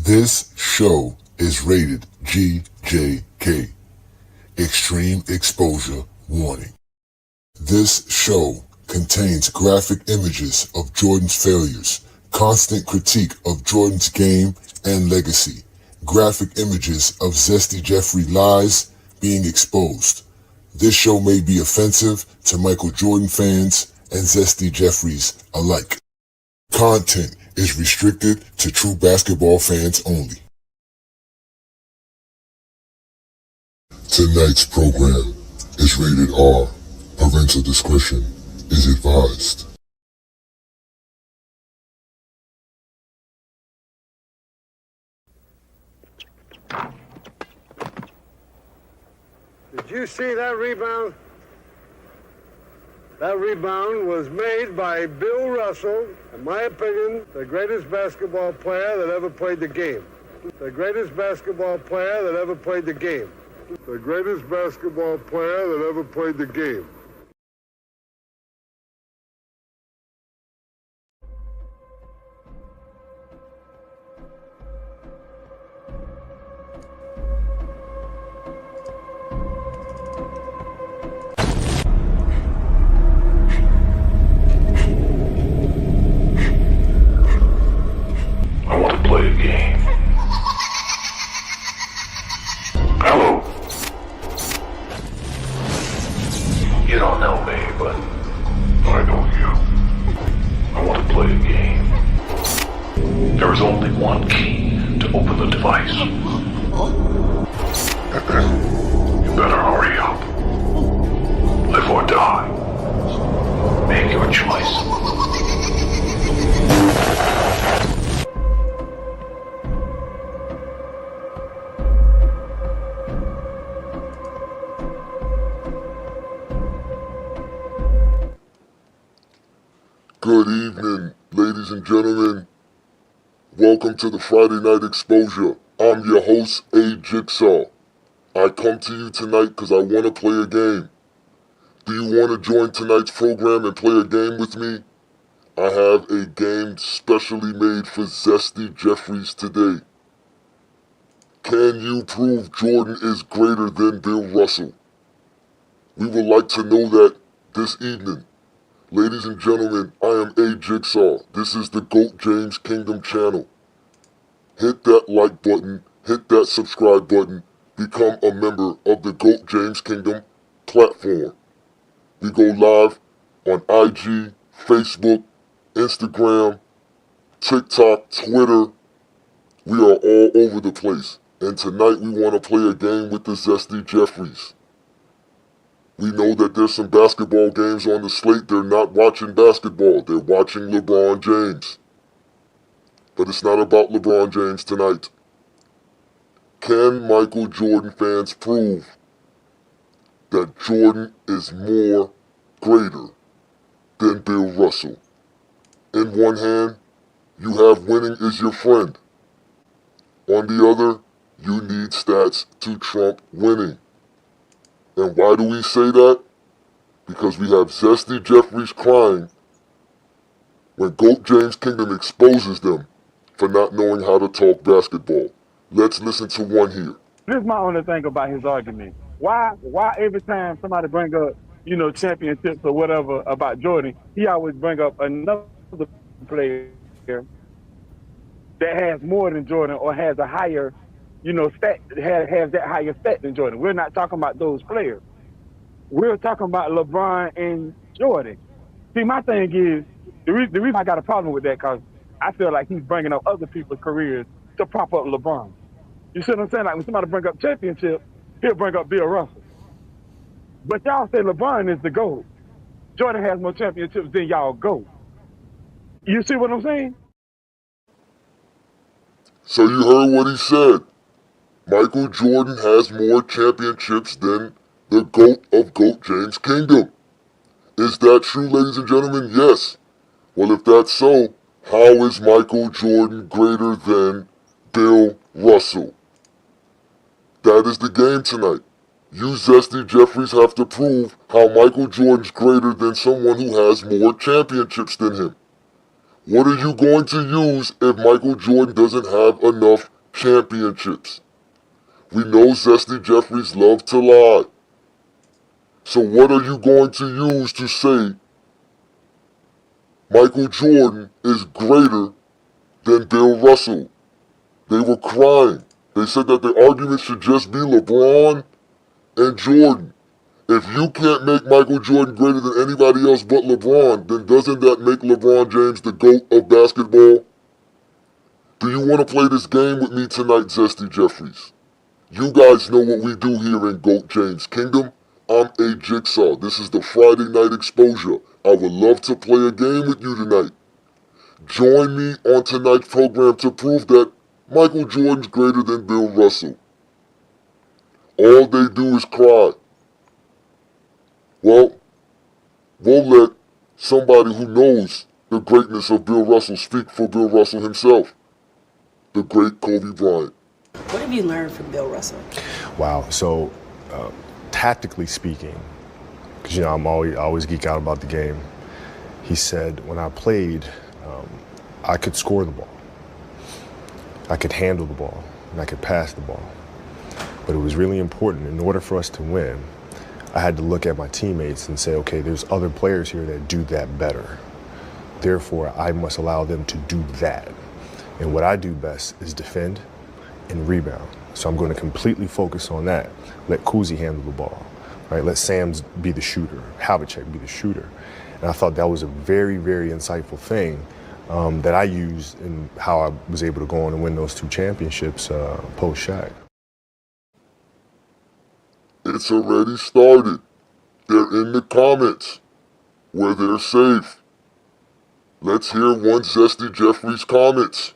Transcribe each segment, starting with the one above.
This show is rated GJK. Extreme exposure warning. This show contains graphic images of Jordan's failures, constant critique of Jordan's game and legacy, graphic images of Zesty Jeffreys lies being exposed. This show may be offensive to Michael Jordan fans and Zesty Jeffreys alike. Content is restricted to true basketball fans only. Tonight's program is rated R. Parental discretion is advised. Did you see that rebound? That rebound was made by Bill Russell, in my opinion, the greatest basketball player that ever played the game. The greatest basketball player that ever played the game. The greatest basketball player that ever played the game. You don't know me, but I know you. I want to play a game. There is only one key to open the device. You better hurry up. Live or die. Make your choice. Good evening, ladies and gentlemen. Welcome to the Friday Night Exposure. I'm your host, A Jigsaw. I come to you tonight because I want to play a game. Do you want to join tonight's program and play a game with me? I have a game specially made for Zesty Jeffreys today. Can you prove Jordan is greater than Bill Russell? We would like to know that this evening. Ladies and gentlemen, I am A Jigsaw. This is the GOAT James Kingdom channel. Hit that like button, hit that subscribe button, become a member of the GOAT James Kingdom platform. We go live on IG, Facebook, Instagram, TikTok, Twitter. We are all over the place. And tonight we want to play a game with the Zesty Jeffreys. We know that there's some basketball games on the slate. They're not watching basketball. They're watching LeBron James. But it's not about LeBron James tonight. Can Michael Jordan fans prove that Jordan is more greater than Bill Russell? In one hand, you have winning is your friend. On the other, you need stats to trump winning. And why do we say that? Because we have Zesty Jeffreys crying when GOAT James Kingdom exposes them for not knowing how to talk basketball. Let's listen to one here. This is my only thing about his argument. Why every time somebody bring up, championships or whatever about Jordan, he always bring up another player that has more than Jordan or has a higher stat, has that higher stat than Jordan. We're not talking about those players. We're talking about LeBron and Jordan. See, my thing is, the reason I got a problem with that, because I feel like he's bringing up other people's careers to prop up LeBron. You see what I'm saying? Like when somebody bring up championship, he'll bring up Bill Russell. But y'all say LeBron is the GOAT. Jordan has more championships than y'all GOAT. You see what I'm saying? So you heard what he said. Michael Jordan has more championships than the GOAT of GOAT James Kingdom. Is that true, ladies and gentlemen? Yes. Well, if that's so, how is Michael Jordan greater than Bill Russell? That is the game tonight. You Zesty Jeffreys have to prove how Michael Jordan's greater than someone who has more championships than him. What are you going to use if Michael Jordan doesn't have enough championships. We know Zesty Jeffreys love to lie. So what are you going to use to say Michael Jordan is greater than Bill Russell? They were crying. They said that the argument should just be LeBron and Jordan. If you can't make Michael Jordan greater than anybody else but LeBron, then doesn't that make LeBron James the GOAT of basketball? Do you want to play this game with me tonight, Zesty Jeffreys? You guys know what we do here in GOAT James Kingdom. I'm A Jigsaw. This is the Friday Night Exposure. I would love to play a game with you tonight. Join me on tonight's program to prove that Michael Jordan's greater than Bill Russell. All they do is cry. Well, we'll let somebody who knows the greatness of Bill Russell speak for Bill Russell himself, the great Kobe Bryant. What have you learned from Bill Russell? Wow. So, tactically speaking, because I always geek out about the game. He said when I played, I could score the ball, I could handle the ball, and I could pass the ball. But it was really important in order for us to win. I had to look at my teammates and say, okay, there's other players here that do that better. Therefore, I must allow them to do that. And what I do best is defend and rebound. So I'm going to completely focus on that. Let Kuzi handle the ball, right? Let Sams be the shooter, Havlicek be the shooter. And I thought that was a very, very insightful thing that I used in how I was able to go on and win those 2 championships post-Shaq. It's already started. They're in the comments where they're safe. Let's hear one Zesty Jeffreys comments.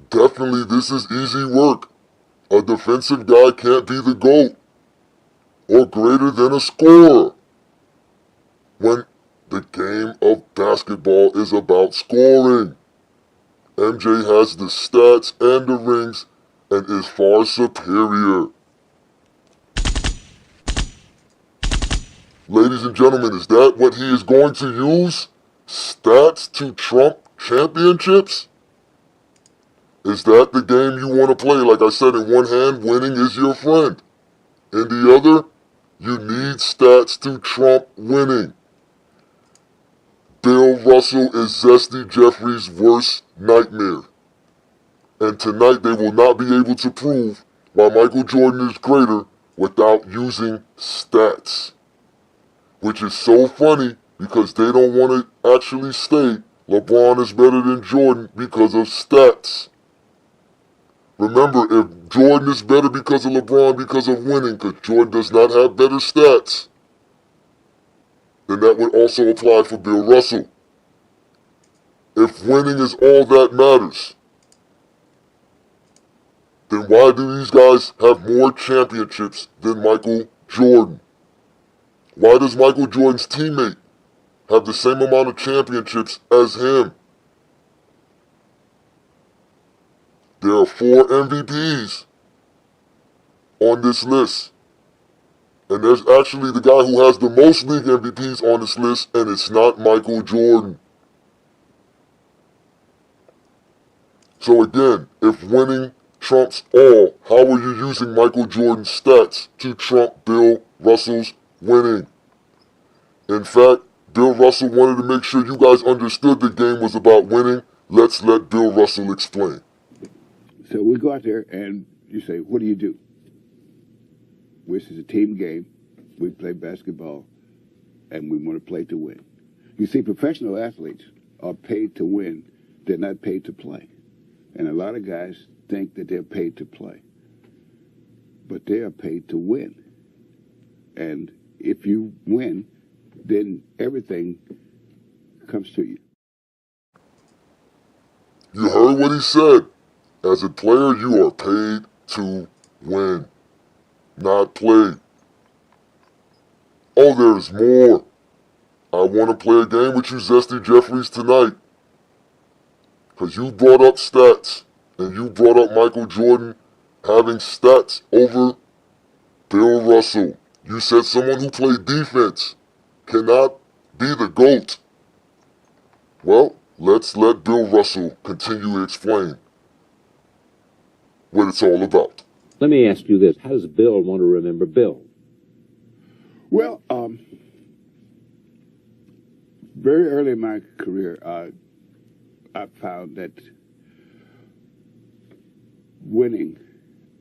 Definitely this is easy work. A defensive guy can't be the GOAT or greater than a scorer when the game of basketball is about scoring. MJ has the stats and the rings and is far superior. Ladies and gentlemen, is that what he is going to use? Stats to trump championships? Is that the game you want to play? Like I said, in one hand, winning is your friend. In the other, you need stats to trump winning. Bill Russell is Zesty Jeffreys' worst nightmare. And tonight they will not be able to prove why Michael Jordan is greater without using stats. Which is so funny because they don't want to actually say LeBron is better than Jordan because of stats. Remember, if Jordan is better because of LeBron because of winning, because Jordan does not have better stats, then that would also apply for Bill Russell. If winning is all that matters, then why do these guys have more championships than Michael Jordan? Why does Michael Jordan's teammate have the same amount of championships as him? There are 4 MVPs on this list. And there's actually the guy who has the most league MVPs on this list, and it's not Michael Jordan. So again, if winning trumps all, how are you using Michael Jordan's stats to trump Bill Russell's winning? In fact, Bill Russell wanted to make sure you guys understood the game was about winning. Let's let Bill Russell explain. So we go out there and you say, what do? This is a team game. We play basketball and we want to play to win. You see, professional athletes are paid to win. They're not paid to play. And a lot of guys think that they're paid to play. But they are paid to win. And if you win, then everything comes to you. You heard what he said. As a player, you are paid to win, not play. Oh, there's more. I want to play a game with you, Zesty Jeffreys, tonight. Because you brought up stats, and you brought up Michael Jordan having stats over Bill Russell. You said someone who played defense cannot be the GOAT. Well, let's let Bill Russell continue to explain what it's all about. Let me ask you this. How does Bill want to remember Bill? Well, very early in my career, I found that winning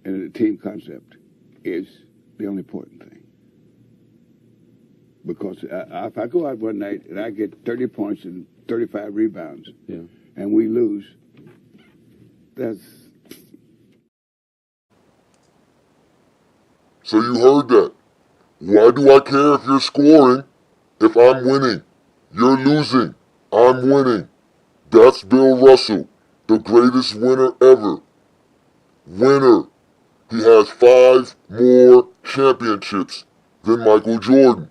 in a team concept is the only important thing. Because if I go out one night and I get 30 points and 35 rebounds, and we lose, that's... So you heard that. Why do I care if you're scoring if I'm winning? You're losing. I'm winning. That's Bill Russell, the greatest winner ever. Winner. He has 5 more championships than Michael Jordan.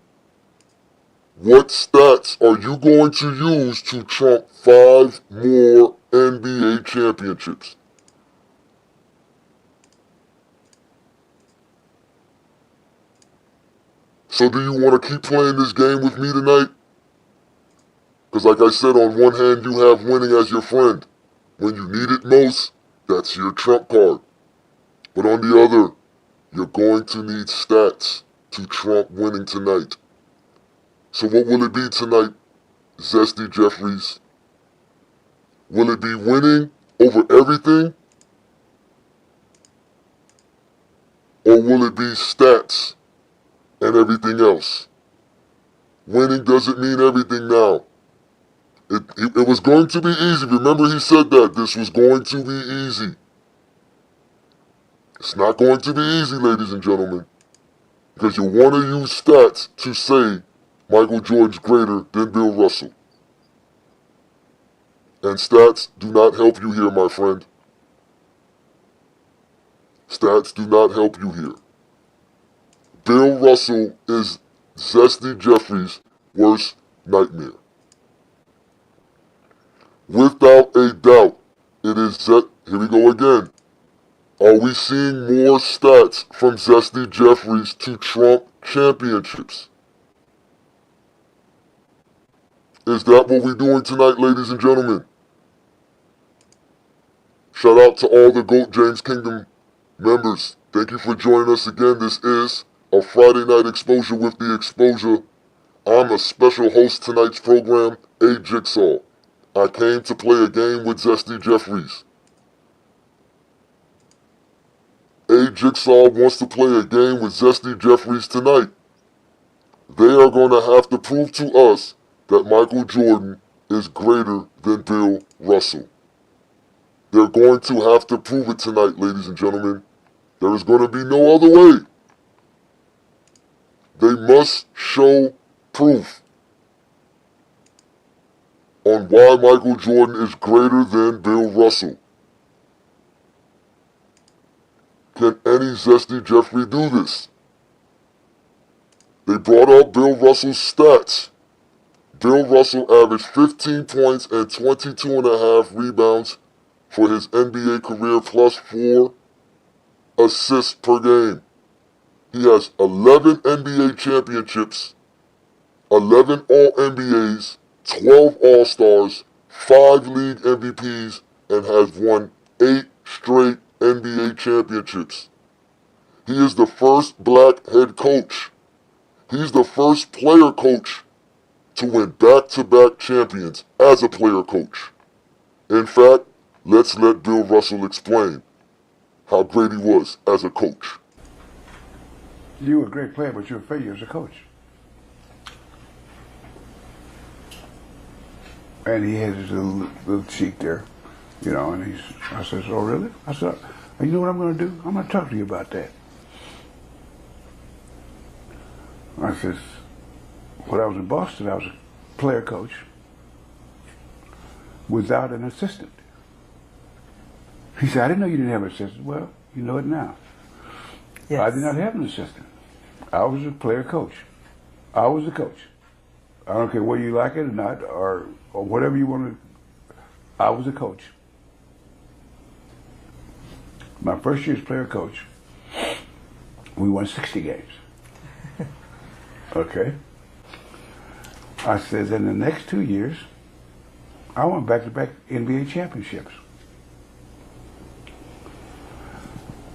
What stats are you going to use to trump 5 more NBA championships? So do you want to keep playing this game with me tonight? Because like I said, on one hand, you have winning as your friend. When you need it most, that's your trump card. But on the other, you're going to need stats to trump winning tonight. So what will it be tonight, Zesty Jeffreys? Will it be winning over everything? Or will it be stats and everything else? Winning doesn't mean everything now. It was going to be easy. Remember he said that. This was going to be easy. It's not going to be easy, ladies and gentlemen. Because you want to use stats to say Michael Jordan's greater than Bill Russell. And stats do not help you here, my friend. Stats do not help you here. Bill Russell is Zesty Jeffreys' worst nightmare. Without a doubt, it is here we go again. Are we seeing more stats from Zesty Jeffreys to trump championships? Is that what we're doing tonight, ladies and gentlemen? Shout out to all the GOAT James Kingdom members. Thank you for joining us again. This is a Friday Night Exposure with The Exposure. I'm a special host tonight's program, A Jigsaw. I came to play a game with Zesty Jeffreys. A Jigsaw wants to play a game with Zesty Jeffreys tonight. They are going to have to prove to us that Michael Jordan is greater than Bill Russell. They're going to have to prove it tonight, ladies and gentlemen. There is going to be no other way. They must show proof on why Michael Jordan is greater than Bill Russell. Can any Zesty Jeffrey do this? They brought up Bill Russell's stats. Bill Russell averaged 15 points and 22.5 rebounds for his NBA career plus 4 assists per game. He has 11 NBA championships, 11 All-NBAs, 12 All-Stars, 5 league MVPs, and has won 8 straight NBA championships. He is the first black head coach. He's the first player coach to win back-to-back champions as a player coach. In fact, let's let Bill Russell explain how great he was as a coach. You were a great player, but you're a failure as a coach. And he had his little cheek there, you know, and I said, oh, really? I said, you know what I'm going to do? I'm going to talk to you about that. I said, when I was in Boston, I was a player coach without an assistant. He said, I didn't know you didn't have an assistant. Well, you know it now. Yes. I did not have an assistant. I was a player coach. I was a coach. I don't care whether you like it or not, or whatever you want to. I was a coach. My first year as player coach, we won 60 games. Okay? I said, in the next 2 years, I won back-to-back NBA championships.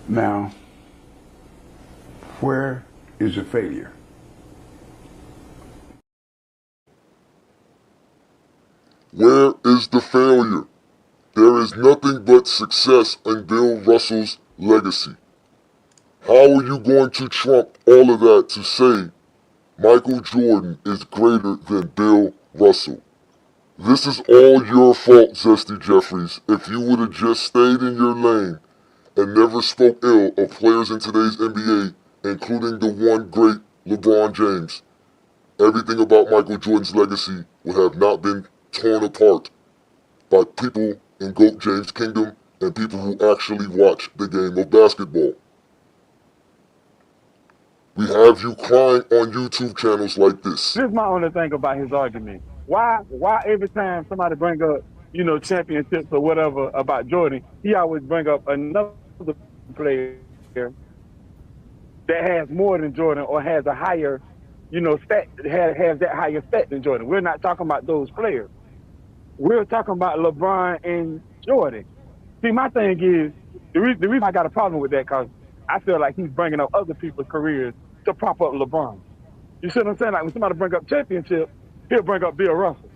Now, where is the failure? Where is the failure? There is nothing but success in Bill Russell's legacy. How are you going to trump all of that to say Michael Jordan is greater than Bill Russell? This is all your fault, Zesty Jeffreys. If you would have just stayed in your lane and never spoke ill of players in today's NBA, including the one great LeBron James, everything about Michael Jordan's legacy would have not been torn apart by people in GOAT James' kingdom and people who actually watch the game of basketball. We have you crying on YouTube channels like this. This is my only thing about his argument. Why every time somebody bring up, championships or whatever about Jordan, he always bring up another player that has more than Jordan or has a higher, stat, has that higher stat than Jordan. We're not talking about those players. We're talking about LeBron and Jordan. See, my thing is, the reason I got a problem with that, because I feel like he's bringing up other people's careers to prop up LeBron. You see what I'm saying? Like when somebody bring up championship, he'll bring up Bill Russell.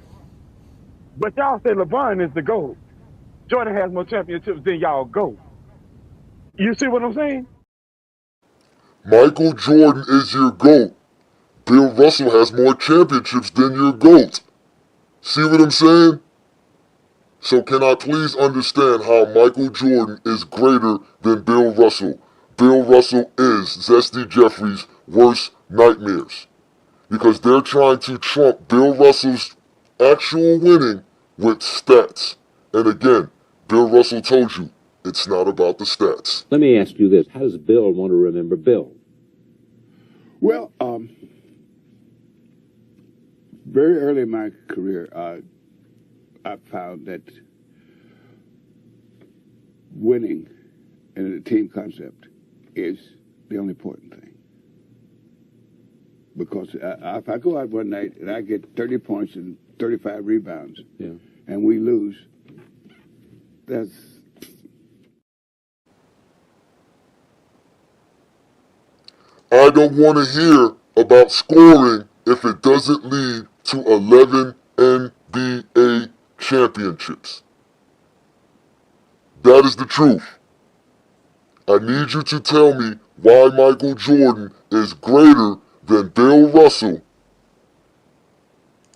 But y'all say LeBron is the GOAT. Jordan has more championships than y'all GOAT. You see what I'm saying? Michael Jordan is your GOAT. Bill Russell has more championships than your GOAT. See what I'm saying? So can I please understand how Michael Jordan is greater than Bill Russell? Bill Russell is Zesty Jeffreys' worst nightmares. Because they're trying to trump Bill Russell's actual winning with stats. And again, Bill Russell told you, it's not about the stats. Let me ask you this. How does Bill want to remember Bill? Well, very early in my career, I found that winning in a team concept is the only important thing. Because if I go out one night and I get 30 points and 35 rebounds, and we lose, that's... I don't want to hear about scoring if it doesn't lead to 11 NBA championships. That is the truth. I need you to tell me why Michael Jordan is greater than Bill Russell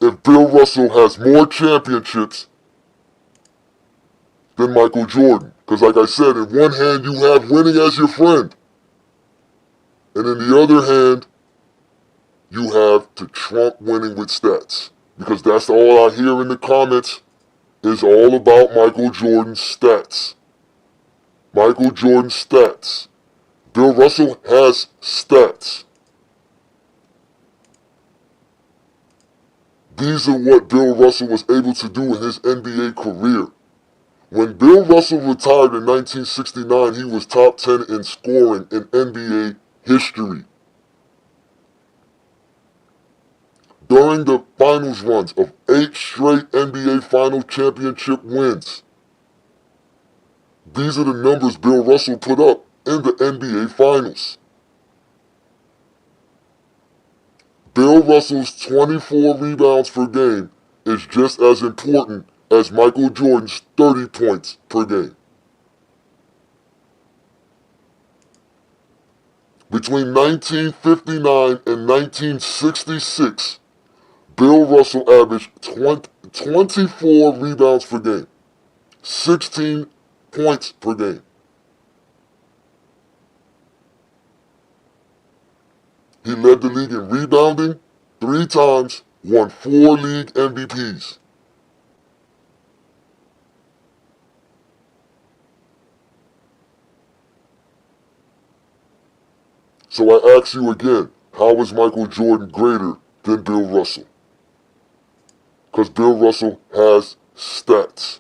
if Bill Russell has more championships than Michael Jordan. Because like I said, in one hand you have winning as your friend. And in the other hand, you have to trump winning with stats. Because that's all I hear in the comments is all about Michael Jordan's stats. Michael Jordan's stats. Bill Russell has stats. These are what Bill Russell was able to do in his NBA career. When Bill Russell retired in 1969, he was top 10 in scoring in NBA history. During the finals runs of 8 straight NBA Finals championship wins, these are the numbers Bill Russell put up in the NBA Finals. Bill Russell's 24 rebounds per game is just as important as Michael Jordan's 30 points per game. Between 1959 and 1966, Bill Russell averaged 24 rebounds per game, 16 points per game. He led the league in rebounding 3 times, won 4 league MVPs. So I ask you again, how is Michael Jordan greater than Bill Russell? Because Bill Russell has stats.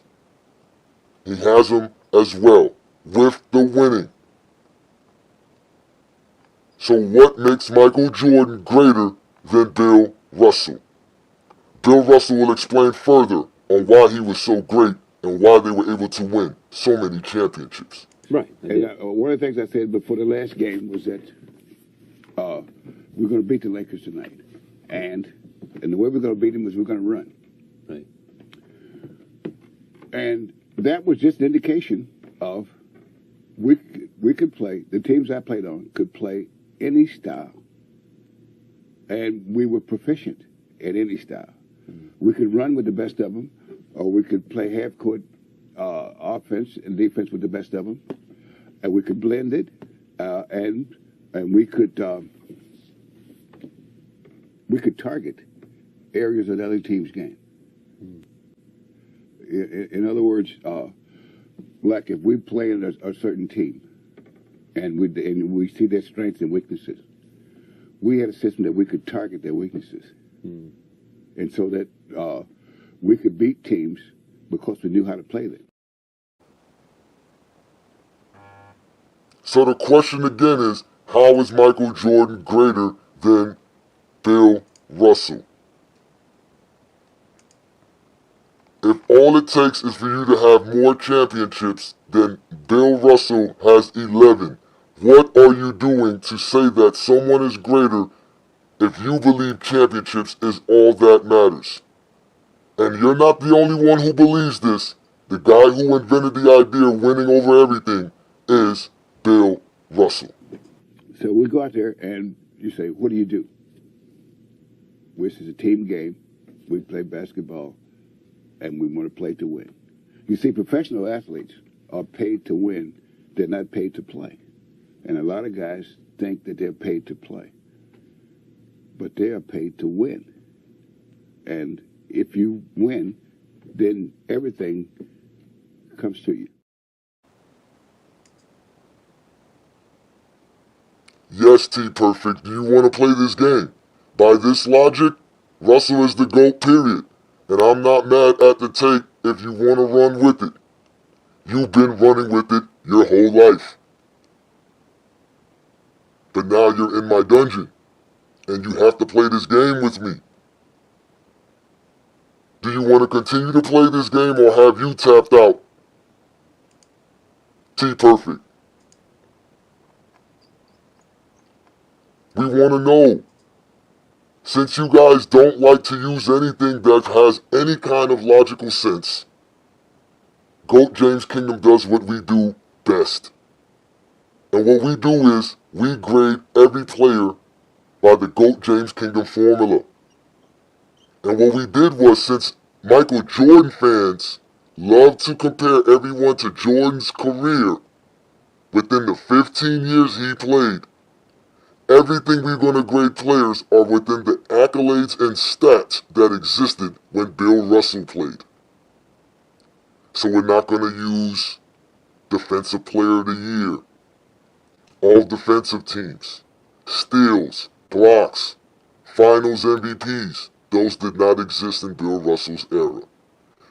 He has them as well, with the winning. So what makes Michael Jordan greater than Bill Russell? Bill Russell will explain further on why he was so great and why they were able to win so many championships. Right. And one of the things I said before the last game was that we're going to beat the Lakers tonight. And the way we're going to beat them is we're going to run. Right. And that was just an indication of we could play, the teams I played on could play any style. And we were proficient at any style. We could run with the best of them, or we could play half-court offense and defense with the best of them, and we could blend it, and we could target areas of the other team's game. In other words, like if we play in a certain team, and we see their strengths and weaknesses, we had a system that we could target their weaknesses, and so that we could beat teams because we knew how to play them. So the question again is, how is Michael Jordan greater than Bill Russell? If all it takes is for you to have more championships than Bill Russell has 11, what are you doing to say that someone is greater if you believe championships is all that matters? And you're not the only one who believes this. The guy who invented the idea of winning over everything is Bill Russell. So we go out there and you say, what do? This is a team game. We play basketball, and we want to play to win. You see, professional athletes are paid to win. They're not paid to play. And a lot of guys think that they're paid to play. But they are paid to win. And if you win, then everything comes to you. Yes, T-Perfect, do you want to play this game? By this logic, Russell is the GOAT, period. And I'm not mad at the take if you want to run with it. You've been running with it your whole life. But now you're in my dungeon, and you have to play this game with me. Do you want to continue to play this game, or have you tapped out? T-Perfect. We want to know. Since you guys don't like to use anything that has any kind of logical sense, GOAT James Kingdom does what we do best. And what we do is we grade every player by the GOAT James Kingdom formula. And what we did was, since Michael Jordan fans love to compare everyone to Jordan's career within the 15 years he played, everything we're going to grade players are within the accolades and stats that existed when Bill Russell played. So we're not going to use Defensive Player of the Year, all defensive teams, steals, blocks, finals MVPs. Those did not exist in Bill Russell's era.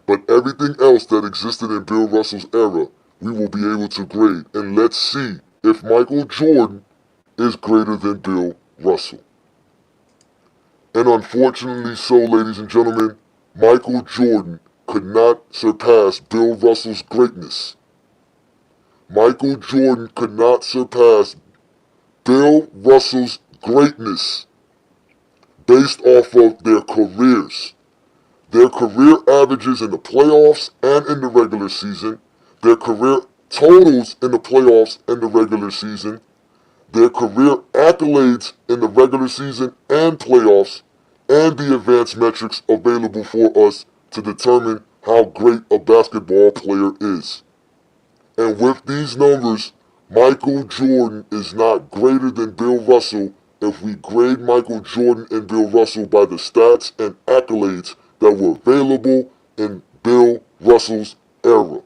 But everything else that existed in Bill Russell's era, we will be able to grade. And let's see if Michael Jordan is greater than Bill Russell. And unfortunately so, ladies and gentlemen, Michael Jordan could not surpass Bill Russell's greatness. Michael Jordan could not surpass Bill Russell's greatness based off of their careers. Their career averages in the playoffs and in the regular season, their career totals in the playoffs and the regular season, their career accolades in the regular season and playoffs, and the advanced metrics available for us to determine how great a basketball player is. And with these numbers, Michael Jordan is not greater than Bill Russell if we grade Michael Jordan and Bill Russell by the stats and accolades that were available in Bill Russell's era.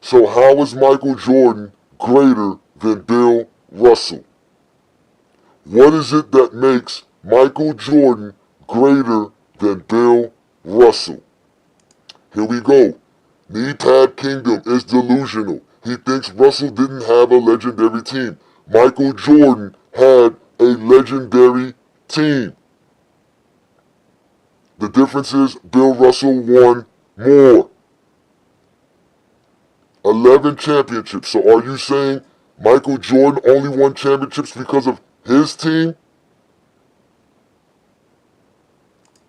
So how is Michael Jordan greater than Bill Russell? What is it that makes Michael Jordan greater than Bill Russell? Here we go. Knee Pad Kingdom is delusional. He thinks Russell didn't have a legendary team. Michael Jordan had a legendary team. The difference is Bill Russell won more. 11 championships. So are you saying Michael Jordan only won championships because of his team?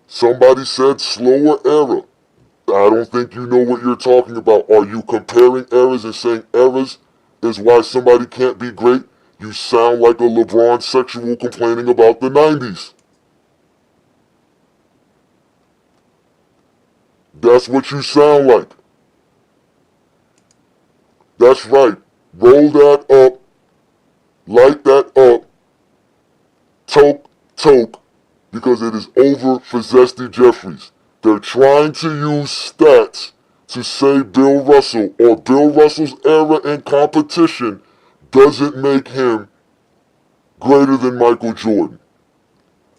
Somebody said slower era. I don't think you know what you're talking about. Are you comparing eras and saying eras is why somebody can't be great? You sound like a LeBron sexual complaining about the 90s. That's what you sound like. That's right. Roll that up, light that up, toke, because it is over for Zesty Jeffreys. They're trying to use stats to say Bill Russell or Bill Russell's era in competition doesn't make him greater than Michael Jordan.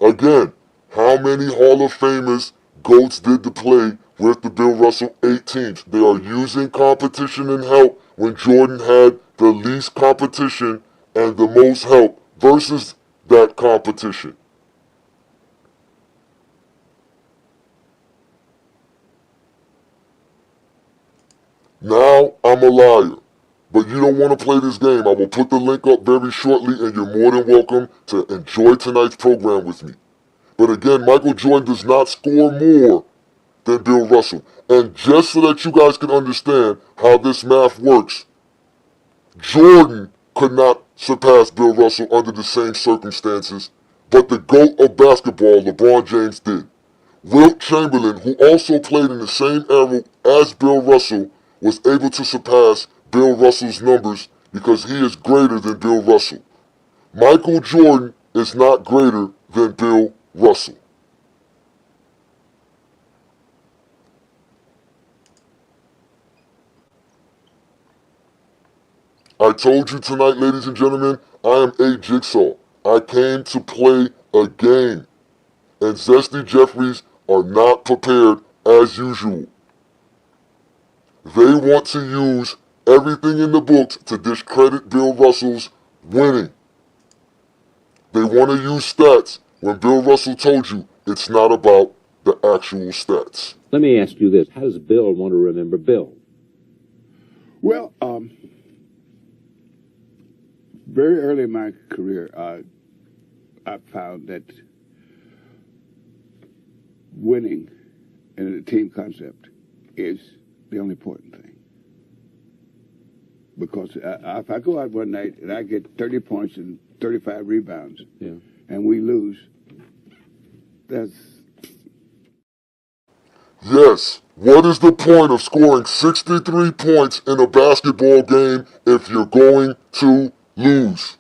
Again, how many Hall of Famers GOATs did the play with the Bill Russell 18th? They are using competition and help when Jordan had the least competition and the most help versus that competition. Now I'm a liar. But you don't want to play this game. I will put the link up very shortly and you're more than welcome to enjoy tonight's program with me. But again, Michael Jordan does not score more than Bill Russell. And just so that you guys can understand how this math works, Jordan could not surpass Bill Russell under the same circumstances, but the GOAT of basketball, LeBron James, did. Wilt Chamberlain, who also played in the same era as Bill Russell, was able to surpass Bill Russell's numbers because he is greater than Bill Russell. Michael Jordan is not greater than Bill Russell. I told you tonight, ladies and gentlemen, I am a jigsaw. I came to play a game. And Zesty Jeffreys are not prepared as usual. They want to use everything in the books to discredit Bill Russell's winning. They want to use stats when Bill Russell told you it's not about the actual stats. Let me ask you this. How does Bill want to remember Bill? Well, very early in my career, I found that winning in a team concept is the only important thing. Because if I go out one night and I get 30 points and 35 rebounds, and we lose, that's... Yes, what is the point of scoring 63 points in a basketball game if you're going to lose?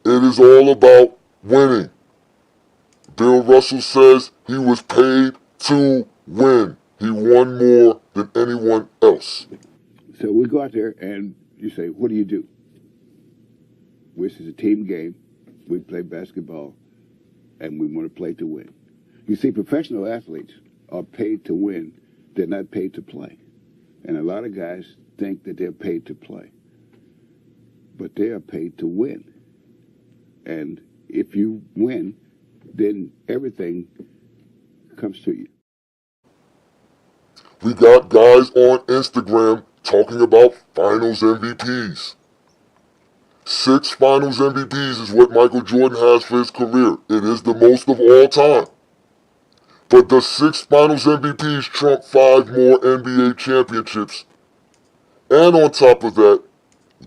It is all about winning. Bill Russell says he was paid to win. He won more than anyone else. So we go out there and you say, what do you do? This is a team game. We play basketball and we want to play to win. You see, professional athletes are paid to win. They're not paid to play. And a lot of guys think that they're paid to play. But they are paid to win. And if you win, then everything comes to you. We got guys on Instagram talking about finals MVPs. 6 finals MVPs is what Michael Jordan has for his career. It is the most of all time. But the 6 finals MVPs trump 5 more NBA championships. And on top of that,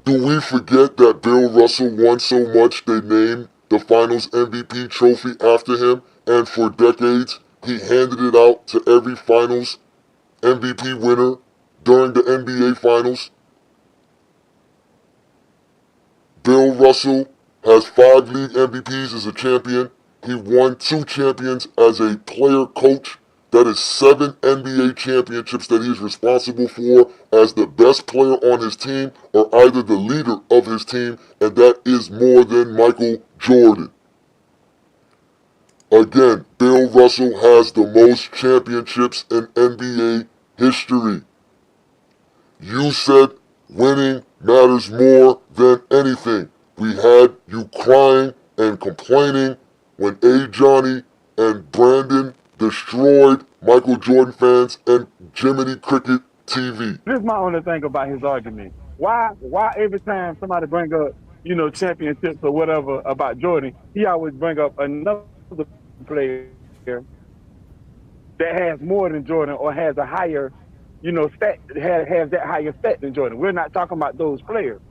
do we forget that Bill Russell won so much they named the finals MVP trophy after him, and for decades he handed it out to every finals MVP winner during the NBA finals? Bill Russell has 5 league MVPs as a champion. He won 2 champions as a player coach. That is 7 NBA championships that he is responsible for as the best player on his team or either the leader of his team, and that is more than Michael Jordan. Again, Bill Russell has the most championships in NBA history. You said winning matters more than anything. We had you crying and complaining when Ajani and Brandon destroyed Michael Jordan fans and Jiminy Cricket TV. This is my only thing about his argument. Why every time somebody bring up, championships or whatever about Jordan, he always bring up another player that has more than Jordan or has a higher, stat, has that higher stat than Jordan. We're not talking about those players.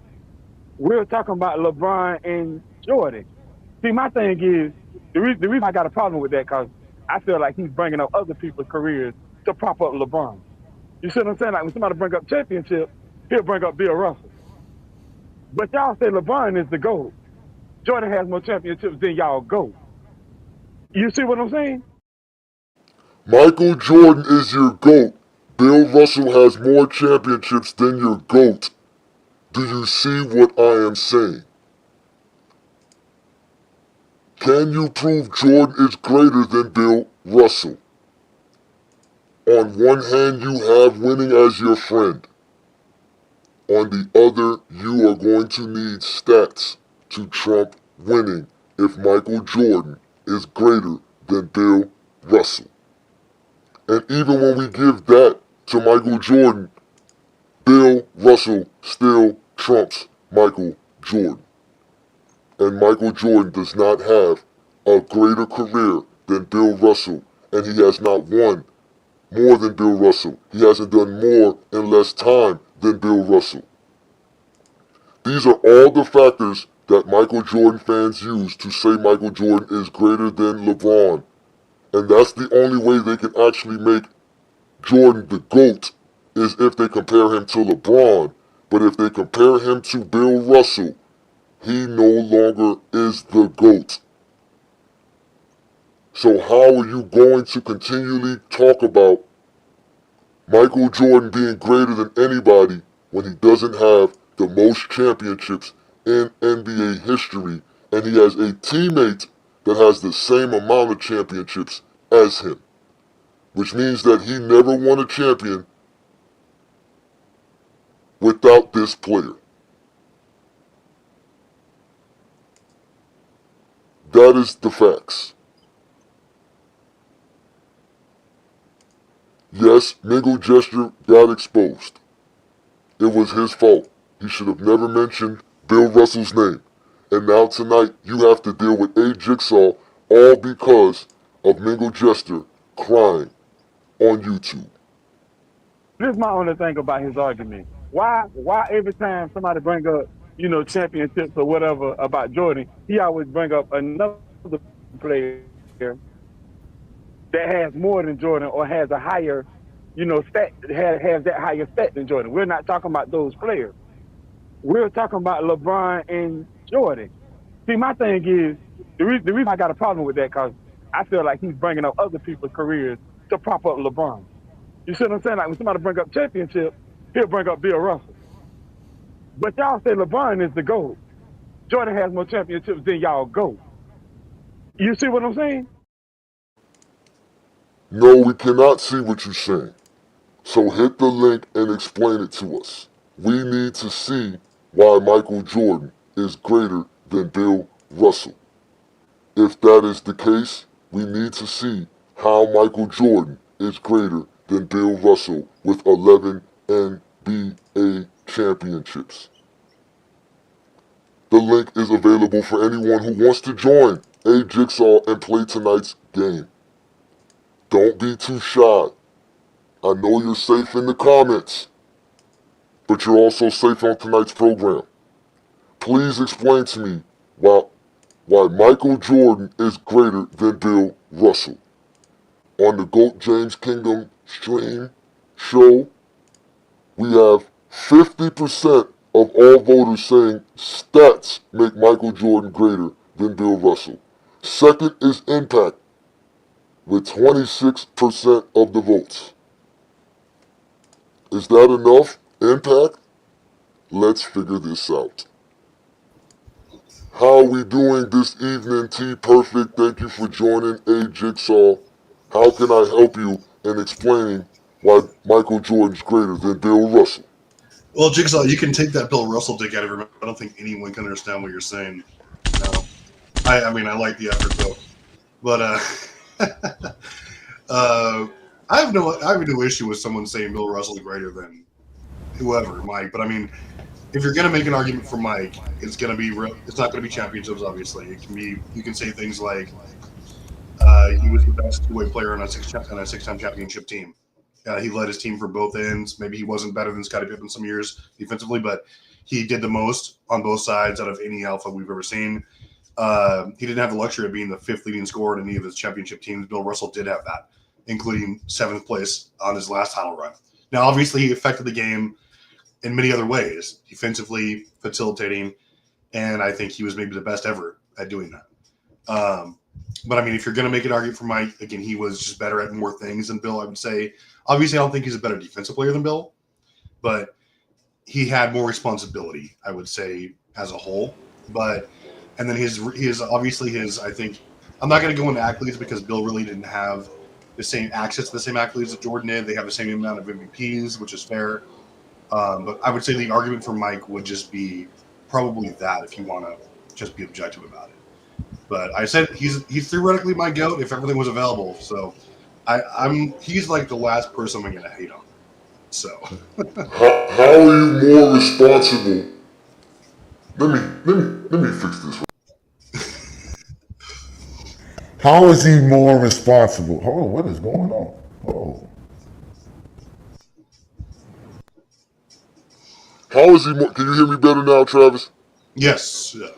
We're talking about LeBron and Jordan. See, my thing is, the reason I got a problem with that, because I feel like he's bringing up other people's careers to prop up LeBron. You see what I'm saying? Like when somebody bring up championship, he'll bring up Bill Russell. But y'all say LeBron is the GOAT. Jordan has more championships than y'all GOAT. You see what I'm saying? Michael Jordan is your GOAT. Bill Russell has more championships than your GOAT. Do you see what I am saying? Can you prove Jordan is greater than Bill Russell? On one hand, you have winning as your friend. On the other, you are going to need stats to trump winning if Michael Jordan is greater than Bill Russell. And even when we give that to Michael Jordan, Bill Russell still trumps Michael Jordan. And Michael Jordan does not have a greater career than Bill Russell, and he has not won more than Bill Russell. He hasn't done more in less time than Bill Russell. These are all the factors that Michael Jordan fans use to say Michael Jordan is greater than LeBron. And that's the only way they can actually make Jordan the GOAT, is if they compare him to LeBron. But if they compare him to Bill Russell, he no longer is the GOAT. So how are you going to continually talk about Michael Jordan being greater than anybody when he doesn't have the most championships in NBA history, and he has a teammate that has the same amount of championships as him? Which means that he never won a champion without this player. That is the facts. Yes, Mingle Gesture got exposed. It was his fault. He should have never mentioned Bill Russell's name. And now tonight you have to deal with A Jigsaw, all because of Mingle Gesture crying on YouTube. This is my only thing about his argument. Why every time somebody bring up, championships or whatever about Jordan, he always bring up another player that has more than Jordan or has a higher, stat, has that higher stat than Jordan. We're not talking about those players. We're talking about LeBron and Jordan. See, my thing is, the reason I got a problem with that, because I feel like he's bringing up other people's careers to prop up LeBron. You see what I'm saying? Like when somebody bring up championship, he'll bring up Bill Russell. But y'all say LeBron is the GOAT. Jordan has more championships than y'all GOAT. You see what I'm saying? No, we cannot see what you're saying. So hit the link and explain it to us. We need to see why Michael Jordan is greater than Bill Russell. If that is the case, we need to see how Michael Jordan is greater than Bill Russell with 11 NBA championships. The link is available for anyone who wants to join A Jigsaw and play tonight's game. Don't be too shy. I know you're safe in the comments, but you're also safe on tonight's program. Please explain to me why Michael Jordan is greater than Bill Russell. On the GOAT James Kingdom stream show, we have 50% of all voters saying stats make Michael Jordan greater than Bill Russell. Second is impact, with 26% of the votes. Is that enough impact? Let's figure this out. How are we doing this evening, T Perfect? Thank you for joining A Jigsaw. How can I help you in explaining why Michael Jordan's greater than Bill Russell? Well, Jigsaw, you can take that Bill Russell dick out of your mouth. I don't think anyone can understand what you're saying. No. I mean, I like the effort, though. But, I have no issue with someone saying Bill Russell is greater than whoever, Mike. But I mean, if you're gonna make an argument for Mike, it's not gonna be championships. Obviously, you can say things like he was the best two-way player on a six-time championship team. He led his team for both ends. Maybe he wasn't better than Scottie Pippen some years defensively, but he did the most on both sides out of any alpha we've ever seen. He didn't have the luxury of being the fifth leading scorer in any of his championship teams. Bill Russell did have that, including seventh place on his last title run. Now, obviously, he affected the game in many other ways, defensively, facilitating, and I think he was maybe the best ever at doing that. But I mean, if you're going to make an argument for Mike, again, he was just better at more things than Bill, I would say. Obviously, I don't think he's a better defensive player than Bill, but he had more responsibility, I would say, as a whole. And then his I think, I'm not going to go into accolades because Bill really didn't have the same access to the same accolades that Jordan did. They have the same amount of MVPs, which is fair. But I would say the argument for Mike would just be probably that if you want to just be objective about it. But I said he's theoretically my GOAT if everything was available. So he's like the last person I'm going to hate on. So how are you more responsible? Let me fix this. How is he more responsible? Hold on, what is going on? Oh. How is he more? Can you hear me better now, Travis? Yes. Yeah.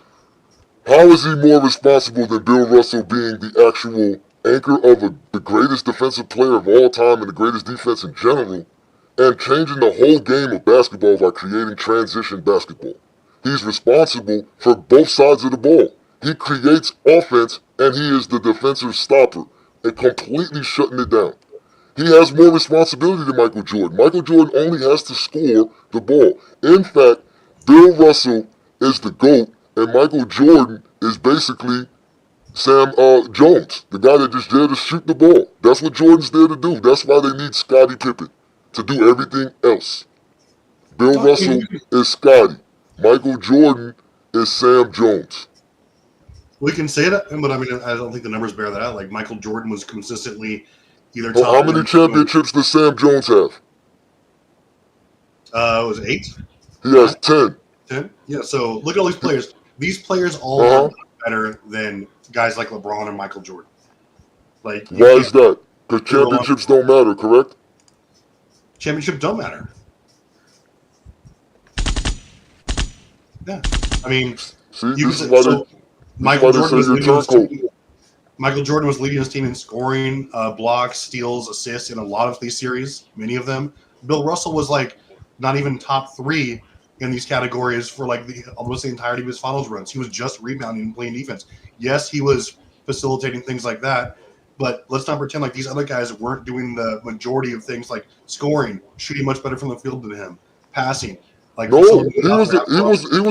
How is he more responsible than Bill Russell being the actual anchor of the greatest defensive player of all time and the greatest defense in general, and changing the whole game of basketball by creating transition basketball? He's responsible for both sides of the ball. He creates offense, and he is the defensive stopper and completely shutting it down. He has more responsibility than Michael Jordan. Michael Jordan only has to score the ball. In fact, Bill Russell is the GOAT, and Michael Jordan is basically Sam Jones, the guy that just there to shoot the ball. That's what Jordan's there to do. That's why they need Scottie Pippen to do everything else. Bill Russell is Scottie. Michael Jordan is Sam Jones. We can say that, but I mean, I don't think the numbers bear that out. Like Michael Jordan was consistently either Well, top. how many championships does Sam Jones have? It was 8. He has 10. 10? Yeah. So look at all these players. These players all are better than guys like LeBron and Michael Jordan. Like, why is that? Because championships don't matter, correct? Championships don't matter. Yeah. I mean, Michael Jordan was leading his team in scoring, blocks, steals, assists in a lot of these series, many of them. Bill Russell was like not even top 3 in these categories for like almost the entirety of his finals runs. He was just rebounding and playing defense. Yes, he was facilitating things like that, but let's not pretend like these other guys weren't doing the majority of things like scoring, shooting much better from the field than him, passing. Like no, he was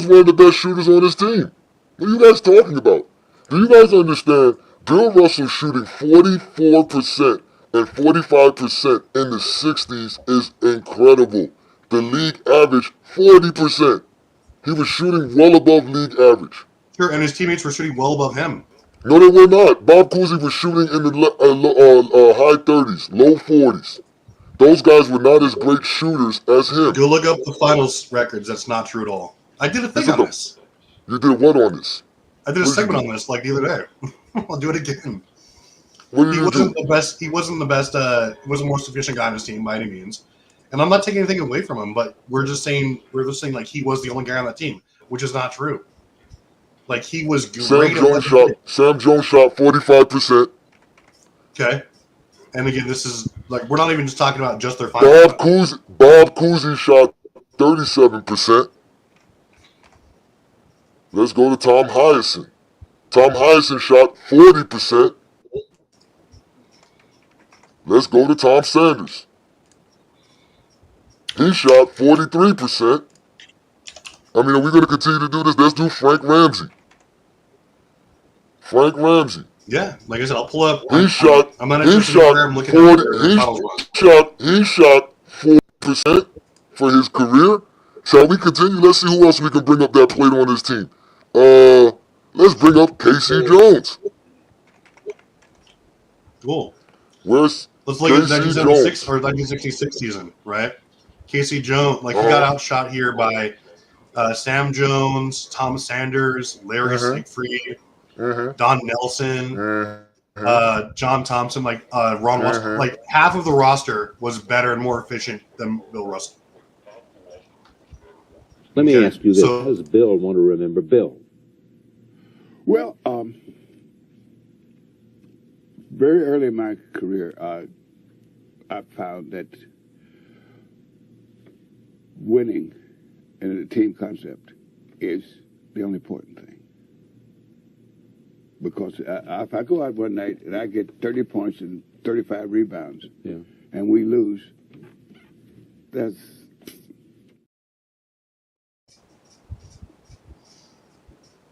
one of the best shooters on his team. What are you guys talking about? Do you guys understand? Bill Russell shooting 44% and 45% in the 60s is incredible. The league average 40%. He was shooting well above league average. Sure, and his teammates were shooting well above him. No, they were not. Bob Cousy was shooting in the high 30s, low 40s. Those guys were not as great shooters as him. Go look up the finals records. That's not true at all. I did a thing on this. You did what on this? I did a segment on this like the other day. I'll do it again. He wasn't the best. He wasn't the most efficient guy on his team by any means. And I'm not taking anything away from him, but we're just saying like he was the only guy on that team, which is not true. Like he was great. Sam Jones shot 45%. Okay. And again, this is like we're not even just talking about just their final. Bob Cousy shot 37%. Let's go to Tom Hyacinth. Tom Hyacinth shot 40%. Let's go to Tom Sanders. He shot 43%. I mean, are we going to continue to do this? Let's do Frank Ramsey. Yeah, like I said, I'll pull up. He shot 4% for his career. Shall we continue? Let's see who else we can bring up that played on his team. Let's bring up Casey Jones. Cool. Where's Let's look at Casey 1976 Jones? or 1966 season, right? Casey Jones, like he got outshot here by Sam Jones, Tom Sanders, Larry Siegfried, Don Nelson, John Thompson, like Ron West. Like half of the roster was better and more efficient than Bill Russell. Let me ask you this. So, how does Bill want to remember Bill? Well, very early in my career, I found that winning in a team concept is the only important thing. Because if I go out one night and I get 30 points and 35 rebounds, and we lose, that's...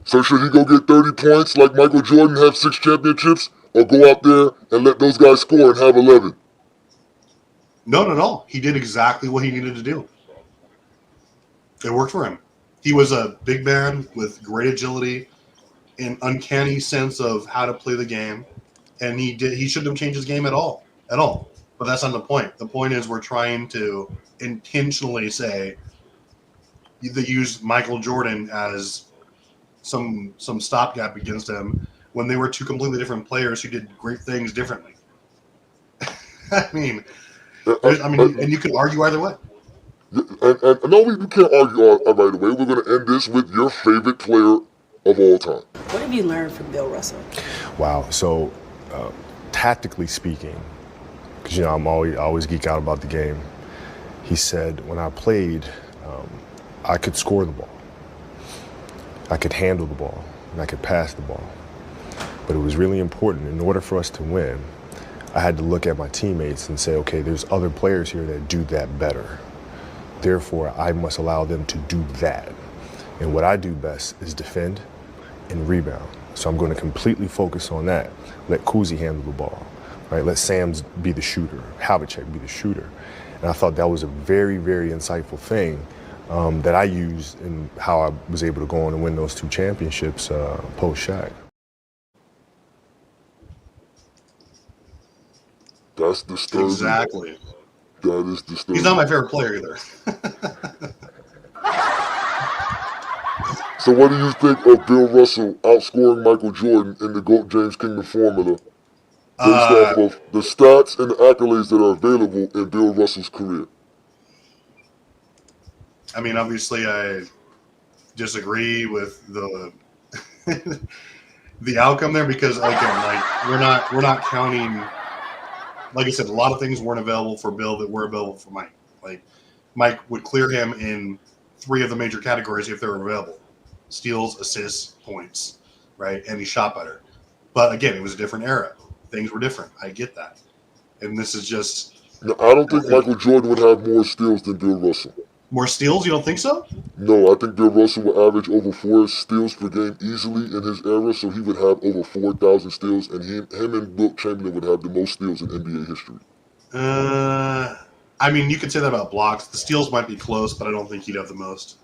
So should he go get 30 points like Michael Jordan, have 6 championships, or go out there and let those guys score and have 11? No. He did exactly what he needed to do. It worked for him. He was a big man with great agility and uncanny sense of how to play the game, and he shouldn't have changed his game at all. But that's not the point. The point is we're trying to intentionally say they use Michael Jordan as some stopgap against him when they were two completely different players who did great things differently. I mean, and you could argue either way. And no, we can't argue right away. We're going to end this with your favorite player of all time. What have you learned from Bill Russell? Wow. So, tactically speaking, because I always geek out about the game. He said when I played, I could score the ball, I could handle the ball, and I could pass the ball. But it was really important. In order for us to win, I had to look at my teammates and say, okay, there's other players here that do that better. Therefore, I must allow them to do that. And what I do best is defend and rebound. So I'm going to completely focus on that. Let Kuzi handle the ball, right? Let Sam's be the shooter, Havlicek be the shooter. And I thought that was a very, very insightful thing that I used in how I was able to go on and win those 2 championships post-Shaq. That's disturbing. Exactly. That is disturbing. He's not my favorite player either. So what do you think of Bill Russell outscoring Michael Jordan in the GOAT James Kingdom formula based off of the stats and the accolades that are available in Bill Russell's career? I mean, obviously, I disagree with the the outcome there because, again, like we're not counting. Like I said, a lot of things weren't available for Bill that were available for Mike. Like Mike would clear him in 3 of the major categories if they were available: steals, assists, points, right? And he shot better. But again, it was a different era. Things were different. I get that. And this is just. No, I don't think Michael Jordan would have more steals than Bill Russell. More steals? You don't think so? No, I think Bill Russell would average over 4 steals per game easily in his era, so he would have over 4,000 steals, and him and Wilt Chamberlain would have the most steals in NBA history. I mean, you could say that about blocks. The steals might be close, but I don't think he'd have the most.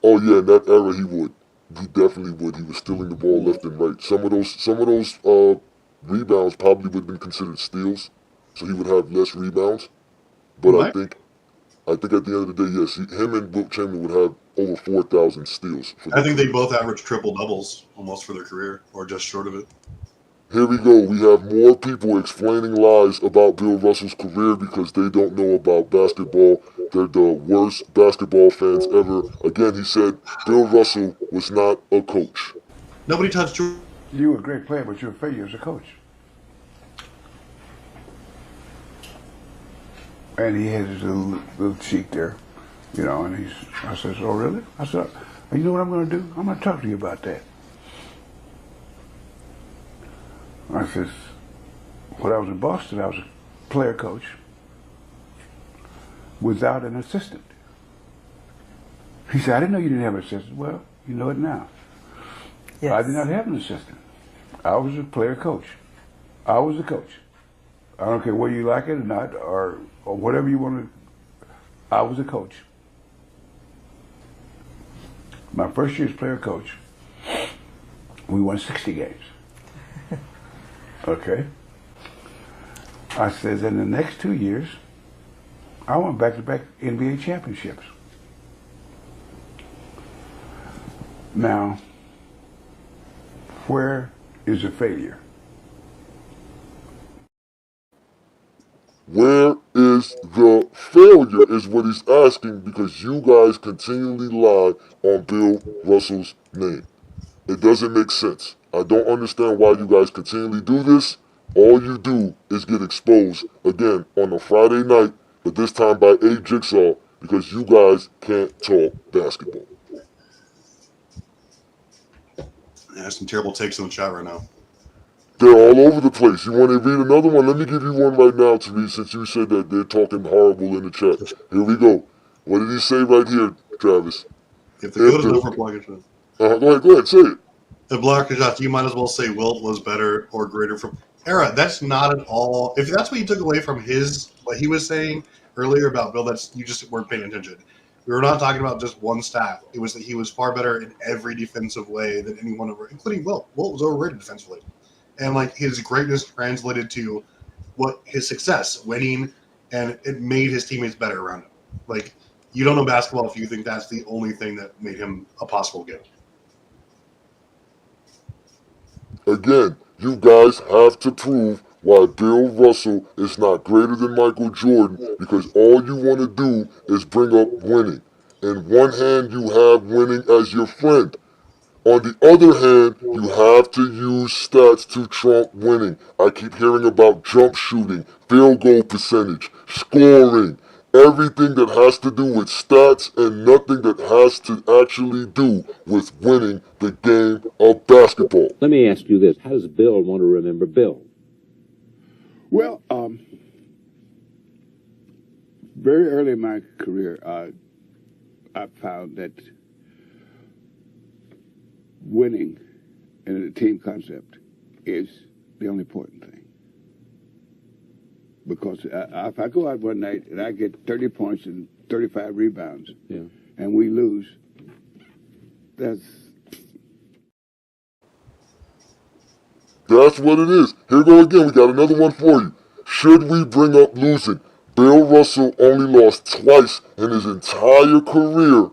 Oh yeah, in that era he would. He definitely would. He was stealing the ball left and right. Some of those rebounds probably would have been considered steals, so he would have less rebounds. But I think at the end of the day, yes, him and Wilt Chamberlain would have over 4,000 steals. I think they both averaged triple doubles almost for their career, or just short of it. Here we go. We have more people explaining lies about Bill Russell's career because they don't know about basketball. They're the worst basketball fans ever. Again, he said Bill Russell was not a coach. Nobody touched you. You were a great player, but you're a failure as a coach. And he had his little cheek there, and I said, oh, really? I said, you know what I'm going to do? I'm going to talk to you about that. I said, when I was in Boston, I was a player coach without an assistant. He said, I didn't know you didn't have an assistant. Well, you know it now. Yes. I did not have an assistant. I was a player coach. I was a coach. I don't care whether you like it or not, or whatever you want to. I was a coach. My first year as player coach, we won 60 games. Okay? I said, in the next 2 years, I want back-to-back NBA championships. Now, where is the failure? Where is the failure is what he's asking, because you guys continually lie on Bill Russell's name. It doesn't make sense. I don't understand why you guys continually do this. All you do is get exposed again on a Friday night, but this time by A Jigsaw, because you guys can't talk basketball. Yeah, some terrible takes in the chat right now. They're all over the place. You want to read another one? Let me give you one right now to read, since you said that they're talking horrible in the chat. Here we go. What did he say right here, Travis? If the goat is known for blocking shots. Go ahead, say it. The blocking shots, you might as well say Wilt was better or greater from Era. That's not at all. If that's what you took away from what he was saying earlier about Bill, that's you just weren't paying attention. We were not talking about just one stat. It was that he was far better in every defensive way than anyone over, including Wilt. Wilt was overrated defensively. And like his greatness translated to what his success, winning, and it made his teammates better around him. Like, you don't know basketball if you think that's the only thing that made him a possible GOAT. Again, you guys have to prove why Bill Russell is not greater than Michael Jordan, because all you want to do is bring up winning. In one hand, you have winning as your friend. On the other hand, you have to use stats to trump winning. I keep hearing about jump shooting, field goal percentage, scoring, everything that has to do with stats and nothing that has to actually do with winning the game of basketball. Let me ask you this. How does Bill want to remember Bill? Well, very early in my career, I found that winning in a team concept is the only important thing. Because if I go out one night and I get 30 points and 35 rebounds, and we lose, that's what it is. Here we go again. We got another one for you. Should we bring up losing? Bill Russell only lost twice in his entire career,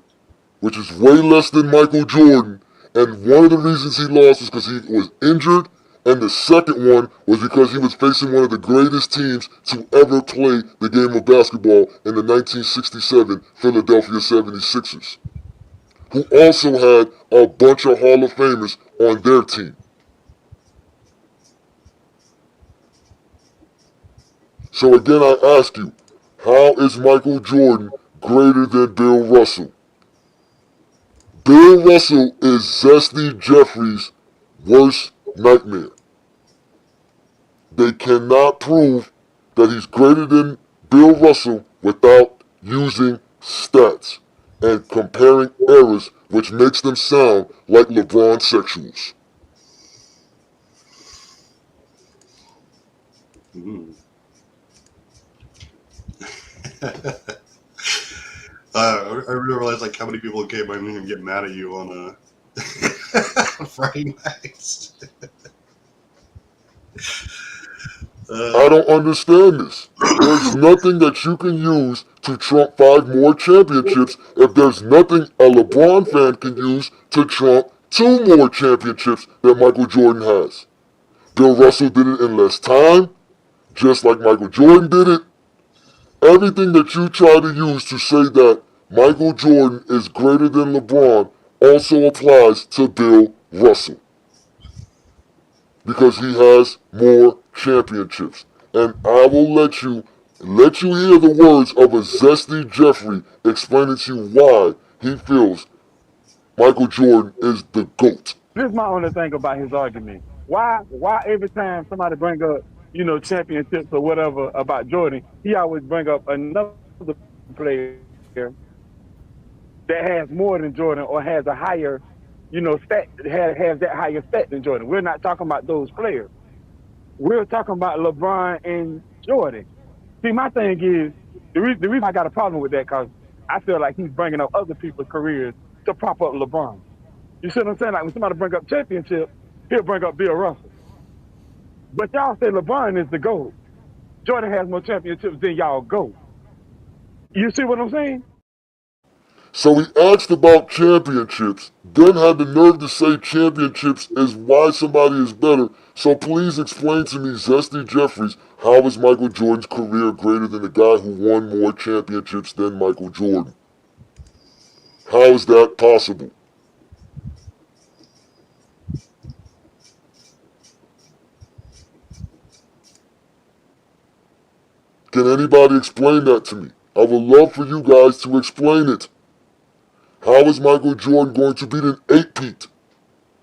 which is way less than Michael Jordan. And one of the reasons he lost was because he was injured, and the second one was because he was facing one of the greatest teams to ever play the game of basketball in the 1967 Philadelphia 76ers, who also had a bunch of Hall of Famers on their team. So again, I ask you, how is Michael Jordan greater than Bill Russell? Bill Russell is Zesty Jeffreys' worst nightmare. They cannot prove that he's greater than Bill Russell without using stats and comparing errors, which makes them sound like LeBron sexuals. I realized like how many people came in and get mad at you on Friday nights. I don't understand this. There's nothing that you can use to trump 5 more championships if there's nothing a LeBron fan can use to trump 2 more championships that Michael Jordan has. Bill Russell did it in less time, just like Michael Jordan did it. Everything that you try to use to say that Michael Jordan is greater than LeBron also applies to Bill Russell, because he has more championships. And I will let you hear the words of a Zesty Jeffrey explaining to you why he feels Michael Jordan is the GOAT. This is my only thing about his argument. Why every time somebody bring up, championships or whatever about Jordan, he always bring up another player that has more than Jordan or has a higher, stat, has that higher stat than Jordan. We're not talking about those players. We're talking about LeBron and Jordan. See, my thing is, the reason I got a problem with that, because I feel like he's bringing up other people's careers to prop up LeBron. You see what I'm saying? Like when somebody bring up championship, he'll bring up Bill Russell. But y'all say LeBron is the GOAT. Jordan has more championships than y'all go. You see what I'm saying? So he asked about championships, then had the nerve to say championships is why somebody is better. So please explain to me, Zesty Jeffreys, how is Michael Jordan's career greater than the guy who won more championships than Michael Jordan? How is that possible? Can anybody explain that to me? I would love for you guys to explain it. How is Michael Jordan going to beat an 8-peat?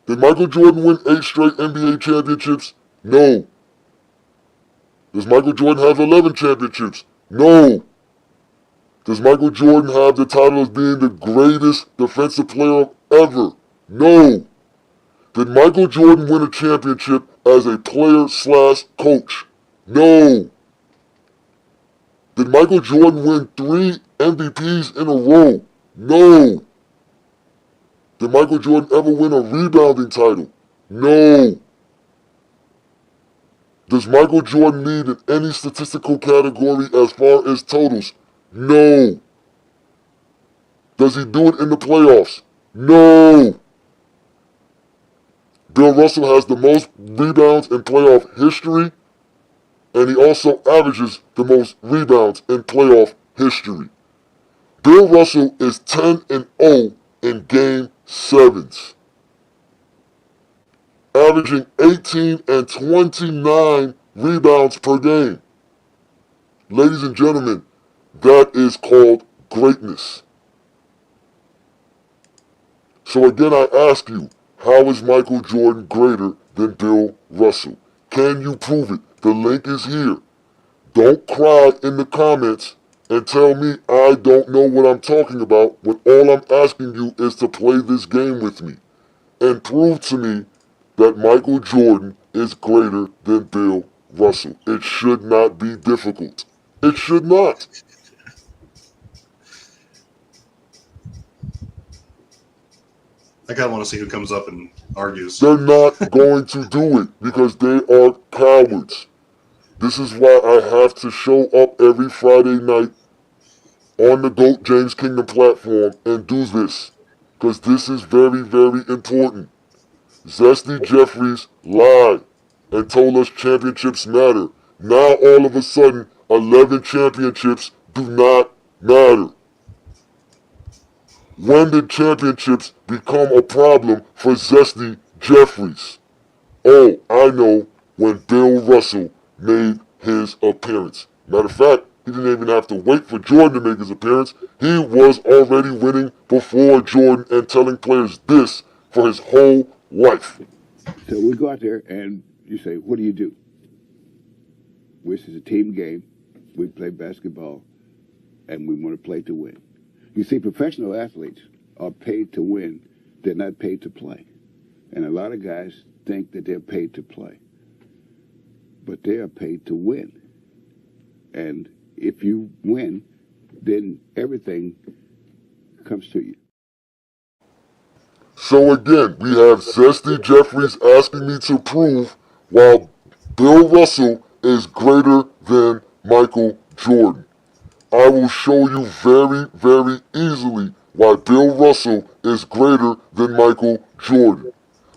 Did Michael Jordan win 8 straight NBA championships? No. Does Michael Jordan have 11 championships? No. Does Michael Jordan have the title of being the greatest defensive player ever? No. Did Michael Jordan win a championship as a player/coach? No. Did Michael Jordan win 3 MVPs in a row? No. Did Michael Jordan ever win a rebounding title? No. Does Michael Jordan lead in any statistical category as far as totals? No. Does he do it in the playoffs? No. Bill Russell has the most rebounds in playoff history, and he also averages the most rebounds in playoff history. Bill Russell is 10-0 in Game 7s, averaging 18 and 29 rebounds per game. Ladies and gentlemen, that is called greatness. So again, I ask you, how is Michael Jordan greater than Bill Russell? Can you prove it? The link is here. Don't cry in the comments and tell me I don't know what I'm talking about when all I'm asking you is to play this game with me and prove to me that Michael Jordan is greater than Bill Russell. It should not be difficult. It should not. I kind of want to see who comes up and argues. They're not going to do it because they are cowards. This is why I have to show up every Friday night on the GOAT James Kingdom platform and do this. Because this is very, very important. Zesty Jeffreys lied and told us championships matter. Now all of a sudden, 11 championships do not matter. When did championships become a problem for Zesty Jeffreys? Oh, I know, when Bill Russell made his appearance. Matter of fact, he didn't even have to wait for Jordan to make his appearance. He was already winning before Jordan and telling players this for his whole life. So we go out there and you say, what do you do? This is a team game. We play basketball and we want to play to win. You see, professional athletes are paid to win. They're not paid to play. And a lot of guys think that they're paid to play. But they are paid to win. And if you win, then everything comes to you. So again, we have Zesty Jeffreys asking me to prove why Bill Russell is greater than Michael Jordan. I will show you very, very easily why Bill Russell is greater than Michael Jordan.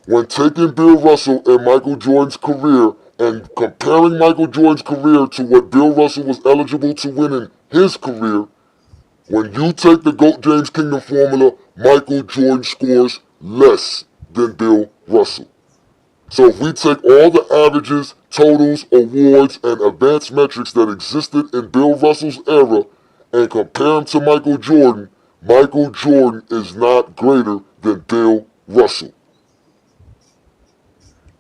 When taking Bill Russell and Michael Jordan's career and comparing Michael Jordan's career to what Bill Russell was eligible to win in his career, when you take the GOAT James Kingdom formula, Michael Jordan scores less than Bill Russell. So if we take all the averages, totals, awards, and advanced metrics that existed in Bill Russell's era and compare them to Michael Jordan is not greater than Bill Russell.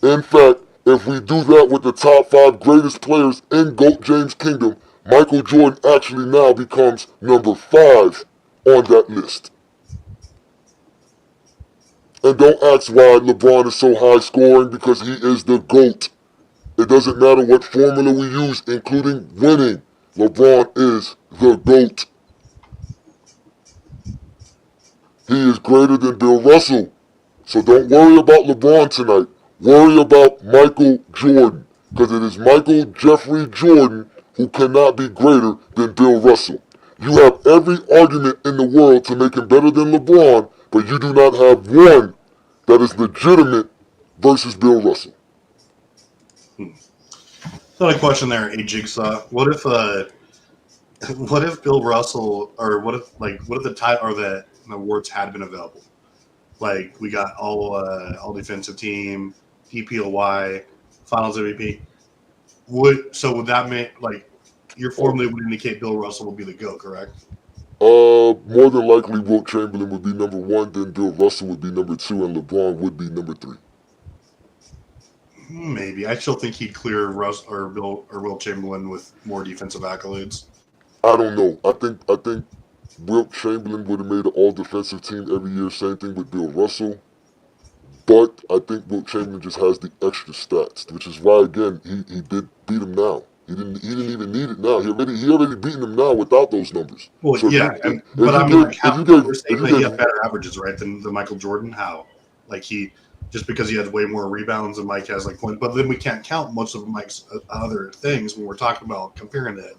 In fact, if we do that with the top 5 greatest players in GOAT James Kingdom, Michael Jordan actually now becomes number 5 on that list. And don't ask why LeBron is so high scoring, because he is the GOAT. It doesn't matter what formula we use, including winning. LeBron is the GOAT. He is greater than Bill Russell. So don't worry about LeBron tonight. Worry about Michael Jordan. Because it is Michael Jeffrey Jordan who cannot be greater than Bill Russell. You have every argument in the world to make him better than LeBron, but you do not have one that is legitimate versus Bill Russell. Another question there, a Jigsaw. What if Bill Russell, or what if the title or the awards had been available? Like we got all defensive team, DPOY, Finals MVP. Would that mean like your formula would indicate Bill Russell will be the GOAT, correct? More than likely, Wilt Chamberlain would be number one, then Bill Russell would be number two, and LeBron would be number three. Maybe. I still think he'd clear Russ or Wilt Chamberlain with more defensive accolades. I don't know. I think Wilt Chamberlain would have made an all-defensive team every year. Same thing with Bill Russell. But I think Wilt Chamberlain just has the extra stats, which is why again he did beat him now. He didn't even need it now. He already beaten him now without those numbers. Well, so yeah, but I mean, we're saying that he had better averages, right, than Michael Jordan. How? Like just because he has way more rebounds than Mike has, like points. But then we can't count most of Mike's other things when we're talking about comparing it.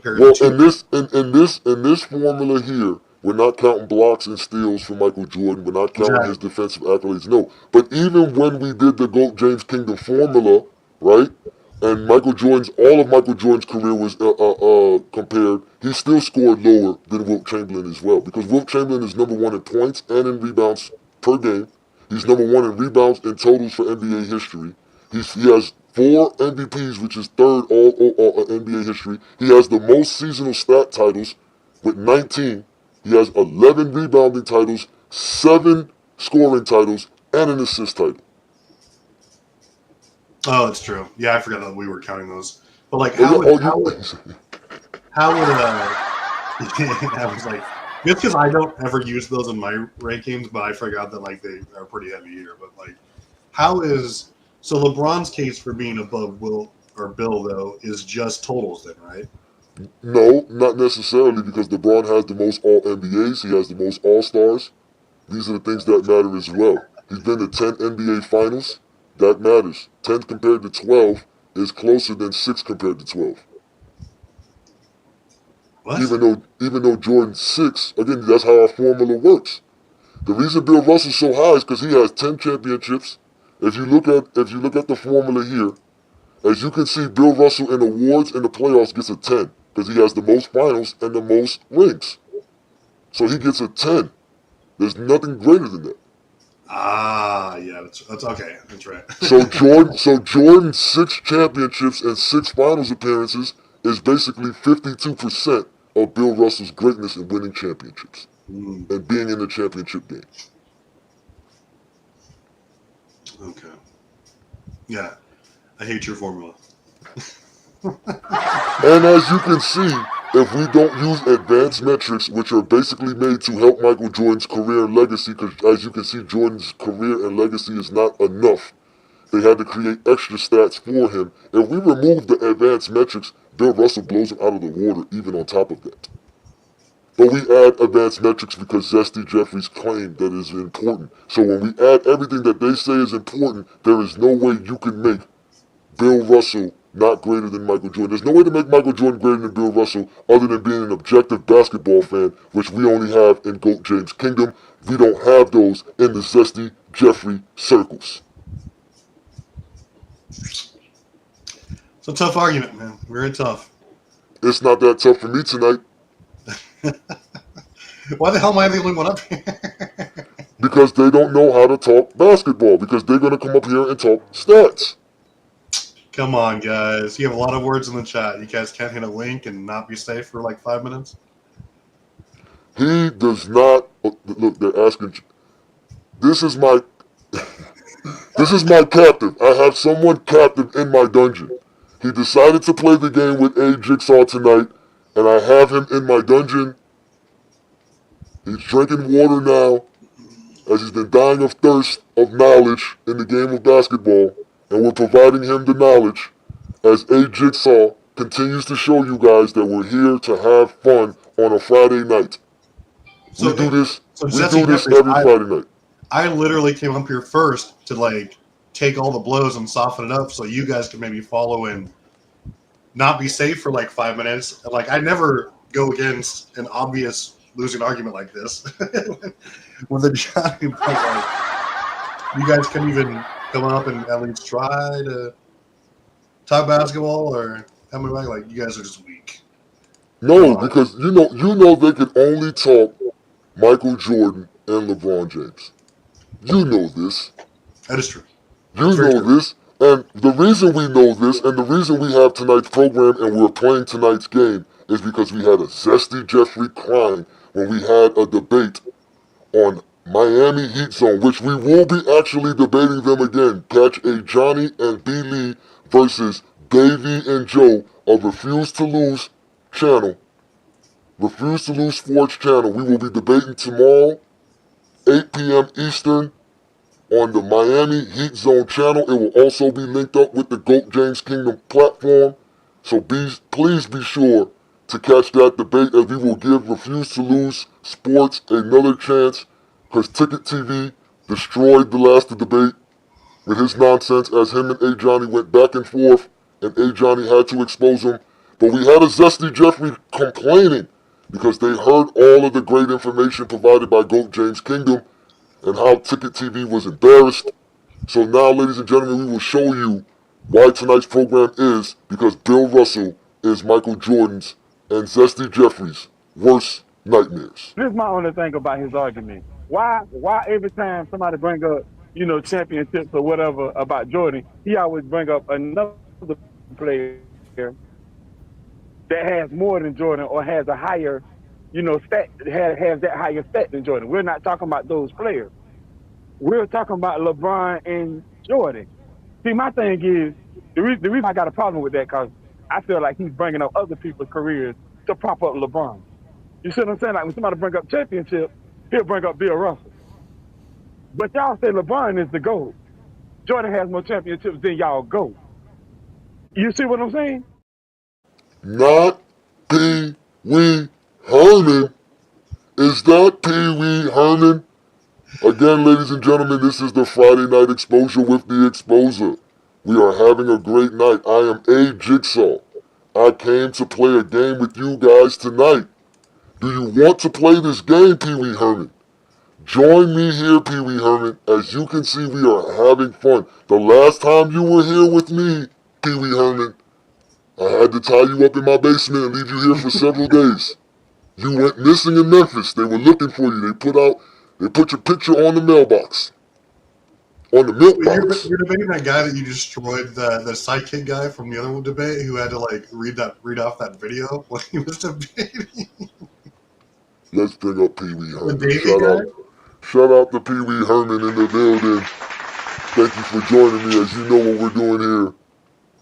Well, in this formula here, we're not counting blocks and steals for Michael Jordan. We're not counting his defensive accolades. No, but even when we did the GOAT James Kingdom formula, right? And all of Michael Jordan's career was compared, he still scored lower than Wilt Chamberlain as well. Because Wilt Chamberlain is number one in points and in rebounds per game. He's number one in rebounds and totals for NBA history. He has 4 MVPs, which is third all NBA history. He has the most seasonal stat titles with 19. He has 11 rebounding titles, 7 scoring titles, and an assist title. Oh, that's true. Yeah, I forgot that we were counting those. But like, how would I was like, just because I don't ever use those in my rankings, but I forgot that like they are pretty heavy here. But like, so LeBron's case for being above Bill though is just totals then, right? No, not necessarily, because LeBron has the most All NBAs. He has the most All Stars. These are the things that matter as well. He's been to 10 NBA Finals. That matters. 10 compared to 12 is closer than 6 compared to 12. What? Even though Jordan's 6, again, that's how our formula works. The reason Bill Russell's so high is because he has 10 championships. If you look at the formula here, as you can see, Bill Russell in awards in the playoffs gets a 10 because he has the most finals and the most rings. So he gets a 10. There's nothing greater than that. Yeah, that's okay. That's right. So Jordan's 6 championships and 6 finals appearances is basically 52% of Bill Russell's greatness in winning championships and being in the championship game. Okay. Yeah, I hate your formula. And as you can see, if we don't use advanced metrics, which are basically made to help Michael Jordan's career and legacy, because as you can see, Jordan's career and legacy is not enough. They had to create extra stats for him. If we remove the advanced metrics, Bill Russell blows him out of the water even on top of that. But we add advanced metrics because Zesty Jeffreys claimed that is important. So when we add everything that they say is important, there is no way you can make Bill Russell not greater than Michael Jordan. There's no way to make Michael Jordan greater than Bill Russell other than being an objective basketball fan, which we only have in GOAT James Kingdom. We don't have those in the Zesty Jeffrey circles. It's a tough argument, man. Very tough. It's not that tough for me tonight. Why the hell am I the only one up here? Because they don't know how to talk basketball. Because they're going to come up here and talk stats. Come on, guys. You have a lot of words in the chat. You guys can't hit a link and not be safe for like 5 minutes? He does not. Look, they're asking. This is my captive. I have someone captive in my dungeon. He decided to play the game with A Jigsaw tonight, and I have him in my dungeon. He's drinking water now, as he's been dying of thirst of knowledge in the game of basketball, and we're providing him the knowledge as A Jigsaw continues to show you guys that we're here to have fun on a Friday night. So we do this Jeffreys, every Friday night. I literally came up here first to like take all the blows and soften it up so you guys can maybe follow in not be safe for like 5 minutes. Like I never go against an obvious losing argument like this with Ajani, but like you guys can even come up and at least try to talk basketball or tell me like you guys are just weak. Come No, on, because you know they can only talk Michael Jordan and LeBron James. You know this. that is true. You It's very know true. this. And the reason we know this and the reason we have tonight's program and we're playing tonight's game is because we had a Zesty Jeffrey crying when we had a debate on Miami Heat Zone, which we will be actually debating them again. Catch Ajani and B. Lee versus Davey and Joe of Refuse to Lose channel. Refuse to Lose Sports channel. We will be debating tomorrow, 8 p.m. Eastern, on the Miami Heat Zone channel. It will also be linked up with the GOAT James Kingdom platform. So please be sure to catch that debate as we will give Refuse to Lose Sports another chance because Ticket TV destroyed the last debate with his nonsense as him and Ajani went back and forth and Ajani had to expose him. But we had a Zesty Jeffrey complaining because they heard all of the great information provided by GOAT James Kingdom and how Ticket TV was embarrassed. So now, ladies and gentlemen, we will show you why tonight's program is because Bill Russell is Michael Jordan's and Zesty Jeffreys' worst nightmares. This is my only thing about his argument. Why every time somebody bring up, championships or whatever about Jordan, he always bring up another player that has more than Jordan or has a higher, stat, has that higher stat than Jordan. We're not talking about those players. We're talking about LeBron and Jordan. See, my thing is, the reason I got a problem with that, because I feel like he's bringing up other people's careers to prop up LeBron. You see what I'm saying? Like when somebody bring up championship, he'll bring up Bill Russell. But y'all say LeBron is the GOAT. Jordan has more championships than y'all GOAT. You see what I'm saying? Not Pee Wee Herman. Is that Pee Wee Herman? Again, ladies and gentlemen, this is the Friday Night Exposure with the Exposer. We are having a great night. I am A Jigsaw. I came to play a game with you guys tonight. Do you want to play this game, Pee Wee Herman? Join me here, Pee Wee Herman. As you can see, we are having fun. The last time you were here with me, Pee Wee Herman, I had to tie you up in my basement and leave you here for several days. You went missing in Memphis. They were looking for you. They put your picture on the mailbox. On the milk box. You're debating that guy that you destroyed, the sidekick guy from the other debate who had to like read off that video when he was debating. Let's bring up Pee Wee Herman. The Davey guy? Shout out to Pee Wee Herman in the building. Thank you for joining me. As you know what we're doing here.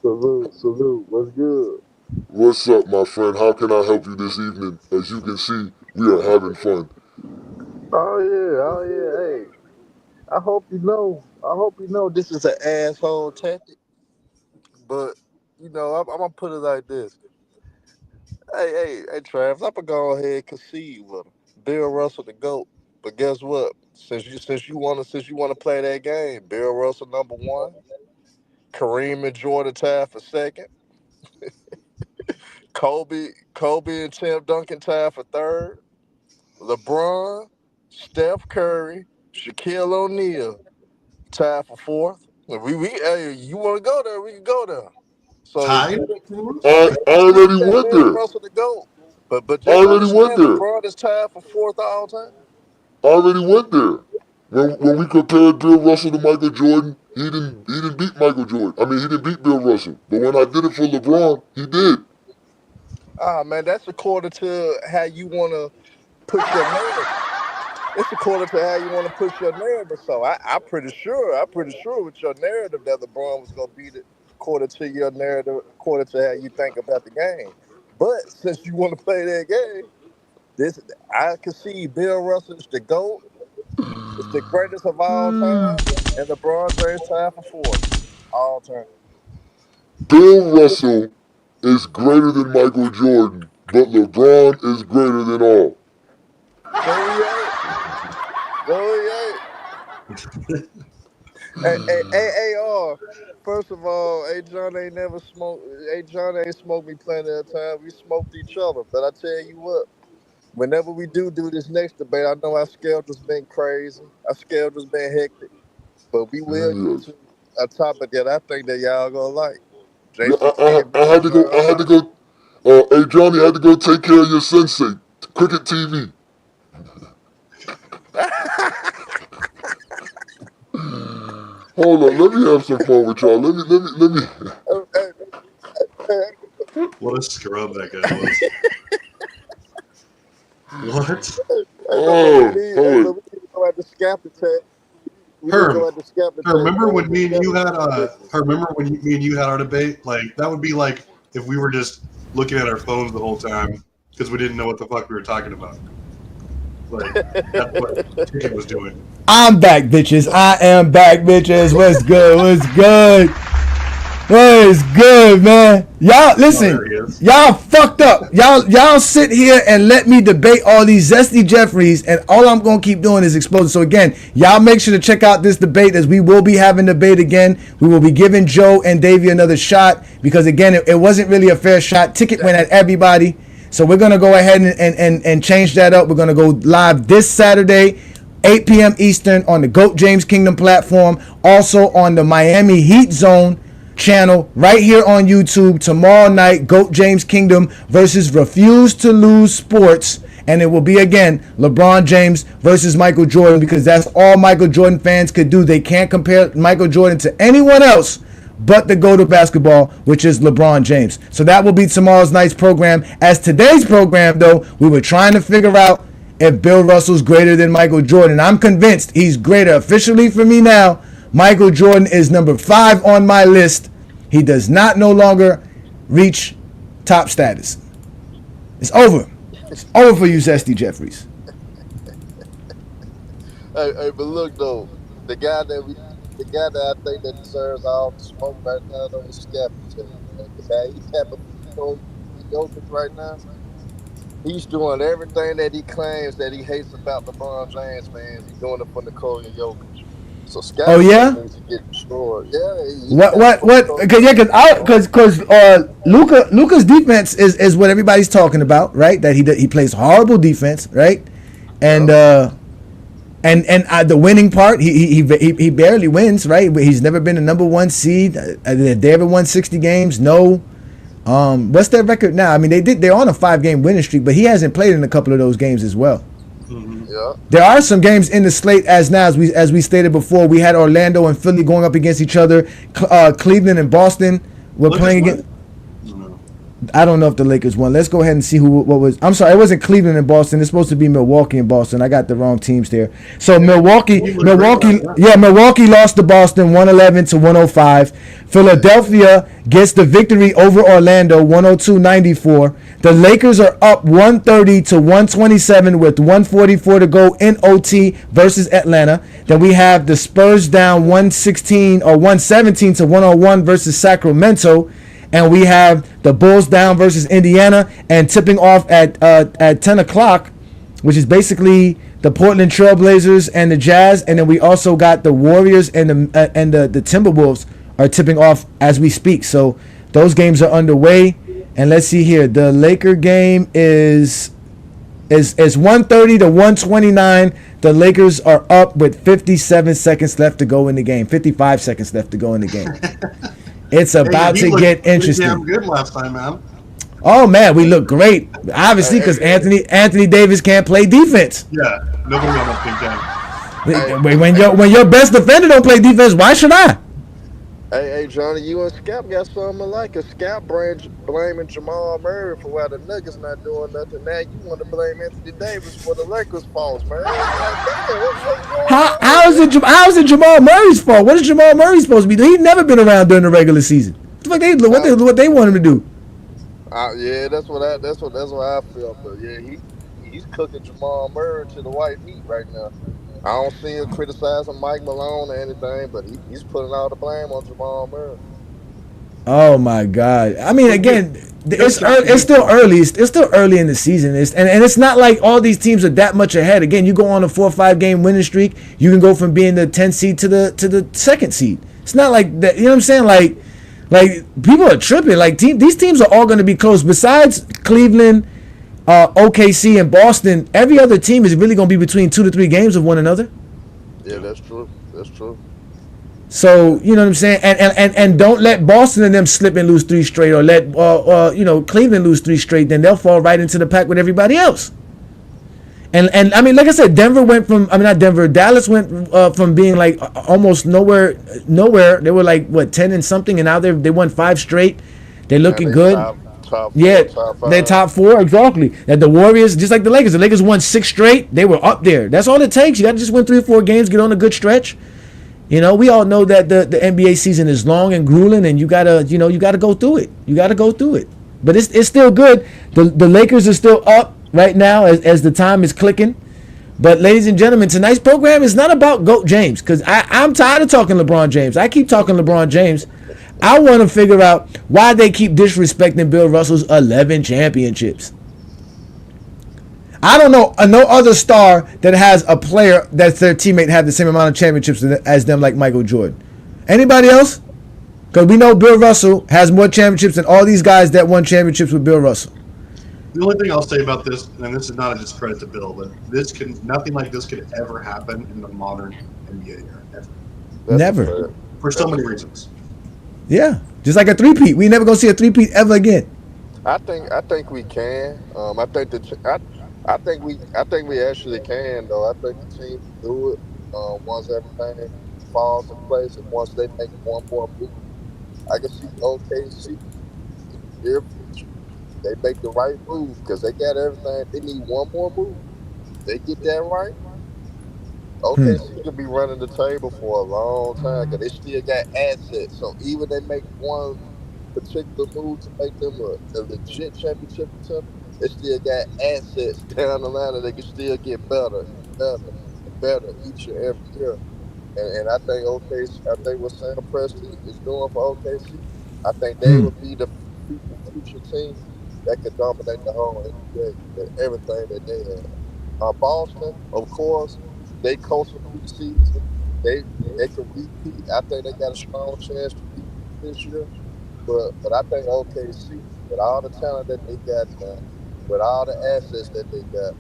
Salute. What's good? What's up, my friend? How can I help you this evening? As you can see, we are having fun. Oh yeah. Hey, I hope you know this is an asshole tactic, but I'm gonna put it like this. Hey, Travis, I'm gonna go ahead and concede with him. Bill Russell the GOAT. But guess what? Since you wanna play that game, Bill Russell number one, Kareem and Jordan tied for second, Kobe and Tim Duncan tied for third, LeBron, Steph Curry, Shaquille O'Neal tied for fourth. Hey, you want to go there? We can go there. So Tied? I you concede already that went Bill there. Russell to go, but I just already went understand there. LeBron is tied for fourth all time. I already went there. When we compared Bill Russell to Michael Jordan, he didn't beat Michael Jordan. I mean, he didn't beat Bill Russell. But when I did it for LeBron, he did. Ah man, that's according to how you want to push your narrative. It's according to how you want to push your narrative. So I'm pretty sure with your narrative that LeBron was gonna beat it according to your narrative, according to how you think about the game. But since you want to play that game, this I can see Bill Russell is the GOAT, it's the greatest of all time, and LeBron James tied for fourth all time. Bill Russell is greater than Michael Jordan, but LeBron is greater than all. No, he ain't. No, he ain't. AAR. First of all, A John ain't never smoked. A John ain't smoked me plenty of time. We smoked each other. But I tell you what, whenever we do this next debate, I know our schedule's been crazy. Our schedule's been hectic. But we will get Yes. to a topic that I think that y'all gonna like. Yeah, JCT and I had to go. Bill. I had to go. Hey Johnny, I had to go take care of your sensei, Cricket TV. Hold on, let me have some fun with y'all. Let me. Hey, hey, What a scrub that guy was. What? Oh, but hold. we need to go at the scalp attack. We need to go Herm, at the scalp attack. remember when me and you Discuss had these differences. remember when me and you had our debate? Like that would be like if we were just looking at our phones the whole time because we didn't know what the fuck we were talking about. Like that's what Ticket was doing. I'm back, bitches. I am back, bitches. What's good? What's good? What is good, man? Y'all Oh, listen. there he is. Y'all fucked up. Y'all sit here and let me debate all these Zesty Jeffreys, and all I'm gonna keep doing is exposing. So again, y'all make sure to check out this debate, as we will be having debate again. We will be giving Joe and Davey another shot, because again, it wasn't really a fair shot. Ticket went at everybody. So we're gonna go ahead and change that up. We're gonna go live this Saturday, 8 p.m. Eastern, on the GOAT James Kingdom platform. Also on the Miami Heat Zone channel right here on YouTube. Tomorrow night, GOAT James Kingdom versus Refuse to Lose Sports. And it will be, again, LeBron James versus Michael Jordan, because that's all Michael Jordan fans could do. They can't compare Michael Jordan to anyone else but the GOAT of basketball, which is LeBron James. So that will be tomorrow's night's program. As today's program, though, we were trying to figure out if Bill Russell's greater than Michael Jordan. I'm convinced he's greater. Officially for me now, Michael Jordan is number 5 on my list. He does not no longer reach top status. It's over. It's over for you, Zesty Jeffreys. But look though, the guy that I think that deserves all the smoke right now though is Scap Attack, man. Because how he's tapping on Jokic right now, he's doing everything that he claims that he hates about LeBron James, man. He's doing it for Nikola Jokic. So Oh Scap Attack yeah? needs to get destroyed. Yeah, he's What tapping what for what? Nikola Cause yeah, Jokic. cause Luka's defense is what everybody's talking about, right? That he plays horrible defense, right? And Yeah. the winning part, he barely wins, right? He's never been a number 1 seed. They ever won 60 games? No. What's their record now? I mean, they're on a 5-game winning streak, but he hasn't played in a couple of those games as well. Mm-hmm. Yeah. There are some games in the slate as now, as we stated before. We had Orlando and Philly going up against each other. Cleveland and Boston were Lakers playing won? against. No. I don't know if the Lakers won. Let's go ahead and see what was. I'm sorry, it wasn't Cleveland and Boston. It's supposed to be Milwaukee and Boston. I got the wrong teams there. So Milwaukee, He was great last night. yeah, Milwaukee lost to Boston 111 to 105. Philadelphia gets the victory over Orlando 102-94. The Lakers are up 130 to 127 with 144 to go in OT versus Atlanta. Then we have the Spurs down 116 or 117 to 101 versus Sacramento. And we have the Bulls down versus Indiana, and tipping off at 10 o'clock, which is basically the Portland Trailblazers and the Jazz. And then we also got the Warriors and the Timberwolves are tipping off as we speak. So those games are underway. And let's see here. The Laker game is 130 to 129. The Lakers are up with 57 seconds left to go in the game. 55 seconds left to go in the game. It's about He to get looked pretty interesting. damn good last time, man. Oh man, we look great. Obviously, because Anthony Davis can't play defense. Yeah, nobody on that big game. When your best defender don't play defense, why should I? Hey, Johnny, you and Scap got something alike. A Scap blaming Jamal Murray for why the Nuggets not doing nothing. Now you want to blame Anthony Davis for the Lakers' faults, man. Like, damn, what's going How on, man? is it Jamal Murray's fault? What is Jamal Murray supposed to be doing? He's never been around during the regular season. What they want him to do? Yeah, that's what I feel. But yeah, he's cooking Jamal Murray to the white meat right now. I don't see him criticizing Mike Malone or anything, but he's putting all the blame on Jamal Murray. Oh my God! I mean, again, It's still early. It's still early in the season. And it's not like all these teams are that much ahead. Again, you go on a 4 or 5 game winning streak, you can go from being the 10th seed to the second seed. It's not like that. You know what I'm saying? Like people are tripping. Like these teams are all going to be close. Besides Cleveland, OKC, and Boston, every other team is really going to be between 2 to 3 games of one another. Yeah, that's true. That's true. So, you know what I'm saying? And don't let Boston and them slip and lose 3 straight, or let Cleveland lose 3 straight, then they'll fall right into the pack with everybody else. And I mean, like I said, Dallas went from being like almost nowhere. They were like, what, 10 and something, and now they won 5 straight. They're looking good. Top yeah, top 5. they're top 4, exactly. And the Warriors, just like the Lakers won 6 straight. They were up there. That's all it takes. You got to just win 3 or 4 games, get on a good stretch. You know, we all know that the NBA season is long and grueling, and you gotta go through it. You gotta go through it. But it's still good. The Lakers are still up right now as the time is clicking. But ladies and gentlemen, tonight's program is not about GOAT James, because I'm tired of talking LeBron James. I keep talking LeBron James. I want to figure out why they keep disrespecting Bill Russell's 11 championships. I don't know no other star that has a player that's their teammate have the same amount of championships as them, like Michael Jordan. Anybody else? Because we know Bill Russell has more championships than all these guys that won championships with Bill Russell. The only thing I'll say about this, and this is not a discredit to Bill, but nothing like this could ever happen in the modern NBA era. Ever. Never. For so many reasons. Yeah, just like a three-peat. We never gonna see a three-peat ever again. I think we can. I think we actually can, though. I think the team can do it once everything falls in place, and once they make one more move. I can see OKC. If they make the right move, because they got everything. They need one more move. They get that right. OKC could be running the table for a long time, because they still got assets. So even they make one particular move to make them a legit championship contender, they still got assets down the line that they can still get better and better and better each and every year. And I think what Sam Presti is doing for OKC, I think they would be the future team that could dominate the whole NBA with everything that they have. Boston, of course, they coasting through the season. They can repeat. I think they got a strong chance to repeat this year. But I think OKC, with all the talent that they got now, with all the assets that they got,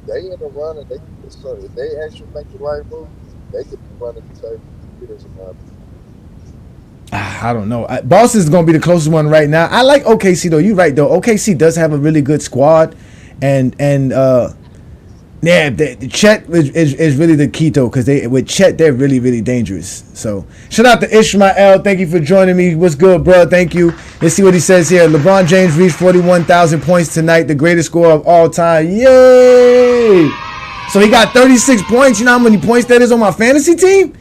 they in the running. If they actually make the right move, they could be running the table for years. I don't know. Boston's going to be the closest one right now. I like OKC, though. You're right, though. OKC does have a really good squad. And Chet is really the key, though, because with Chet, they're really, really dangerous. So, shout out to Ishmael. Thank you for joining me. What's good, bro? Thank you. Let's see what he says here. LeBron James reached 41,000 points tonight, the greatest scorer of all time. Yay! So, he got 36 points. You know how many points that is on my fantasy team?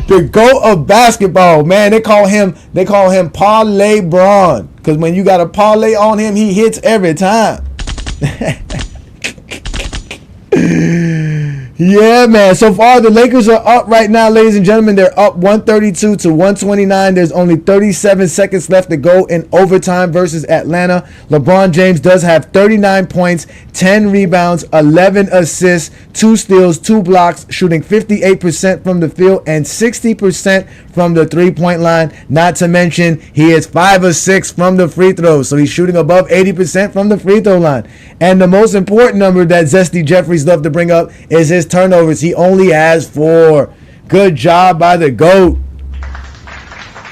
The GOAT of basketball, man. They call him Parlay Bron, because when you got a parlay on him, he hits every time. Yeah, man. So far, the Lakers are up right now, ladies and gentlemen. They're up 132 to 129. There's only 37 seconds left to go in overtime versus Atlanta. LeBron James does have 39 points, 10 rebounds, 11 assists, 2 steals, 2 blocks, shooting 58% from the field and 60% from the three-point line. Not to mention, he is 5 of 6 from the free throws, so he's shooting above 80% from the free throw line. And the most important number that Zesty Jeffreys love to bring up is his turnovers. He only has 4. Good job by the GOAT.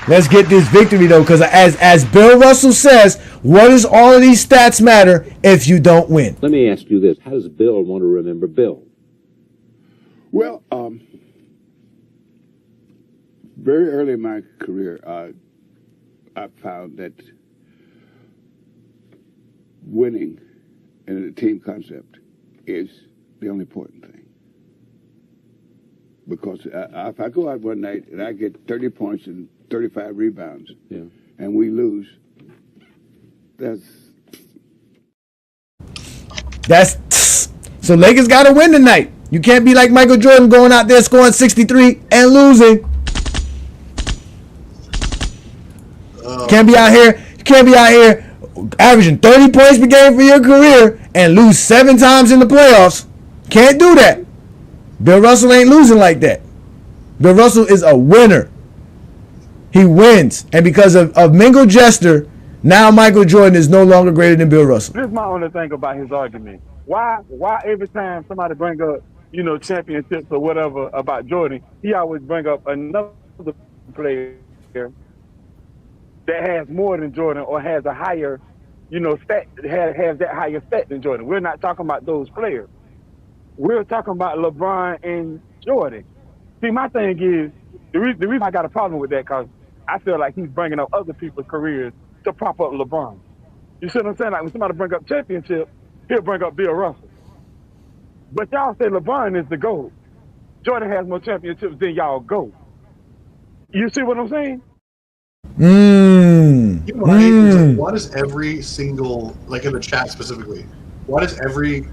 Let's get this victory, though, because as Bill Russell says, what does all of these stats matter if you don't win? Let me ask you this. How does Bill want to remember Bill? Well, very early in my career, I found that winning in a team concept is the only important thing. Because if I go out one night and I get 30 points and 35 rebounds, and we lose, that's so Lakers got to win tonight. You can't be like Michael Jordan going out there scoring 63 and losing. Can't be out here. You can't be out here averaging 30 points per game for your career and lose 7 times in the playoffs. Can't do that. Bill Russell ain't losing like that. Bill Russell is a winner. He wins. And because of Mingo Jester, now Michael Jordan is no longer greater than Bill Russell. This is my only thing about his argument. Why every time somebody bring up, championships or whatever about Jordan, he always bring up another player that has more than Jordan or has a higher, stat, has that higher stat than Jordan. We're not talking about those players. We're talking about LeBron and Jordan. See, my thing is, the reason I got a problem with that, because I feel like he's bringing up other people's careers to prop up LeBron. You see what I'm saying? Like when somebody bring up championship, he'll bring up Bill Russell. But y'all say LeBron is the GOAT. Jordan has more championships than y'all GOAT. You see what I'm saying? Why does every single, like in the chat specifically, why does every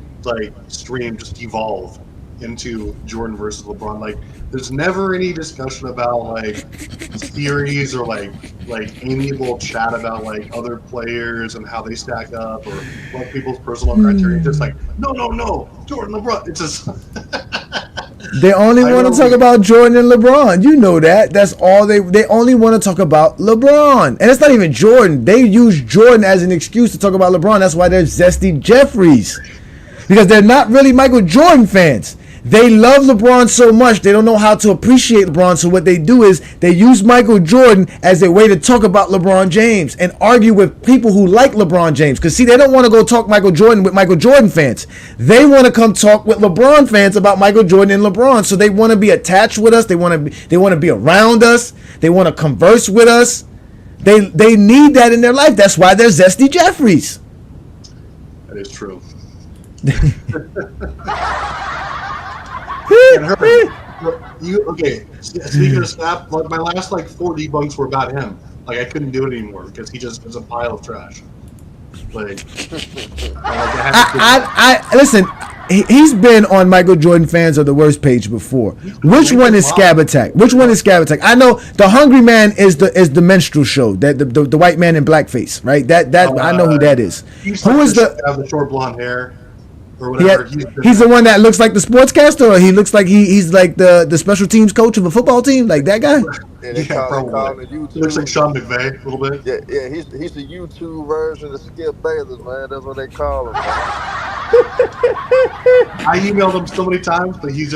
stream just evolve into Jordan versus LeBron? Like, there's never any discussion about theories or amiable chat about other players and how they stack up or what people's personal criteria. Just no, Jordan, LeBron. It's just they only want to talk about Jordan and LeBron. You know that. That's all they only want to talk about LeBron. And it's not even Jordan. They use Jordan as an excuse to talk about LeBron. That's why they're Zesty Jeffreys. Because they're not really Michael Jordan fans. They love LeBron so much, they don't know how to appreciate LeBron. So what they do is they use Michael Jordan as a way to talk about LeBron James and argue with people who like LeBron James. Because, see, they don't want to go talk Michael Jordan with Michael Jordan fans. They want to come talk with LeBron fans about Michael Jordan and LeBron. So they want to be attached with us. They want to be around us. They want to converse with us. They need that in their life. That's why they're Zesty Jeffreys. That is true. Speaking of Snap, my last 4 debunks were about him. I couldn't do it anymore because he just is a pile of trash. Listen. He's been on Michael Jordan Fans Are the Worst page before. Which one is Scab Attack? I know the Hungry Man is the minstrel show, that the white man in blackface, right? That I know who that is. Who is the short blonde hair? Or whatever. He's the one that looks like the sportscaster, or he looks like he's like the special teams coach of a football team, like that guy. Probably. He looks like Sean McVay a little bit. Yeah, he's the YouTube version of Skip Bayless, man. That's what they call him. I emailed him so many times, but he's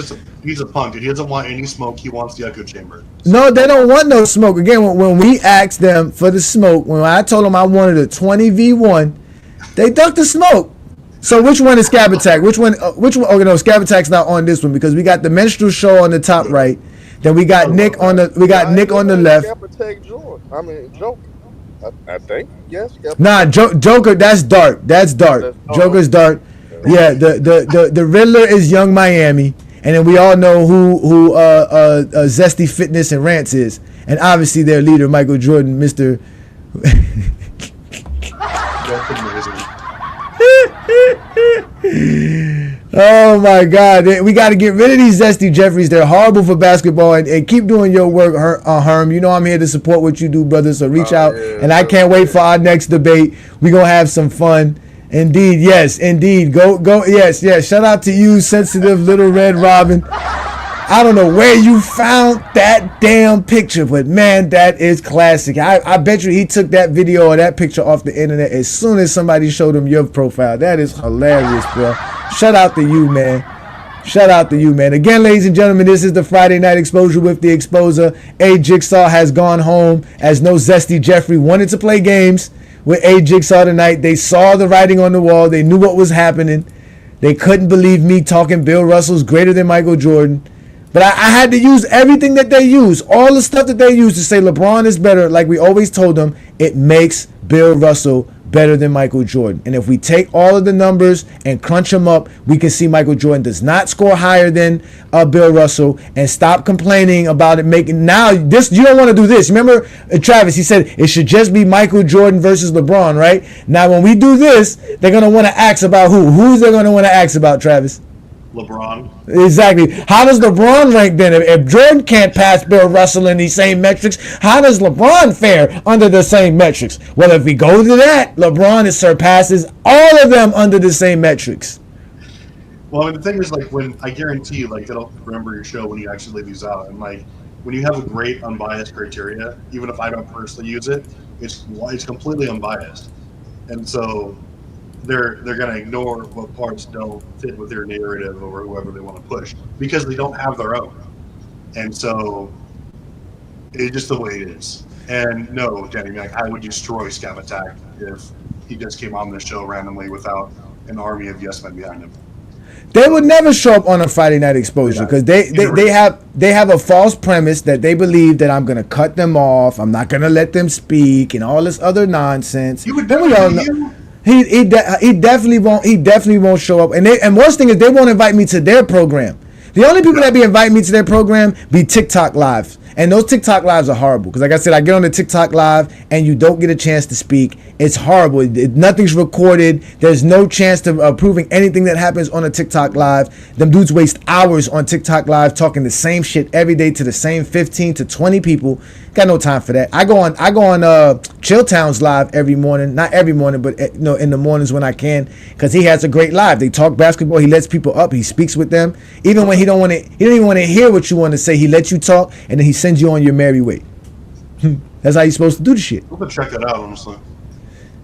a punk. He doesn't want any smoke. He wants the echo chamber. No, they don't want no smoke. Again, when we asked them for the smoke, when I told them I wanted a 20v1, they ducked the smoke. So which one is Scab Attack? Which one? Okay, no, Scab Attack's not on this one because we got the minstrel show on the top right. Then we got Nick on the left. Scab Attack Jordan. I mean Joker. I think yes. Nah, Joker. That's dark. Joker's dark. Yeah, the Riddler is Young Miami, and then we all know who Zesty Fitness and Rants is, and obviously their leader Michael Jordan, Mr. That's amazing. Oh my God, we got to get rid of these Zesty Jeffreys. They're horrible for basketball, and keep doing your work, Herm. You know I'm here to support what you do, brother, so reach out. And I can't wait for our next debate. We're going to have some fun. Indeed, yes, indeed. Go, yes. Shout out to you, sensitive little Red Robin. I don't know where you found that damn picture, but man, that is classic. I bet you he took that video or that picture off the internet as soon as somebody showed him your profile. That is hilarious, bro. Shout out to you, man. Again, ladies and gentlemen, this is the Friday Night Exposure with the Exposer. A Jigsaw has gone home as no Zesty Jeffrey wanted to play games with A Jigsaw tonight. They saw the writing on the wall. They knew what was happening. They couldn't believe me talking Bill Russell's greater than Michael Jordan. But I had to use everything that they use, all the stuff that they use to say LeBron is better. Like we always told them, it makes Bill Russell better than Michael Jordan. And if we take all of the numbers and crunch them up, we can see Michael Jordan does not score higher than Bill Russell. And stop complaining about it making now this. You don't want to do this. Remember Travis? He said it should just be Michael Jordan versus LeBron, right? Now when we do this, they're gonna want to ask about who's they're gonna want to ask about, Travis. LeBron. Exactly. How does LeBron rank then? If Jordan can't pass Bill Russell in these same metrics, how does LeBron fare under the same metrics? Well, if we go to that, LeBron surpasses all of them under the same metrics. Well, I mean, the thing is, like, when I guarantee you, like, they'll remember your show when you actually lay these out. And, like, when you have a great unbiased criteria, even if I don't personally use it, it's completely unbiased. And so they're going to ignore what parts don't fit with their narrative or whoever they want to push because they don't have their own. And so it's just the way it is. And no, Jenny, like, I would destroy Scam Attack if he just came on the show randomly without an army of yes men behind him. They would never show up on a Friday Night Exposure because they have a false premise that they believe that I'm gonna cut them off, I'm not gonna let them speak, and all this other nonsense. You would Then we all know he definitely won't show up. And worst thing is they won't invite me to their program. The only people that be inviting me to their program be TikTok lives. And those TikTok lives are horrible. Because like I said, I get on the TikTok live and you don't get a chance to speak. It's horrible. Nothing's recorded. There's no chance to proving anything that happens on a TikTok live. Them dudes waste hours on TikTok live talking the same shit every day to the same 15 to 20 people. Got no time for that. I go on Chill Towns live every morning. Not every morning, but in the mornings when I can. Because he has a great live. They talk basketball. He lets people up. He speaks with them. Even when he don't even want to hear what you want to say. He lets you talk and then he sends you on your merry way. That's how you're supposed to do the shit. I'm gonna check that out, honestly.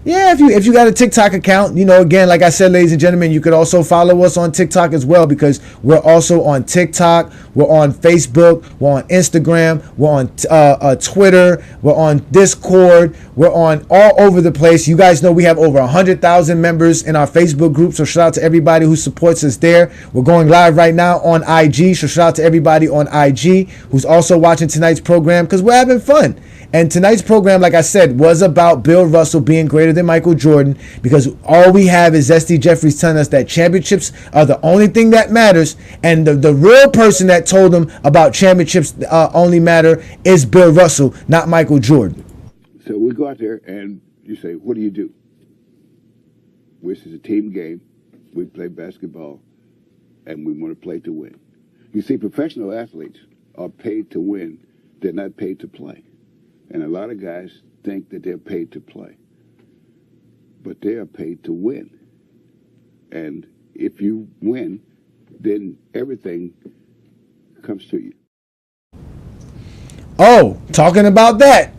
Yeah, if you got a TikTok account, again, like I said, ladies and gentlemen, you could also follow us on TikTok as well because we're also on TikTok, we're on Facebook, we're on Instagram, we're on Twitter, we're on Discord, we're on all over the place. You guys know we have over 100,000 members in our Facebook group, so shout out to everybody who supports us there. We're going live right now on IG, so shout out to everybody on IG who's also watching tonight's program because we're having fun. And tonight's program, like I said, was about Bill Russell being greater than Michael Jordan because all we have is Zesty Jeffreys telling us that championships are the only thing that matters. And the real person that told him about championships only matter is Bill Russell, not Michael Jordan. So we go out there and you say, what do you do? This is a team game. We play basketball and we want to play to win. You see, professional athletes are paid to win. They're not paid to play. And a lot of guys think that they're paid to play. But they are paid to win. And if you win, then everything comes to you. Oh, talking about that.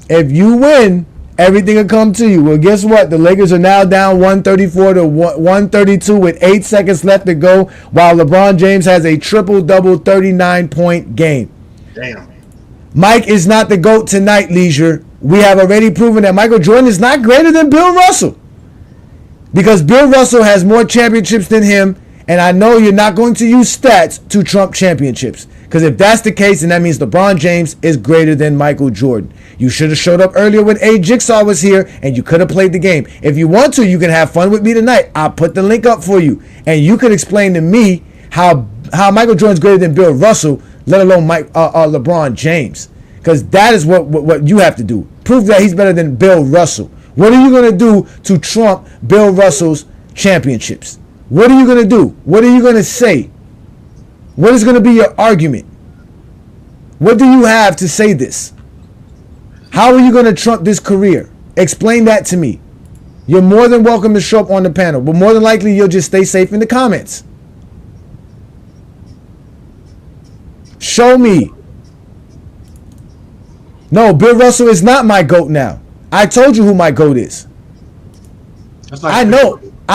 If you win, everything will come to you. Well, guess what? The Lakers are now down 134 to 132 with 8 seconds left to go, while LeBron James has a triple-double 39-point game. Damn. Mike is not the GOAT tonight, Leisure. We have already proven that Michael Jordan is not greater than Bill Russell. Because Bill Russell has more championships than him, and I know you're not going to use stats to trump championships. Because if that's the case, then that means LeBron James is greater than Michael Jordan. You should have showed up earlier when A Jigsaw was here, and you could have played the game. If you want to, you can have fun with me tonight. I'll put the link up for you, and you could explain to me how Michael Jordan's greater than Bill Russell, let alone LeBron James. Because that is what you have to do. Prove that he's better than Bill Russell. What are you going to do to trump Bill Russell's championships? What are you going to do? What are you going to say? What is going to be your argument? What do you have to say this? How are you going to trump this career? Explain that to me. You're more than welcome to show up on the panel, but more than likely you'll just stay safe in the comments. Show me. No, Bill Russell is not my GOAT now. I told you who my GOAT is. I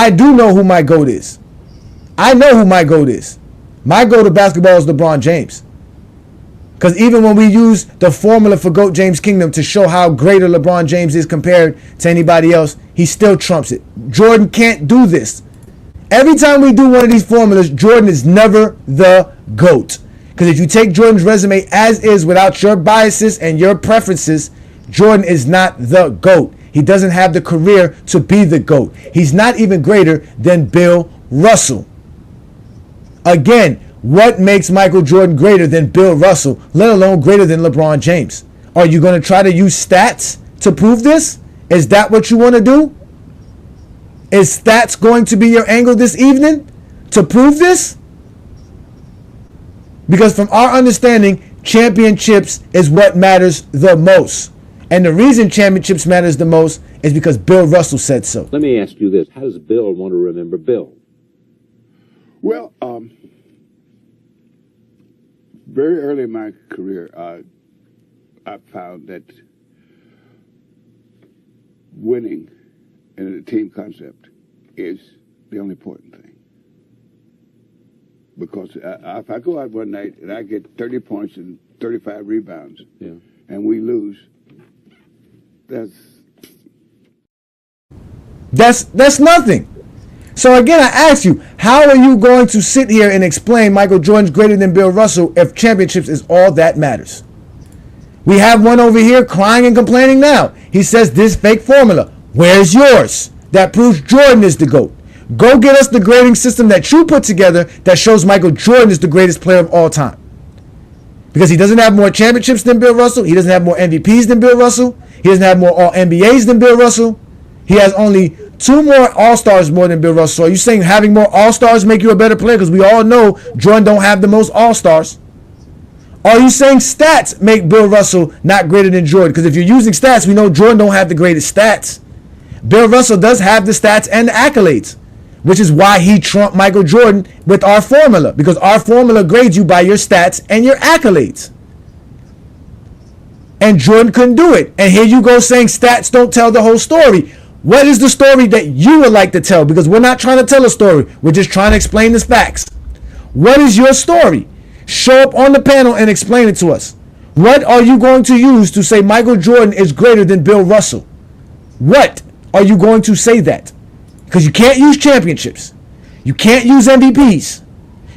do know who my GOAT is. I know who my GOAT is. My GOAT of basketball is LeBron James. Because even when we use the formula for GOAT James Kingdom to show how greater LeBron James is compared to anybody else, he still trumps it. Jordan can't do this. Every time we do one of these formulas, Jordan is never the GOAT. Because if you take Jordan's resume as is without your biases and your preferences, Jordan is not the GOAT. He doesn't have the career to be the GOAT. He's not even greater than Bill Russell. Again, what makes Michael Jordan greater than Bill Russell, let alone greater than LeBron James? Are you going to try to use stats to prove this? Is that what you want to do? Is stats going to be your angle this evening to prove this? Because from our understanding, championships is what matters the most. And the reason championships matters the most is because Bill Russell said so. Let me ask you this. How does Bill want to remember Bill? Well, very early in my career, I found that winning in a team concept is the only important thing. Because if I go out one night and I get 30 points and 35 rebounds, and we lose, that's nothing. So again, I ask you, how are you going to sit here and explain Michael Jordan's greater than Bill Russell if championships is all that matters? We have one over here crying and complaining now. He says this fake formula. Where's yours? That proves Jordan is the GOAT. Go get us the grading system that you put together that shows Michael Jordan is the greatest player of all time. Because he doesn't have more championships than Bill Russell. He doesn't have more MVPs than Bill Russell. He doesn't have more All-NBAs than Bill Russell. He has only 2 more All-Stars more than Bill Russell. So are you saying having more All-Stars make you a better player? Because we all know Jordan don't have the most All-Stars. Are you saying stats make Bill Russell not greater than Jordan? Because if you're using stats, we know Jordan don't have the greatest stats. Bill Russell does have the stats and the accolades, which is why he trumped Michael Jordan with our formula, because our formula grades you by your stats and your accolades. And Jordan couldn't do it. And here you go saying stats don't tell the whole story. What is the story that you would like to tell? Because we're not trying to tell a story. We're just trying to explain the facts. What is your story? Show up on the panel and explain it to us. What are you going to use to say Michael Jordan is greater than Bill Russell? What are you going to say that? Because you can't use championships. You can't use MVPs.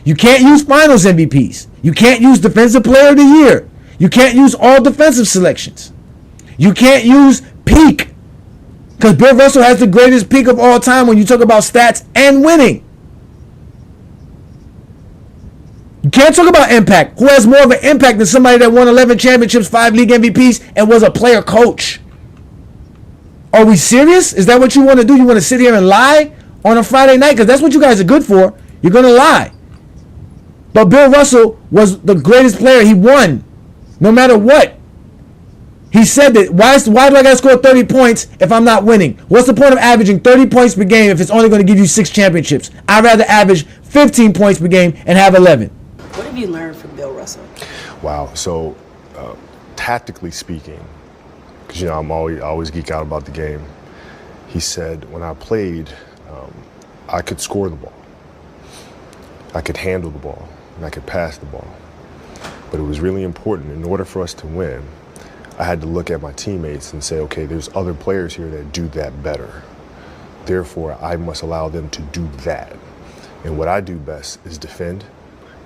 You can't use finals MVPs. You can't use defensive player of the year. You can't use all defensive selections. You can't use peak. Because Bill Russell has the greatest peak of all time when you talk about stats and winning. You can't talk about impact. Who has more of an impact than somebody that won 11 championships, 5 league MVPs, and was a player coach? Are we serious? Is that what you want to do? You want to sit here and lie on a Friday night? Because that's what you guys are good for. You're going to lie. But Bill Russell was the greatest player. He won no matter what. He said that, why do I got to score 30 points if I'm not winning? What's the point of averaging 30 points per game if it's only going to give you 6 championships? I'd rather average 15 points per game and have 11. What have you learned from Bill Russell? Wow. So, tactically speaking, because I always geek out about the game. He said when I played, I could score the ball, I could handle the ball, and I could pass the ball. But it was really important in order for us to win. I had to look at my teammates and say, okay, there's other players here that do that better. Therefore, I must allow them to do that. And what I do best is defend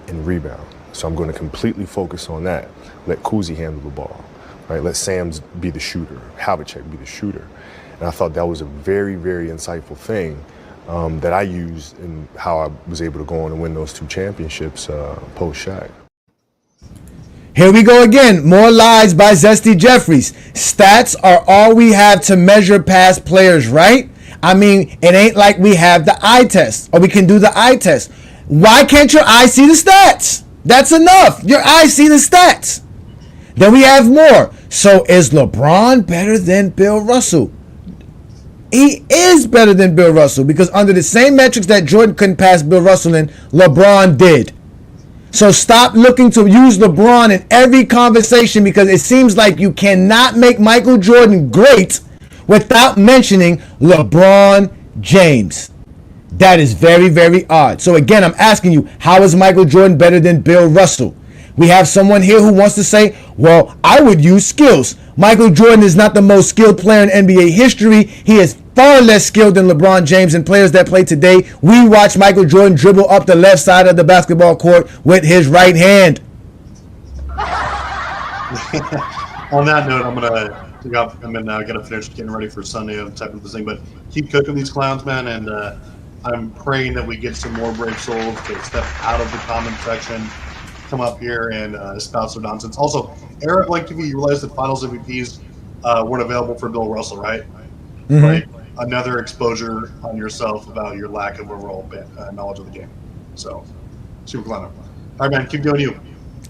and rebound. So I'm going to completely focus on that. Let Kuzi handle the ball. Right, let Sam's be the shooter, Havlicek be the shooter. And I thought that was a very, very insightful thing that I used in how I was able to go on and win those 2 championships post-Shaq. Here we go again. More lies by Zesty Jeffreys. Stats are all we have to measure past players, right? I mean, it ain't like we have the eye test or we can do the eye test. Why can't your eye see the stats? That's enough. Your eye see the stats. Then we have more. So is LeBron better than Bill Russell? He is better than Bill Russell because under the same metrics that Jordan couldn't pass Bill Russell in, LeBron did. So stop looking to use LeBron in every conversation because it seems like you cannot make Michael Jordan great without mentioning LeBron James. That is very, very odd. So again, I'm asking you, how is Michael Jordan better than Bill Russell? We have someone here who wants to say, well, I would use skills. Michael Jordan is not the most skilled player in NBA history. He is far less skilled than LeBron James and players that play today. We watch Michael Jordan dribble up the left side of the basketball court with his right hand. On that note, I'm gonna finish getting ready for Sunday of type of this thing. But keep cooking these clowns, man, and I'm praying that we get some more brave souls to step out of the comment section, come up here and espouse their nonsense. Also, Eric Blake TV, you realize that Finals MVPs weren't available for Bill Russell, right? Mm-hmm. Right. Another exposure on yourself about your lack of overall knowledge of the game. So, super clown. All right, man, keep doing you.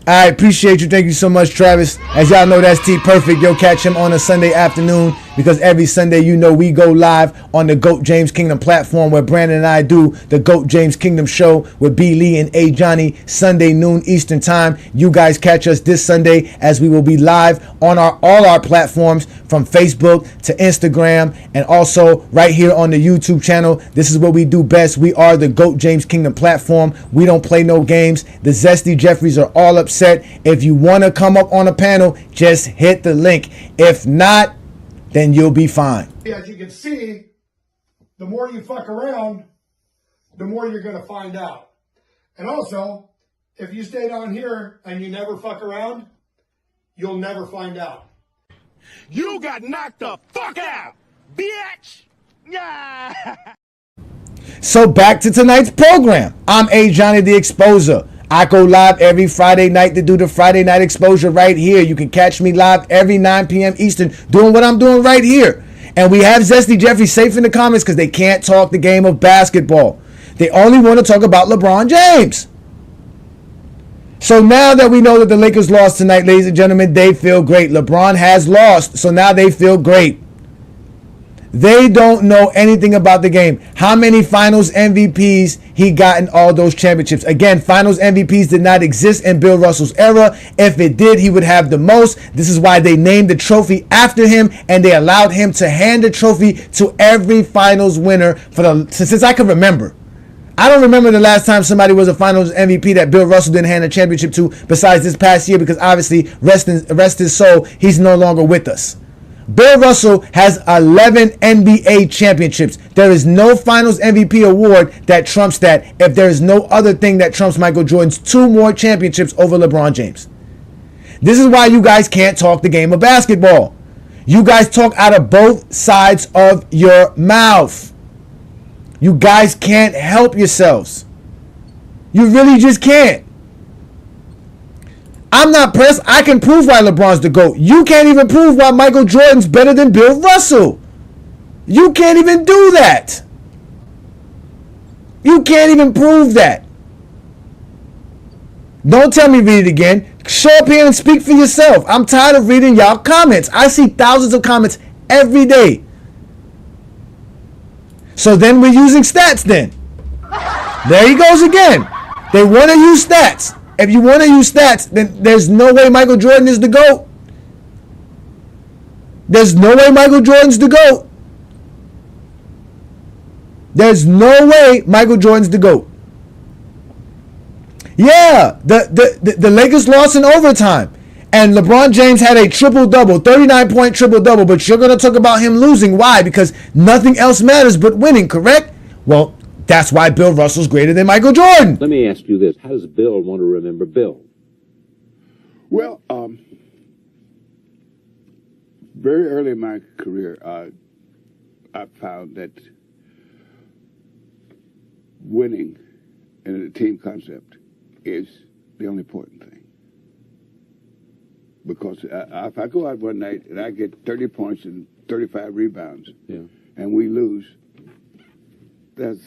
I appreciate you. Thank you so much, Travis. As y'all know, that's T Perfect. Yo, catch him on a Sunday afternoon because every Sunday, you know, we go live on the GOAT James Kingdom platform where Brandon and I do the GOAT James Kingdom show with B. Lee and Ajani, Sunday noon Eastern time. You guys catch us this Sunday as we will be live on all our platforms from Facebook to Instagram and also right here on the YouTube channel. This is what we do best. We are the GOAT James Kingdom platform. We don't play no games. The Zesty Jeffreys are all upset. If you want to come up on a panel, just hit the link. If not, then you'll be fine. As you can see, the more you fuck around, the more you're going to find out. And also, if you stay down here and you never fuck around, you'll never find out. You got knocked the fuck out, bitch! Yeah. So back to tonight's program. I'm Ajani the Exposer. I go live every Friday night to do the Friday Night Exposure right here. You can catch me live every 9 p.m. Eastern doing what I'm doing right here. And we have Zesty Jeffreys safe in the comments because they can't talk the game of basketball. They only want to talk about LeBron James. So now that we know that the Lakers lost tonight, ladies and gentlemen, they feel great. LeBron has lost, so now they feel great. They don't know anything about the game. How many finals MVPs he got in all those championships? Again, finals MVPs did not exist in Bill Russell's era. If it did, he would have the most. This is why they named the trophy after him, and they allowed him to hand the trophy to every finals winner since I can remember. I don't remember the last time somebody was a finals MVP that Bill Russell didn't hand a championship to besides this past year because obviously, rest his soul, he's no longer with us. Bill Russell has 11 NBA championships. There is no finals MVP award that trumps that if there is no other thing that trumps Michael Jordan's 2 more championships over LeBron James. This is why you guys can't talk the game of basketball. You guys talk out of both sides of your mouth. You guys can't help yourselves. You really just can't. I'm not pressed. I can prove why LeBron's the GOAT. You can't even prove why Michael Jordan's better than Bill Russell. You can't even do that. You can't even prove that. Don't tell me read it again. Show up here and speak for yourself. I'm tired of reading y'all comments. I see thousands of comments every day. So then we're using stats then. There he goes again. They want to use stats. If you want to use stats, then there's no way Michael Jordan is the GOAT. There's no way Michael Jordan's the GOAT. There's no way Michael Jordan's the GOAT. Yeah, the Lakers lost in overtime. And LeBron James had a triple-double, 39-point triple-double. But you're going to talk about him losing. Why? Because nothing else matters but winning, correct? Well, that's why Bill Russell's greater than Michael Jordan. Let me ask you this. How does Bill want to remember Bill? Well, very early in my career, I found that winning in a team concept is the only important thing. Because if I go out one night and I get 30 points and 35 rebounds, and we lose, that's...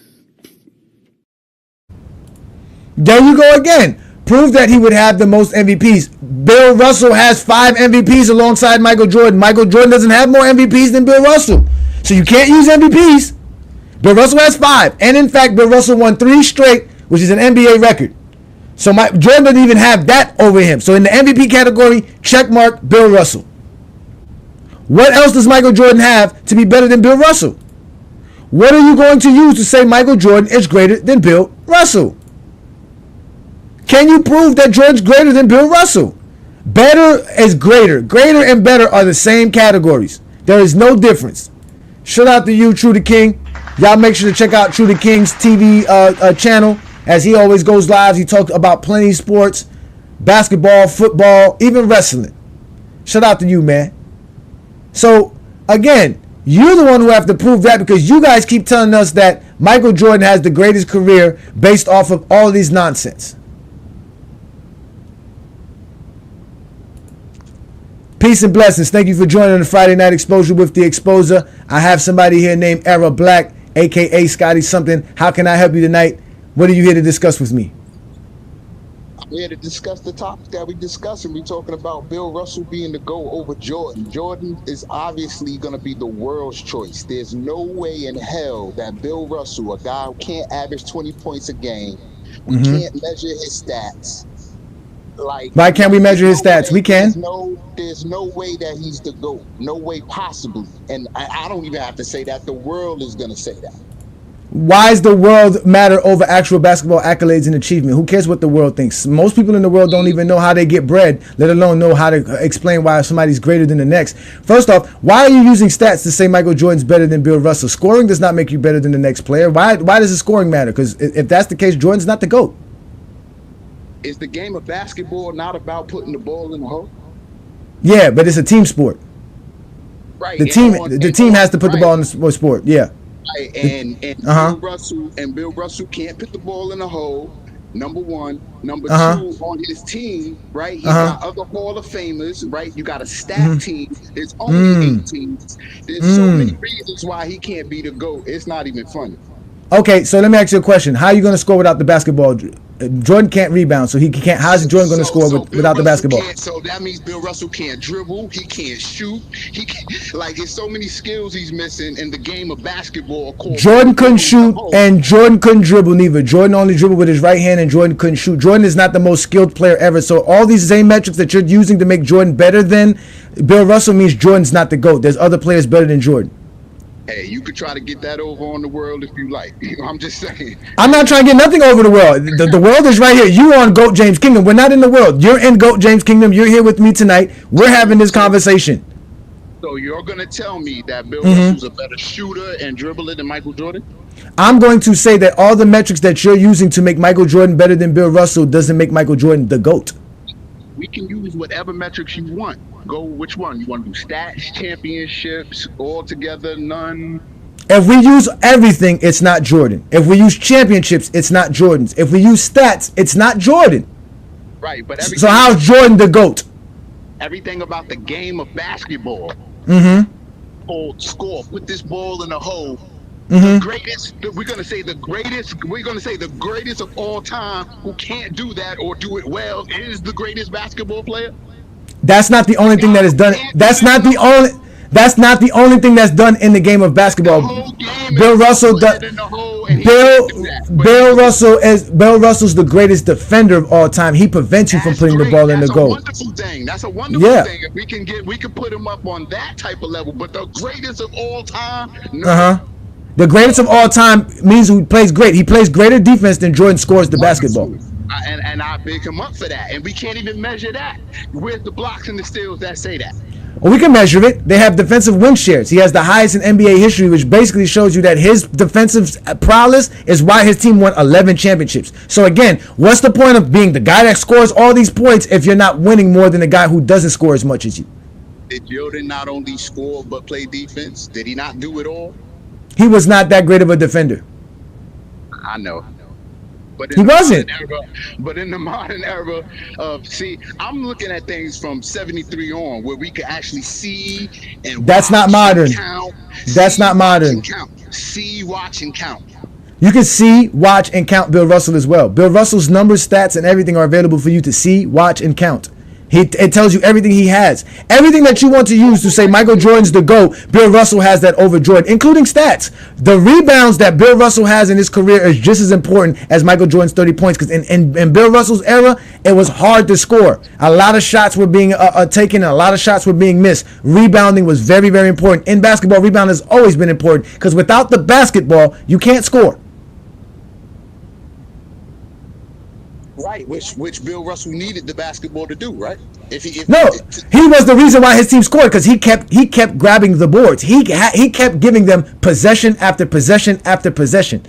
There you go again. Prove that he would have the most MVPs. Bill Russell has 5 MVPs alongside Michael Jordan. Michael Jordan doesn't have more MVPs than Bill Russell. So you can't use MVPs. Bill Russell has 5. And in fact, Bill Russell won 3 straight, which is an NBA record. So Jordan doesn't even have that over him. So in the MVP category, check mark Bill Russell. What else does Michael Jordan have to be better than Bill Russell? What are you going to use to say Michael Jordan is greater than Bill Russell? Can you prove that Jordan's greater than Bill Russell? Better is greater. Greater and better are the same categories. There is no difference. Shout out to you, True the King. Y'all make sure to check out True the King's TV channel. As he always goes live, he talks about plenty of sports, basketball, football, even wrestling. Shout out to you, man. So, again, you're the one who have to prove that because you guys keep telling us that Michael Jordan has the greatest career based off of all of these nonsense. Peace and blessings. Thank you for joining the Friday Night Exposure with the Exposer. I have somebody here named Era Black, a.k.a. Scotty something. How can I help you tonight? What are you here to discuss with me? Yeah, to discuss the topic that we discussing, we talking about Bill Russell being the GOAT over Jordan. Jordan is obviously going to be the world's choice. There's no way in hell that Bill Russell, a guy who can't average 20 points a game, we can't measure his stats. Why can't we measure his stats? We can. There's no way that he's the GOAT. No way possibly. And I don't even have to say that. The world is going to say that. Why does the world matter over actual basketball accolades and achievement? Who cares what the world thinks? Most people in the world don't even know how they get bread, let alone know how to explain why somebody's greater than the next. First off, why are you using stats to say Michael Jordan's better than Bill Russell? Scoring does not make you better than the next player. Why does the scoring matter? Because if that's the case, Jordan's not the GOAT. Is the game of basketball not about putting the ball in the hole? Yeah, but it's a team sport. Right. The team has to put the ball in the sport. Yeah. Right. And Bill Russell can't put the ball in the hole. Number one. Number two, on his team, right? He's got other Hall of Famers, right? You got a stacked team. There's only 8 teams. There's so many reasons why he can't be the GOAT. It's not even funny. Okay, so let me ask you a question. How are you going to score without the basketball? Jordan can't rebound, so he can't. How's Jordan going to score without the basketball? So that means Bill Russell can't dribble. He can't shoot. He can't, there's so many skills he's missing in the game of basketball. Jordan couldn't shoot, and Jordan couldn't dribble neither. Jordan only dribbled with his right hand, and Jordan couldn't shoot. Jordan is not the most skilled player ever. So all these same metrics that you're using to make Jordan better than Bill Russell means Jordan's not the GOAT. There's other players better than Jordan. Hey, you could try to get that over on the world if you like. I'm just saying. I'm not trying to get nothing over the world. The world is right here. You on GOAT James Kingdom. We're not in the world. You're in GOAT James Kingdom. You're here with me tonight. We're having this conversation. So you're going to tell me that Bill Russell's a better shooter and dribbler than Michael Jordan? I'm going to say that all the metrics that you're using to make Michael Jordan better than Bill Russell doesn't make Michael Jordan the GOAT. We can use whatever metrics you want. Go which one? You want to do stats, championships, all together, none? If we use everything, it's not Jordan. If we use championships, it's not Jordan's. If we use stats, it's not Jordan. Right, but so how's Jordan the GOAT? Everything about the game of basketball. Hold, score, put this ball in the hole. The greatest, we're gonna say the greatest of all time who can't do that or do it well is the greatest basketball player. That's not the only thing that is done. That's not the only thing that's done in the game of basketball. Bill Russell does. Bill Russell's the greatest defender of all time. He prevents you from putting the ball in the goal. That's a wonderful thing. If we can put him up on that type of level. But the greatest of all time, no. The greatest of all time means he plays great. He plays greater defense than Jordan scores the basketball. And I big him up for that. And we can't even measure that. Where's the blocks and the steals that say that? Well, we can measure it. They have defensive win shares. He has the highest in NBA history, which basically shows you that his defensive prowess is why his team won 11 championships. So again, what's the point of being the guy that scores all these points if you're not winning more than the guy who doesn't score as much as you? Did Jordan not only score but play defense? Did he not do it all? He was not that great of a defender. I know. But he wasn't. But in the modern era of, I'm looking at things from 73 on where we can actually see and that's not modern. That's not modern. See, watch, and count. You can see, watch, and count Bill Russell as well. Bill Russell's numbers, stats, and everything are available for you to see, watch, and count. It tells you everything he has. Everything that you want to use to say Michael Jordan's the GOAT, Bill Russell has that over Jordan, including stats. The rebounds that Bill Russell has in his career is just as important as Michael Jordan's 30 points, because in Bill Russell's era, it was hard to score. A lot of shots were being taken, and a lot of shots were being missed. Rebounding was very, very important. In basketball, rebound has always been important, because without the basketball, you can't score. Right, which Bill Russell needed the basketball to do, right? He was the reason why his team scored, because he kept grabbing the boards. He kept giving them possession after possession after possession.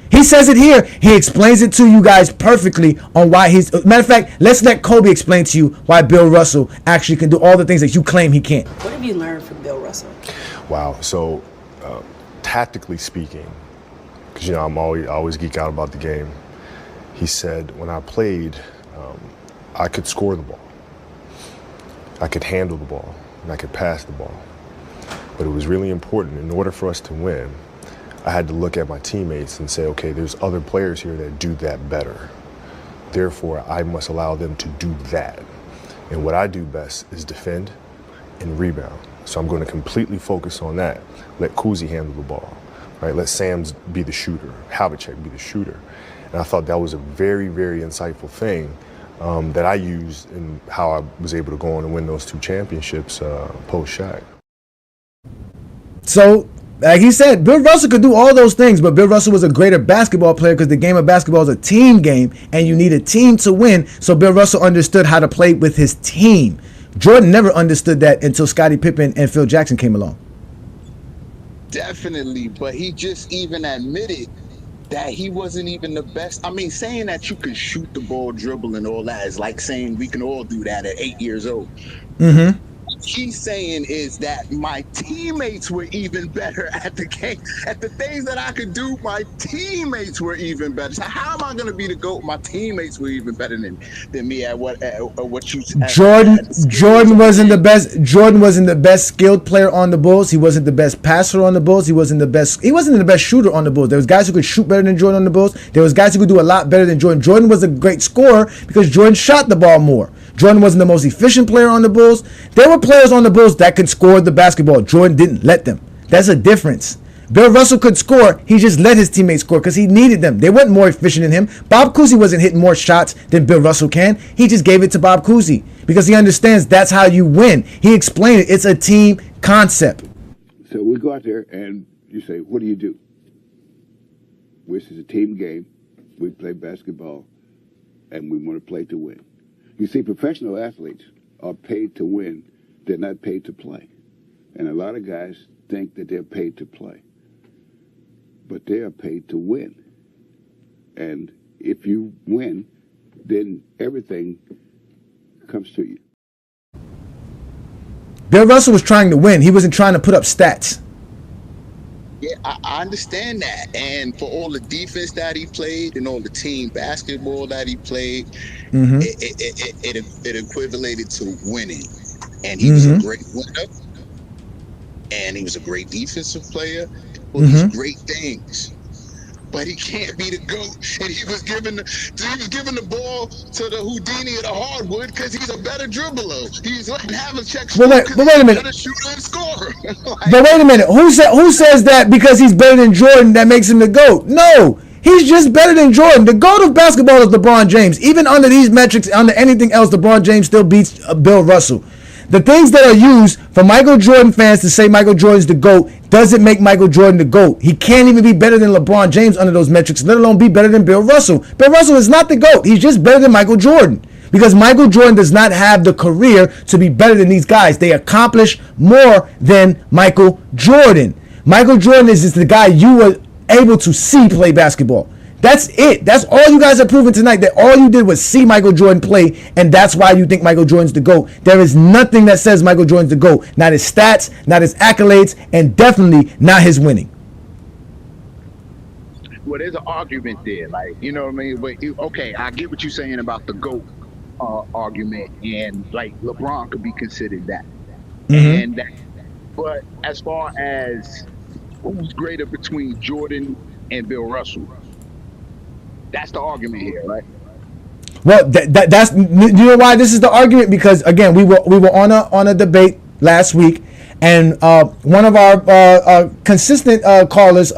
He says it here. He explains it to you guys perfectly on why he's. Matter of fact, let's let Kobe explain to you why Bill Russell actually can do all the things that you claim he can't. What have you learned from Bill Russell? Wow. So, tactically speaking, because I always geek out about the game. He said, when I played, I could score the ball. I could handle the ball, and I could pass the ball. But it was really important. In order for us to win, I had to look at my teammates and say, okay, there's other players here that do that better. Therefore, I must allow them to do that. And what I do best is defend and rebound. So I'm going to completely focus on that. Let Kuzi handle the ball, right? Let Sams be the shooter, Havlicek be the shooter. And I thought that was a very, very insightful thing that I used in how I was able to go on and win those 2 championships post-Shaq. So, like he said, Bill Russell could do all those things, but Bill Russell was a greater basketball player because the game of basketball is a team game, and you need a team to win. So Bill Russell understood how to play with his team. Jordan never understood that until Scottie Pippen and Phil Jackson came along. Definitely, but he just even admitted that he wasn't even the best. I mean, saying that you can shoot the ball, dribble, and all that is like saying we can all do that at 8 years old. Mm-hmm. What he's saying is that my teammates were even better at the game. At the things that I could do, my teammates were even better. So how am I going to be the GOAT? My teammates were even better than me at what you. Jordan wasn't the best. Jordan wasn't the best skilled player on the Bulls. He wasn't the best passer on the Bulls. He wasn't the best shooter on the Bulls. There was guys who could shoot better than Jordan on the Bulls. There was guys who could do a lot better than Jordan. Jordan was a great scorer because Jordan shot the ball more. Jordan wasn't the most efficient player on the Bulls. There were players on the Bulls that could score the basketball. Jordan didn't let them. That's a difference. Bill Russell could score. He just let his teammates score because he needed them. They weren't more efficient than him. Bob Cousy wasn't hitting more shots than Bill Russell can. He just gave it to Bob Cousy because he understands that's how you win. He explained it. It's a team concept. So we go out there and you say, what do you do? This is a team game. We play basketball and we want to play to win. You see, professional athletes are paid to win. They're not paid to play. And a lot of guys think that they're paid to play. But they are paid to win. And if you win, then everything comes to you. Bill Russell was trying to win. He wasn't trying to put up stats. Yeah, I understand that. And for all the defense that he played and all the team basketball that he played, it equivalated to winning. And he was a great winner. And he was a great defensive player. Well, these great things. But he can't be the GOAT. And he was giving the ball to the Houdini of the hardwood because he's a better dribbler. He's letting Havlicek score because he's a better shooter and scorer. But wait a minute. Who says that because he's better than Jordan that makes him the GOAT? No. He's just better than Jordan. The GOAT of basketball is LeBron James. Even under these metrics, under anything else, LeBron James still beats Bill Russell. The things that are used for Michael Jordan fans to say Michael Jordan's the GOAT doesn't make Michael Jordan the GOAT. He can't even be better than LeBron James under those metrics, let alone be better than Bill Russell. Bill Russell is not the GOAT. He's just better than Michael Jordan because Michael Jordan does not have the career to be better than these guys. They accomplish more than Michael Jordan. Michael Jordan is just the guy you were able to see play basketball. That's it. That's all you guys have proven tonight, that all you did was see Michael Jordan play, and that's why you think Michael Jordan's the GOAT. There is nothing that says Michael Jordan's the GOAT. Not his stats, not his accolades, and definitely not his winning. Well, there's an argument there. Like, you know what I mean? But, okay, I get what you're saying about the GOAT argument, and, like, LeBron could be considered that. But as far as who's greater between Jordan and Bill Russell, that's the argument here, right? Well, that's, you know why this is the argument? Because again, we were on a debate last week, and one of our consistent callers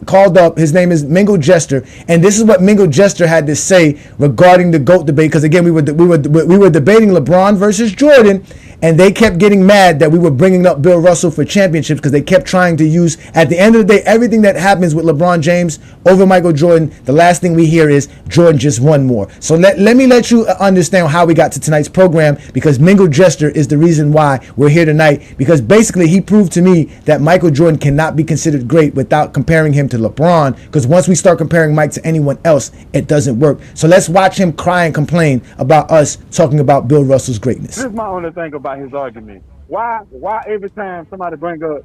called up. His name is Mingo Jester, and this is what Mingo Jester had to say regarding the GOAT debate. Because again, we were debating LeBron versus Jordan, and they kept getting mad that we were bringing up Bill Russell for championships because they kept trying to use, at the end of the day, everything that happens with LeBron James over Michael Jordan, the last thing we hear is Jordan just won more. So let me let you understand how we got to tonight's program, because Mingo Jester is the reason why we're here tonight, because basically he proved to me that Michael Jordan cannot be considered great without comparing him to LeBron, because once we start comparing Mike to anyone else, it doesn't work. So let's watch him cry and complain about us talking about Bill Russell's greatness. This is my only thing about his argument. Why every time somebody bring up,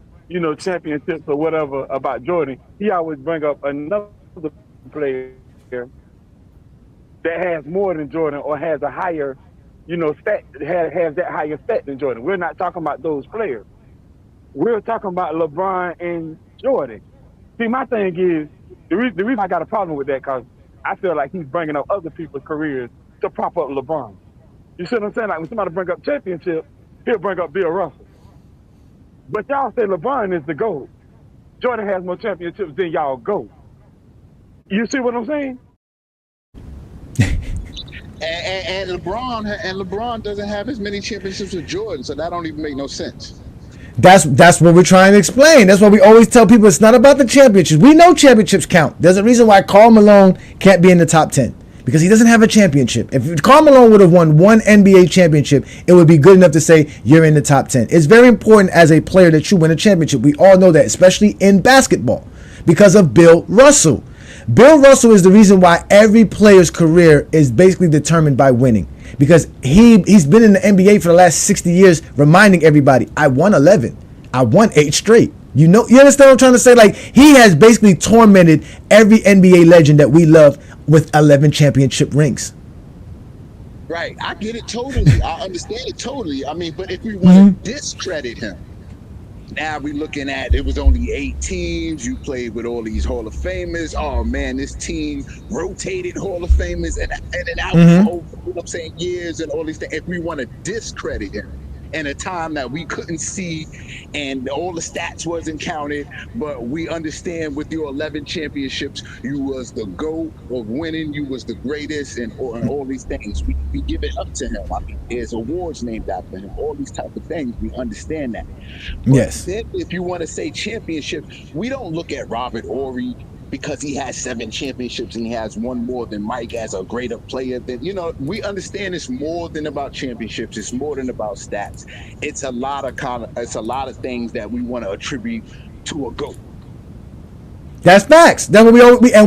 championships or whatever about Jordan, he always bring up another player that has more than Jordan or has a higher, stat, has that higher stat than Jordan. We're not talking about those players. We're talking about LeBron and Jordan. See, my thing is, the reason I got a problem with that, because I feel like he's bringing up other people's careers to prop up LeBron. You see what I'm saying? Like when somebody bring up championship, he'll bring up Bill Russell. But y'all say LeBron is the GOAT. Jordan has more championships than y'all GOAT. You see what I'm saying? And LeBron doesn't have as many championships as Jordan, so that don't even make no sense. That's what we're trying to explain. That's why we always tell people it's not about the championships. We know championships count. There's a reason why Karl Malone can't be in the top 10 because he doesn't have a championship. If Karl Malone would have won one NBA championship, it would be good enough to say you're in the top 10. It's very important as a player that you win a championship. We all know that, especially in basketball, because of Bill Russell. Bill Russell is the reason why every player's career is basically determined by winning. Because he's been in the NBA for the last 60 years reminding everybody, I won 11. I won 8 straight. You understand what I'm trying to say? Like, he has basically tormented every NBA legend that we love with 11 championship rings. Right. I get it totally. I understand it totally. I mean, but if we want to discredit him, now we looking at it was only 8 teams. You played with all these Hall of Famers. Oh man, this team rotated Hall of Famers and out for, you know I'm saying, years and all these things. If we want to discredit him in a time that we couldn't see and all the stats wasn't counted, but we understand with your 11 championships, you was the GOAT of winning, you was the greatest, and all these things. We give it up to him. I mean, there's awards named after him, all these type of things. We understand that. But yes. Then if you want to say championship, we don't look at Robert Horry because he has 7 championships and he has one more than Mike as a greater player. Than, we understand it's more than about championships. It's more than about stats. It's a lot of things that we want to attribute to a GOAT. That's facts. That's what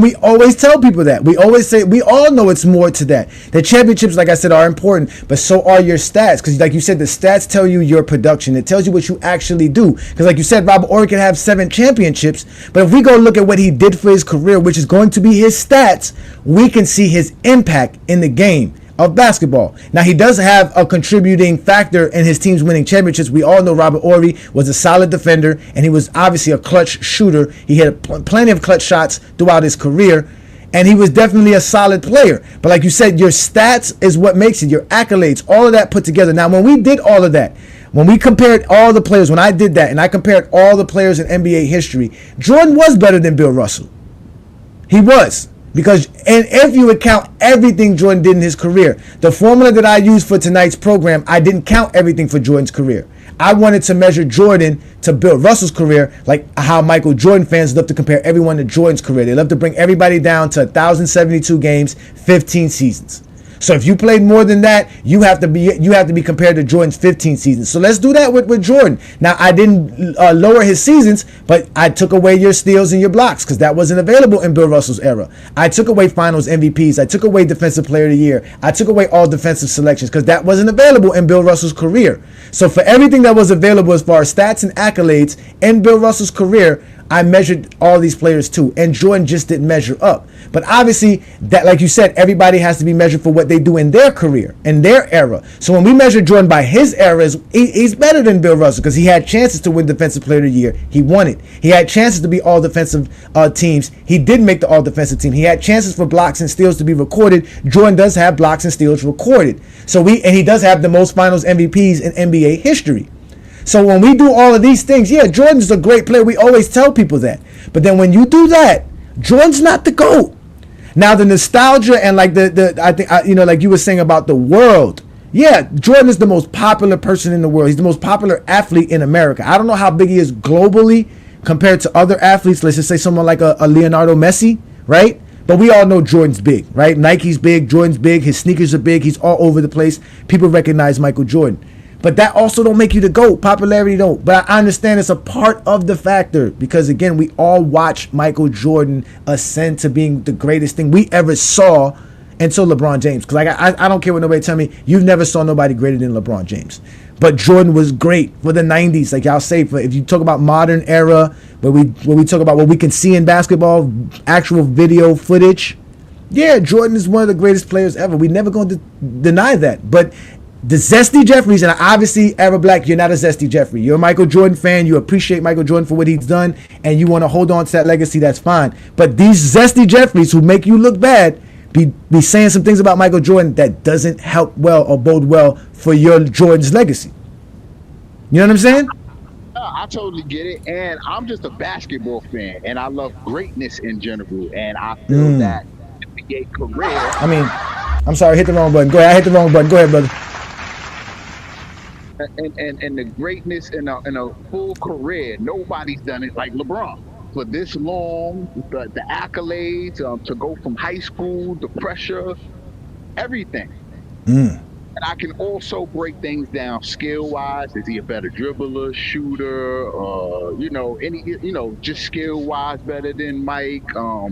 we always tell people that. We always say, we all know it's more to that. The championships, like I said, are important, but so are your stats. Because like you said, the stats tell you your production. It tells you what you actually do. Because like you said, Robert Horry can have 7 championships, but if we go look at what he did for his career, which is going to be his stats, we can see his impact in the game of basketball. Now, he does have a contributing factor in his team's winning championships. We all know Robert Horry was a solid defender, and he was obviously a clutch shooter. He had plenty of clutch shots throughout his career, and he was definitely a solid player. But like you said, your stats is what makes it, your accolades, all of that put together. Now, when we did all of that, when we compared all the players, when I did that, and I compared all the players in NBA history, Jordan was better than Bill Russell. He was. Because, and if you would count everything Jordan did in his career, the formula that I used for tonight's program, I didn't count everything for Jordan's career. I wanted to measure Jordan to Bill Russell's career, like how Michael Jordan fans love to compare everyone to Jordan's career. They love to bring everybody down to 1,072 games, 15 seasons. So if you played more than that, you have to be compared to Jordan's 15 seasons. So let's do that with Jordan. Now, I didn't lower his seasons, but I took away your steals and your blocks because that wasn't available in Bill Russell's era. I took away finals MVPs. I took away defensive player of the year. I took away all defensive selections because that wasn't available in Bill Russell's career. So for everything that was available as far as stats and accolades in Bill Russell's career, I measured all these players too, and Jordan just didn't measure up. But obviously, that, like you said, everybody has to be measured for what they do in their career, in their era. So when we measure Jordan by his eras, he's better than Bill Russell because he had chances to win Defensive Player of the Year. He won it. He had chances to be all defensive teams. He didn't make the all defensive team. He had chances for blocks and steals to be recorded. Jordan does have blocks and steals recorded. And he does have the most finals MVPs in NBA history. So when we do all of these things, yeah, Jordan's a great player. We always tell people that. But then when you do that, Jordan's not the GOAT. Now the nostalgia and like I think like you were saying about the world. Yeah, Jordan is the most popular person in the world. He's the most popular athlete in America. I don't know how big he is globally compared to other athletes. Let's just say someone like a Leonardo Messi, right? But we all know Jordan's big, right? Nike's big, Jordan's big, his sneakers are big, he's all over the place. People recognize Michael Jordan. But that also don't make you the GOAT. Popularity don't. But I understand it's a part of the factor because, again, we all watch Michael Jordan ascend to being the greatest thing we ever saw until LeBron James. Because I don't care what nobody tell me. You've never saw nobody greater than LeBron James. But Jordan was great for the 90s. Like y'all say, if you talk about modern era, where we talk about what we can see in basketball, actual video footage, yeah, Jordan is one of the greatest players ever. We're never going to deny that. But the Zesty Jeffreys, and obviously, Arab Black, you're not a Zesty Jeffrey. You're a Michael Jordan fan. You appreciate Michael Jordan for what he's done, and you want to hold on to that legacy, that's fine. But these Zesty Jeffreys who make you look bad, be saying some things about Michael Jordan that doesn't help well or bode well for your Jordan's legacy. You know what I'm saying? I totally get it, and I'm just a basketball fan, and I love greatness in general, and I feel that NBA career. I mean, I'm sorry, I hit the wrong button. Go ahead, I hit the wrong button. Go ahead, brother. And the greatness in a full career, nobody's done it like LeBron for this long. The accolades, to go from high school, the pressure, everything. And I can also break things down skill wise. Is he a better dribbler, shooter, just skill wise better than Mike,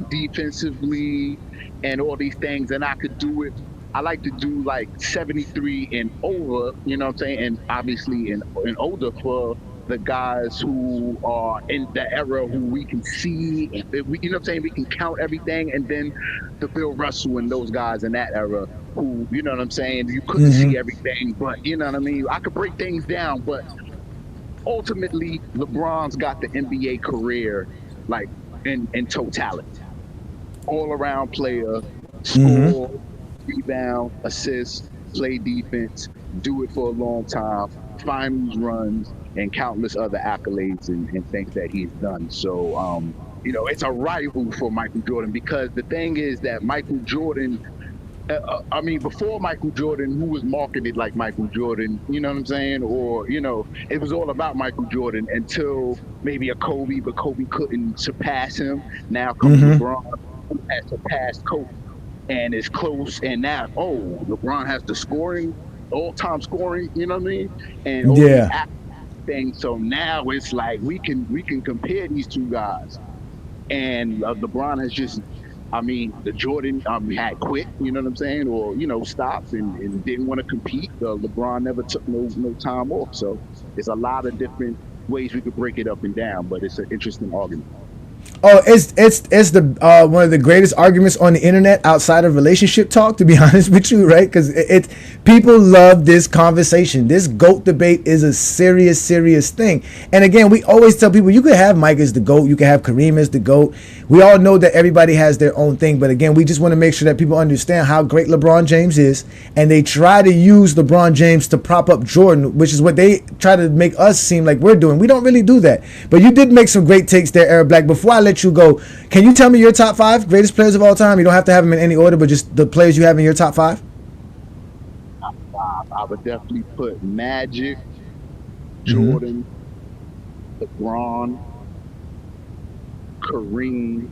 defensively, and all these things. And I could do it. I like to do like 73 and over, you know what I'm saying? And obviously and older for the guys who are in the era who we can see, you know what I'm saying? We can count everything. And then the Bill Russell and those guys in that era who, you know what I'm saying? You couldn't see everything, but you know what I mean? I could break things down, but ultimately LeBron's got the NBA career like in totality. All around player, score, rebound, assist, play defense, do it for a long time, finals runs, and countless other accolades and things that he's done. So, it's a rival for Michael Jordan, because the thing is that Michael Jordan, before Michael Jordan, who was marketed like Michael Jordan, you know what I'm saying? Or, it was all about Michael Jordan until maybe a Kobe, but Kobe couldn't surpass him. Now comes LeBron, who has surpassed Kobe and is close. And now, LeBron has the scoring, all-time scoring, you know what I mean? And all these things. So now it's like we can compare these two guys. And LeBron has just, the Jordan had quit, you know what I'm saying, or stopped and didn't want to compete. LeBron never took no time off. So there's a lot of different ways we could break it up and down, but it's an interesting argument. Oh, it's the one of the greatest arguments on the internet outside of relationship talk, to be honest with you, right? Because people love this conversation. This GOAT debate is a serious thing. And again, we always tell people you could have Mike as the GOAT, you can have Kareem as the GOAT. We all know that everybody has their own thing, but again, we just want to make sure that people understand how great LeBron James is, and they try to use LeBron James to prop up Jordan, which is what they try to make us seem like we're doing. We don't really do that. But you did make some great takes there, Eric Black. Before I let you go, can you tell me your top 5 greatest players of all time? You don't have to have them in any order, but just the players you have in your top 5. Top 5, I would definitely put Magic, Jordan, LeBron, Kareem,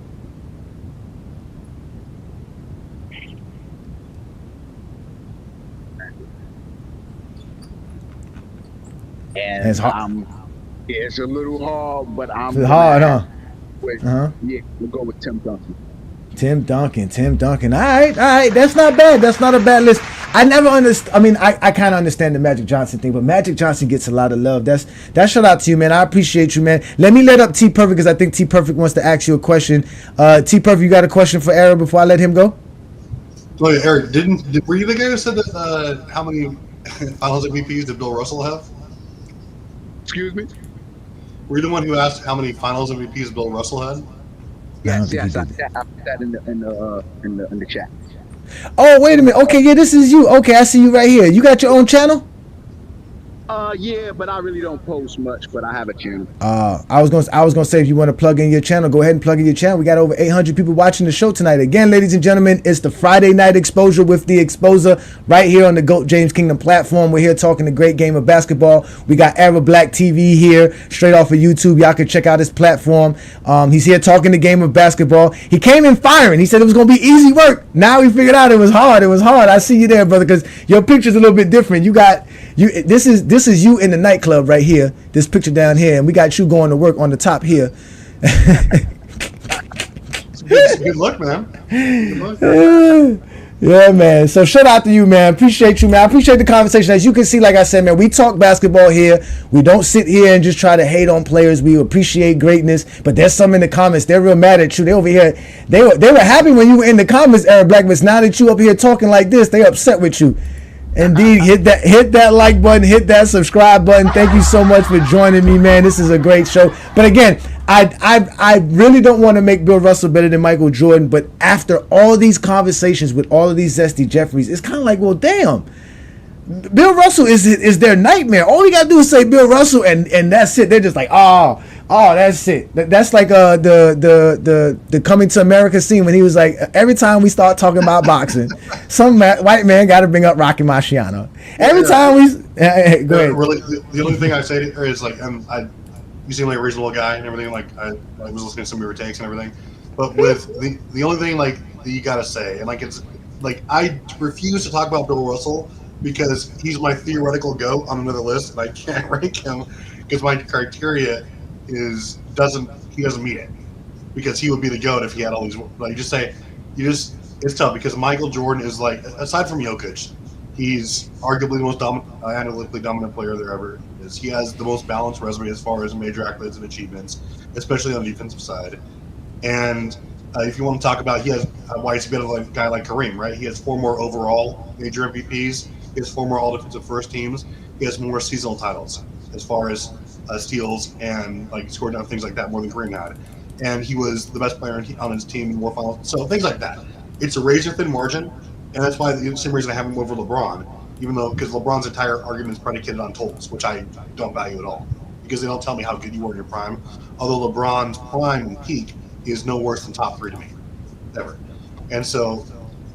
and it's a little hard, but it's hard, huh? Yeah, we'll go with Tim Duncan. Tim Duncan. All right. That's not bad. That's not a bad list. I never understand. I kind of understand the Magic Johnson thing, but Magic Johnson gets a lot of love. That shout out to you, man. I appreciate you, man. Let me let up T Perfect, because I think T Perfect wants to ask you a question. T Perfect, you got a question for Eric before I let him go? Oh yeah, Eric, were you the guy who said that? How many Finals MVPs did Bill Russell have? Excuse me? Were you the one who asked how many Finals MVPs Bill Russell had? Yes, I put that in the chat. Oh, wait a minute. Okay, yeah, this is you. Okay, I see you right here. You got your own channel? Yeah, but I really don't post much, but I have a channel. I was gonna say, if you want to plug in your channel, go ahead and plug in your channel. We got over 800 people watching the show tonight. Again, ladies and gentlemen, it's the Friday Night Exposure with the Exposer right here on the GOAT James Kingdom platform. We're here talking the great game of basketball. We got Era Black TV here, straight off of YouTube. Y'all can check out his platform. He's here talking the game of basketball. He came in firing. He said it was gonna be easy work. Now we figured out it was hard. I see you there, brother, because your picture's a little bit different. This is you in the nightclub right here. This picture down here, and we got you going to work on the top here. Good luck, man. Good luck. Yeah, man. So shout out to you, man. Appreciate you, man. I appreciate the conversation. As you can see, like I said, man, we talk basketball here. We don't sit here and just try to hate on players. We appreciate greatness. But there's some in the comments. They're real mad at you. They over here. They were happy when you were in the comments, Eric Black. But now that you up here talking like this, they upset with you. Indeed, hit that like button, hit that subscribe button. Thank you so much for joining me, man. This is a great show. But again, I really don't want to make Bill Russell better than Michael Jordan, but after all these conversations with all of these Zesty Jeffreys, it's kind of like, well, damn. Bill Russell is their nightmare. All we gotta do is say Bill Russell, and that's it. They're just like, oh, that's it. That's like the Coming to America scene when he was like, every time we start talking about boxing, some white man got to bring up Rocky Marciano. Every time we go ahead. Really, the only thing I say is like, you seem like a reasonable guy and everything. Like I was listening to some of your takes and everything, but with the only thing like that you gotta say, and like it's like I refuse to talk about Bill Russell because he's my theoretical GOAT on another list, and I can't rank him because my criteria doesn't meet it. Because he would be the GOAT if he had all these. Like it's tough because Michael Jordan is like, aside from Jokic, he's arguably the most analytically dominant player there ever is. He has the most balanced resume as far as major accolades and achievements, especially on the defensive side. And if you want to talk about, he has why he's a bit of a guy like Kareem, right? He has 4 more overall major MVPs. He has 4 more all defensive first teams. He has more seasonal titles as far as steals and like scored down things like that more than Kareem had. And he was the best player on his team in more finals. So things like that. It's a razor thin margin, and that's why the same reason I have him over LeBron, even though because LeBron's entire argument is predicated on totals, which I don't value at all because they don't tell me how good you were in your prime. Although LeBron's prime and peak is no worse than top 3 to me, ever. And so,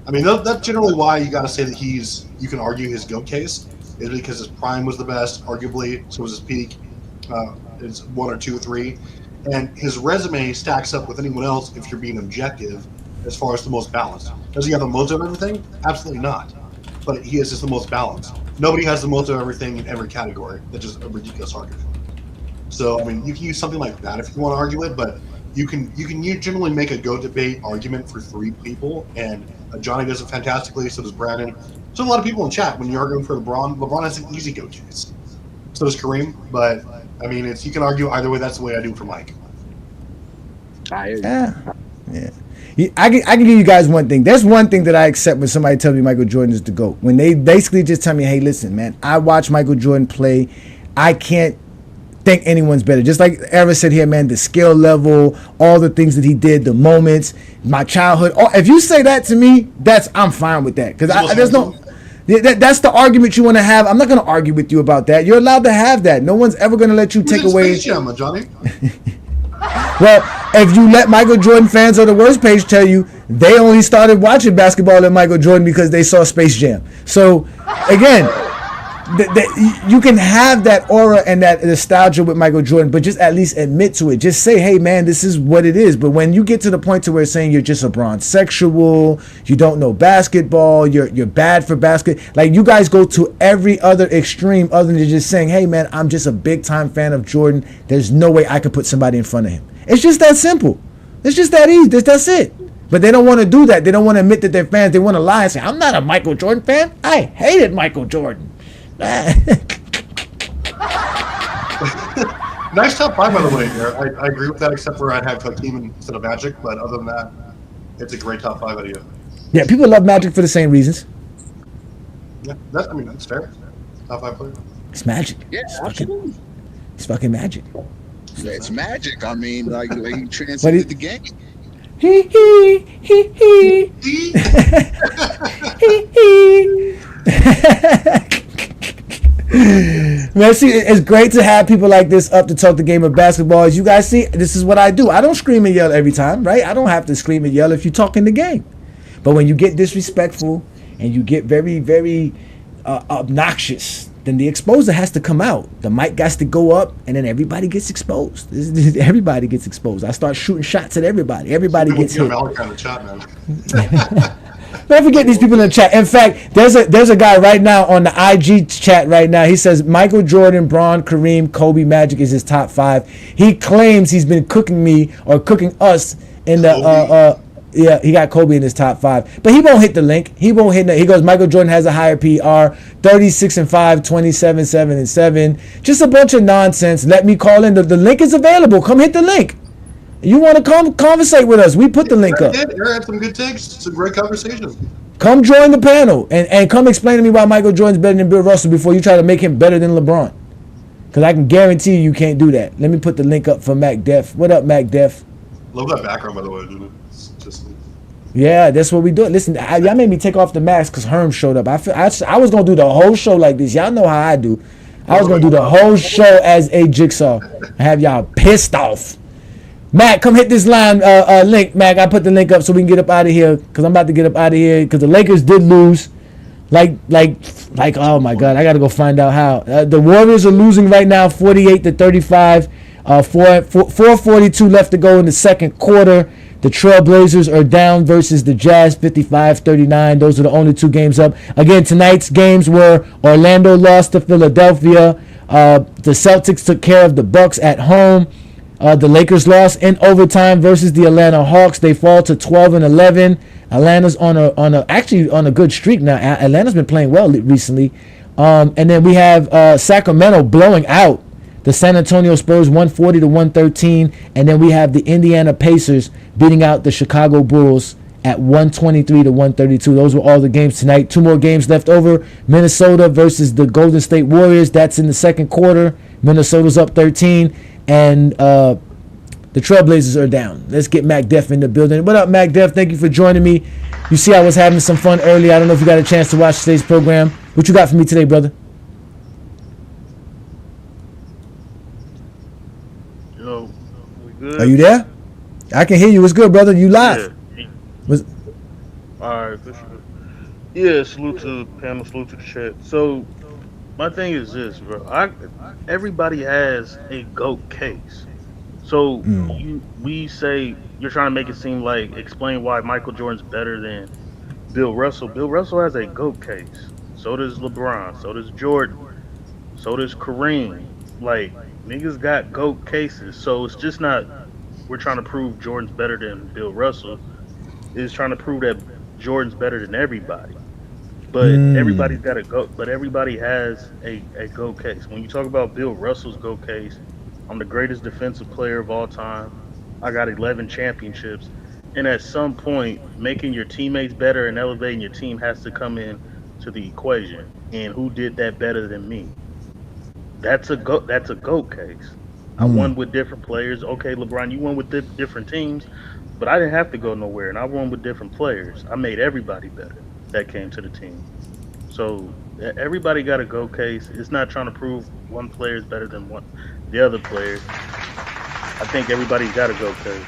I mean, that's generally why you got to say that you can argue his GOAT case is because his prime was the best, arguably, so was his peak. It's 1 or 2 or 3. And his resume stacks up with anyone else if you're being objective as far as the most balanced. Does he have the most of everything? Absolutely not. But he is just the most balanced. Nobody has the most of everything in every category. That's just a ridiculous argument. So, I mean, you can use something like that if you want to argue it, but you generally make a GOAT debate argument for 3 people, and Ajani does it fantastically, so does Brandon. So a lot of people in chat, when you're arguing for LeBron has an easy GOAT case. So does Kareem, but I mean, you can argue either way. That's the way I do for Mike. Yeah. I can give you guys one thing. There's one thing that I accept when somebody tells me Michael Jordan is the GOAT. When they basically just tell me, hey, listen, man, I watch Michael Jordan play. I can't think anyone's better. Just like Era said here, man, the skill level, all the things that he did, the moments, my childhood. If you say that to me, I'm fine with that. Because there's no... That's the argument you want to have. I'm not going to argue with you about that. You're allowed to have that. No one's ever going to let you take away. Space Jam, Johnny. Well, if you let Michael Jordan fans or the worst page tell you they only started watching basketball at Michael Jordan because they saw Space Jam. So, again, you can have that aura and that nostalgia with Michael Jordan, but just at least admit to it. Just say, hey, man, this is what it is. But when you get to the point to where it's saying you're just a bronzexual, you don't know basketball, you're bad for basket, like you guys go to every other extreme other than just saying, hey, man, I'm just a big-time fan of Jordan. There's no way I could put somebody in front of him. It's just that simple. It's just that easy. That's it. But they don't want to do that. They don't want to admit that they're fans. They want to lie and say, I'm not a Michael Jordan fan. I hated Michael Jordan. Nice top 5, by the way. I agree with that, except for I'd have Hakeem instead of Magic. But other than that, it's a great top 5 idea. Yeah, people love Magic for the same reasons. Yeah, that's fair. Top 5 player. It's Magic. Yeah, absolutely. It's fucking Magic. It's Magic. I mean, like he transcended the game. Hee hee hee hee. Man, see, it's great to have people like this up to talk the game of basketball. As you guys see, this is what I do. I don't scream and yell every time, right? I don't have to scream and yell if you're talking the game. But when you get disrespectful and you get very, very obnoxious, then the exposer has to come out. The mic has to go up, and then everybody gets exposed. Everybody gets exposed. I start shooting shots at everybody. Everybody gets hit. Don't forget these people in the chat. In fact, there's a guy right now on the IG chat right now. He says Michael Jordan, Bron, Kareem, Kobe, Magic is his top 5. He claims he's been cooking me or cooking us in the yeah, he got Kobe in his top 5. But he won't hit the link. He won't hit He goes, Michael Jordan has a higher PR, 36-5, 27-7-7. Just a bunch of nonsense. Let me call in. The link is available. Come hit the link. You want to come conversate with us? We put the link up. Eric had some good takes. It's a great conversation. Come join the panel and come explain to me why Michael Jordan's better than Bill Russell before you try to make him better than LeBron. Because I can guarantee you can't do that. Let me put the link up for Mac Def. What up, Mac Def? Love that background, by the way, dude. It's just Yeah, that's what we do. Listen, y'all made me take off the mask because Herm showed up. I was going to do the whole show like this. Y'all know how I do. I was going to do the whole show as a Jigsaw. I have y'all pissed off. Mac, come hit this line link. Mac, I put the link up so we can get up out of here because I'm about to get up out of here because the Lakers did lose. Like, oh my God, I got to go find out how. The Warriors are losing right now 48-35. 4:42 left to go in the second quarter. The Trailblazers are down versus the Jazz 55-39. Those are the only two games up. Again, tonight's games were Orlando lost to Philadelphia. The Celtics took care of the Bucks at home. The Lakers lost in overtime versus the Atlanta Hawks. They fall to 12-11. Atlanta's on a good streak now. Atlanta's been playing well recently. And then we have Sacramento blowing out the San Antonio Spurs 140-113, and then we have the Indiana Pacers beating out the Chicago Bulls at 123-132. Those were all the games tonight. Two more games left over. Minnesota versus the Golden State Warriors. That's in the second quarter. Minnesota's up 13, and the Trailblazers are down. Let's get Mac Def in the building. What up, Mac Def? Thank you for joining me. You see I was having some fun earlier. I don't know if you got a chance to watch today's program. What you got for me today, brother? Good. Are you there? I can hear you. What's good, brother? You live? Yeah. What's... All right, for sure. Yeah, salute to the panel, salute to the chat. So, my thing is this, bro. Everybody has a GOAT case. So, we say you're trying to make it seem like explain why Michael Jordan's better than Bill Russell. Bill Russell has a GOAT case. So does LeBron. So does Jordan. So does Kareem. Like, niggas got GOAT cases, so it's just not we're trying to prove Jordan's better than Bill Russell. It's trying to prove that Jordan's better than everybody. But everybody's got a GOAT, but everybody has a GOAT case. When you talk about Bill Russell's GOAT case, I'm the greatest defensive player of all time. I got 11 championships. And at some point, making your teammates better and elevating your team has to come in to the equation. And who did that better than me? That's a GOAT case. I won with different players. Okay, LeBron, you won with different teams, but I didn't have to go nowhere, and I won with different players. I made everybody better that came to the team. So everybody got a GOAT case. It's not trying to prove one player is better than the other player. I think everybody's got a GOAT case.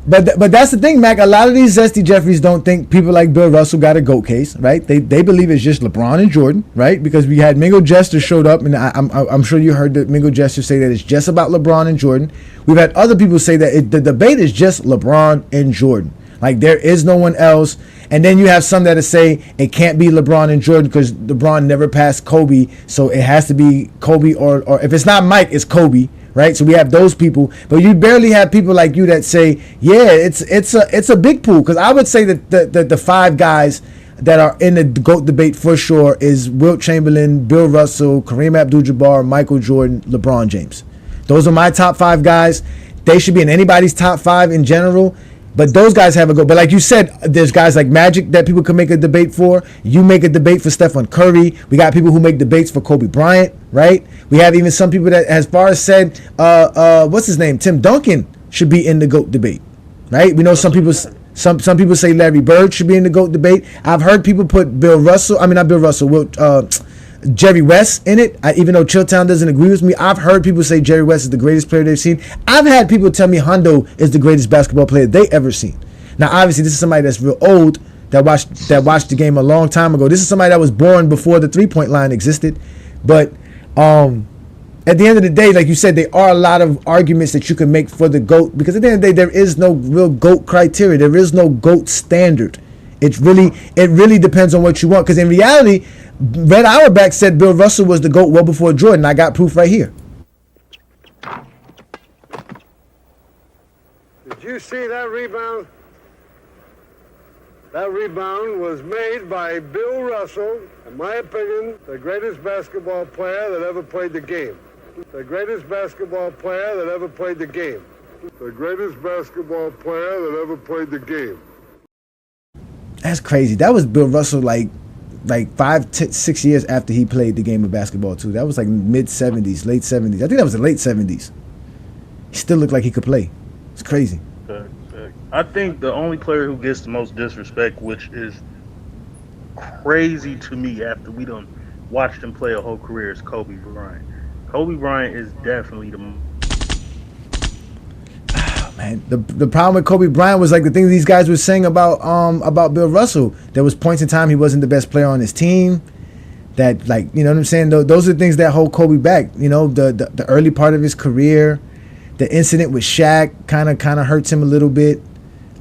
But that's the thing, Mac. A lot of these Zesty Jeffreys don't think people like Bill Russell got a GOAT case, right? They believe it's just LeBron and Jordan, right? Because we had Mingo Jester showed up, and I'm sure you heard that Mingo Jester say that it's just about LeBron and Jordan. We've had other people say that the debate is just LeBron and Jordan. Like, there is no one else. And then you have some that say it can't be LeBron and Jordan because LeBron never passed Kobe, so it has to be Kobe or if it's not Mike, it's Kobe, right? So we have those people, but you barely have people like you that say, yeah, it's a big pool. Because I would say that the five guys that are in the GOAT debate for sure is Wilt Chamberlain, Bill Russell, Kareem Abdul-Jabbar, Michael Jordan, LeBron James. Those are my top five guys. They should be in anybody's top five in general. But those guys have a go. But like you said, there's guys like Magic that people can make a debate for. You make a debate for Stephen Curry. We got people who make debates for Kobe Bryant, right? We have even some people that, as far as said, what's his name? Tim Duncan should be in the GOAT debate, right? We know some people say Larry Bird should be in the GOAT debate. I've heard people put Jerry West in it, even though Chilltown doesn't agree with me. I've heard people say Jerry West is the greatest player they've seen. I've had people tell me Hondo is the greatest basketball player they ever seen. Now, obviously, this is somebody that's real old that watched the game a long time ago. This is somebody that was born before the three-point line existed. But at the end of the day, like you said, there are a lot of arguments that you can make for the GOAT, because at the end of the day, there is no real GOAT criteria. There is no GOAT standard. It really depends on what you want. Because in reality, Red Auerbach said Bill Russell was the GOAT well before Jordan. I got proof right here. Did you see that rebound? That rebound was made by Bill Russell, in my opinion, the greatest basketball player that ever played the game. The greatest basketball player that ever played the game. The greatest basketball player that ever played the game. That's crazy. That was Bill Russell like like 6 years after he played the game of basketball too. That was like mid 70s, late 70s. I think that was the late 70s. He still looked like he could play. It's crazy. I think the only player who gets the most disrespect, which is crazy to me after we done watched him play a whole career, is Kobe Bryant. Kobe Bryant is definitely the most Man, the problem with Kobe Bryant was like the thing these guys were saying about Bill Russell. There was points in time he wasn't the best player on his team. That, like, you know what I'm saying? Those are the things that hold Kobe back. You know, the early part of his career, the incident with Shaq kind of hurts him a little bit.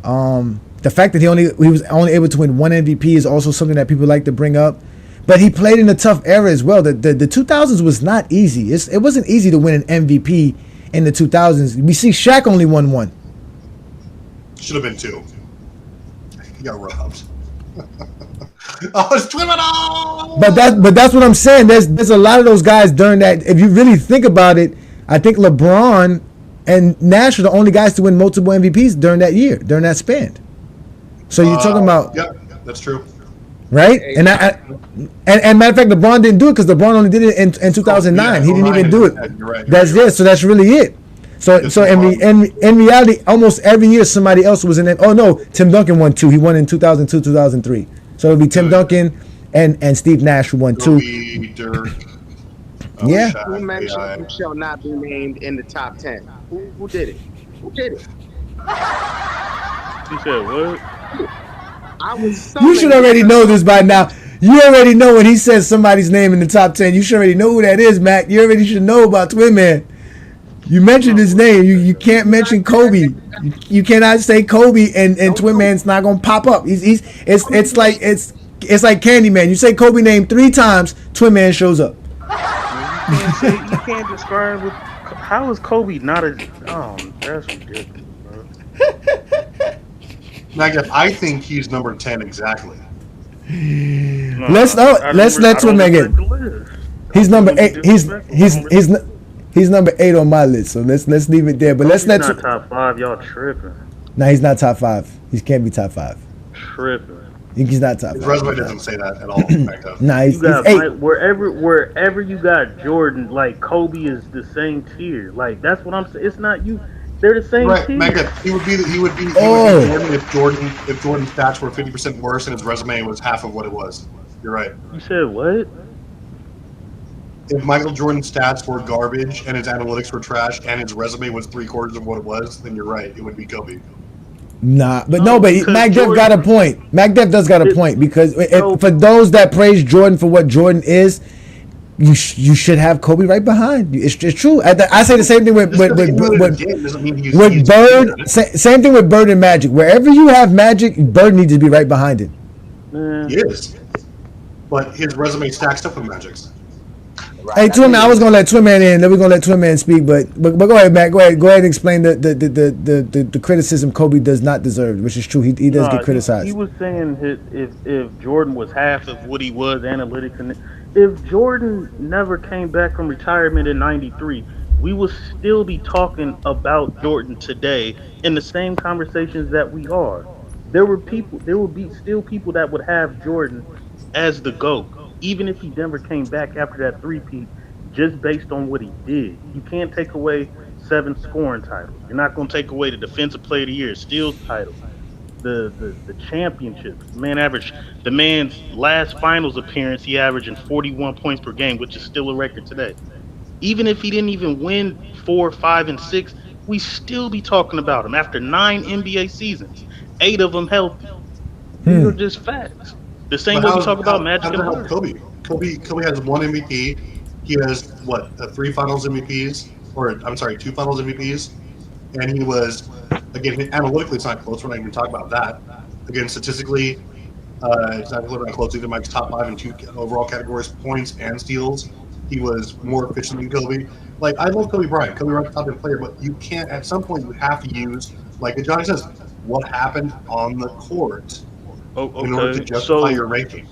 The fact that he was only able to win one MVP is also something that people like to bring up. But he played in a tough era as well. The 2000s was not easy. It wasn't easy to win an MVP in the 2000s. We see Shaq only won one. Should have been two. He got robbed. Oh, it's criminal! But that's what I'm saying. There's a lot of those guys during that. If you really think about it, I think LeBron and Nash are the only guys to win multiple MVPs during that year, during that span. So you're talking about, yeah, that's true. Right? And matter of fact, LeBron didn't do it because LeBron only did it in 2009. He didn't even do it. Right, that's it. So that's really it. So in reality, almost every year somebody else was in it. Oh no, Tim Duncan won two. He won in 2002, 2003. So it'll be Tim Duncan and Steve Nash who won two. Dirk. Yeah. Who mentioned who shall not be named in the top 10? Who did it? Who did it? You said what? You should already know this by now. You already know when he says somebody's name in the top 10. You should already know who that is, Mac. You already should know about Twin Man. You mentioned his name. You can't mention Kobe. You cannot say Kobe and Twin Man's not gonna pop up. It's like Candyman. You say Kobe name 3 times, Twin Man shows up. You can't describe with how is Kobe not a that's ridiculous, bro. I think he's number 10 exactly. Let's let Twin Man get. He's number 8. He's number 8 on my list. So let's leave it there. But let's let. Not top 5. Y'all tripping. Nah, he's not top 5. He can't be top 5. Tripping. He's not top 5. His resume doesn't say that at all. Nah, he's 8. Wherever you got Jordan, like Kobe is the same tier. Like that's what I'm saying. It's not you. They're the same tier. Mega. He would be Jordan if Jordan's stats were 50% worse and his resume was half of what it was. You're right. You said what? If Michael Jordan's stats were garbage and his analytics were trash and his resume was 3/4 of what it was, then you're right. It would be Kobe. Nah, but Mac Def got a point. Mac Def does got a point because for those that praise Jordan for what Jordan is, you should have Kobe right behind you. It's true. I say the same thing with Bird. Same thing with Bird and Magic. Wherever you have Magic, Bird needs to be right behind him. He is, but his resume stacks up with Magic's. Hey, Twin Man, I was gonna let Twin Man in. Then we're gonna let Twin Man speak, but go ahead, Matt. Go ahead and explain the criticism Kobe does not deserve, which is true. He does get criticized. He was saying if Jordan was half of what he was analytics, and if Jordan never came back from retirement in '93, we would still be talking about Jordan today in the same conversations that we are. There would be still people that would have Jordan as the GOAT. Even if he never came back after that three-peat, just based on what he did. You can't take away 7 scoring titles. You're not going to take away the Defensive Player of the Year, steals title, the championships. The man's last finals appearance, he averaging 41 points per game, which is still a record today. Even if he didn't even win 4, 5, and 6, we still be talking about him after 9 NBA seasons, 8 of them healthy. These are just facts. The same way we talk about Magic and Bird. Kobe has 1 MVP. He has 3 Finals MVPs, or I'm sorry, 2 Finals MVPs, and he was again analytically it's not close. We're not even talking about that. Again, statistically, it's not close. Either Mike's top 5 in 2 overall categories, points and steals. He was more efficient than Kobe. Like I love Kobe Bryant. Kobe Bryant's top 10 player, but you can't. At some point, you have to use, like Ajani says, what happened on the court. Okay. In order to justify your ranking.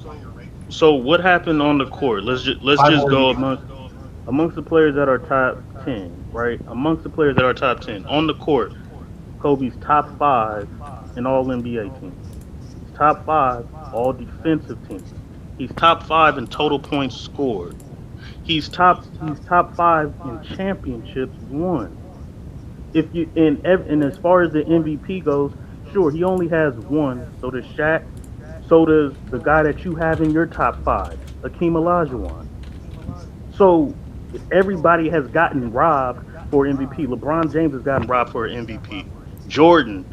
So what happened on the court? Let's just go amongst the players that are top 10, right? Amongst the players that are top 10 on the court, Kobe's top 5 in all NBA teams. He's top 5 all defensive teams. He's top 5 in total points scored. He's top 5 in championships won. If you and as far as the MVP goes, sure, he only has one. So does Shaq. So does the guy that you have in your top 5, Akeem Olajuwon. So everybody has gotten robbed for MVP. LeBron James has gotten robbed for MVP. Jordan,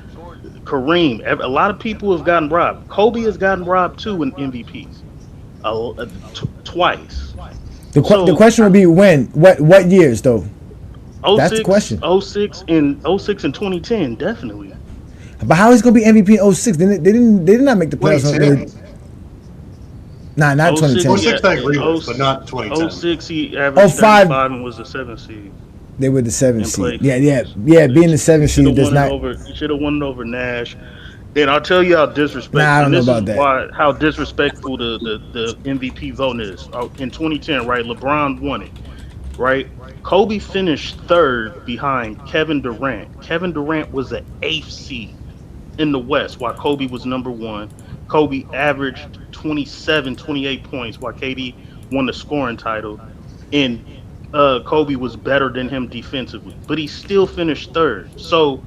Kareem, a lot of people have gotten robbed. Kobe has gotten robbed too in MVPs, twice. The So question would be when? What years though? That's the 06, question. 06 and 06 and 2010, definitely. But how he's gonna be MVP in 06? They did not make the playoffs. 2010. Nah, not 06, 2010. yeah, 06 I agree oh with, but not 2010. 06 he Oh averaged five, 35 and was the 7th seed they were the seventh and seed. played. Yeah. Being the He seventh should have seed does won it not. over. He should have won it over Nash. And I'll tell you how Nah, disrespect, I don't and know this is about that. why how disrespectful the MVP voting is. In 2010, right? LeBron won it, right? Kobe finished third behind Kevin Durant. Kevin Durant was the eighth seed in the West, while Kobe was number one. Kobe averaged 27, 28 points, while KD won the scoring title. And Kobe was better than him defensively, but he still finished third. So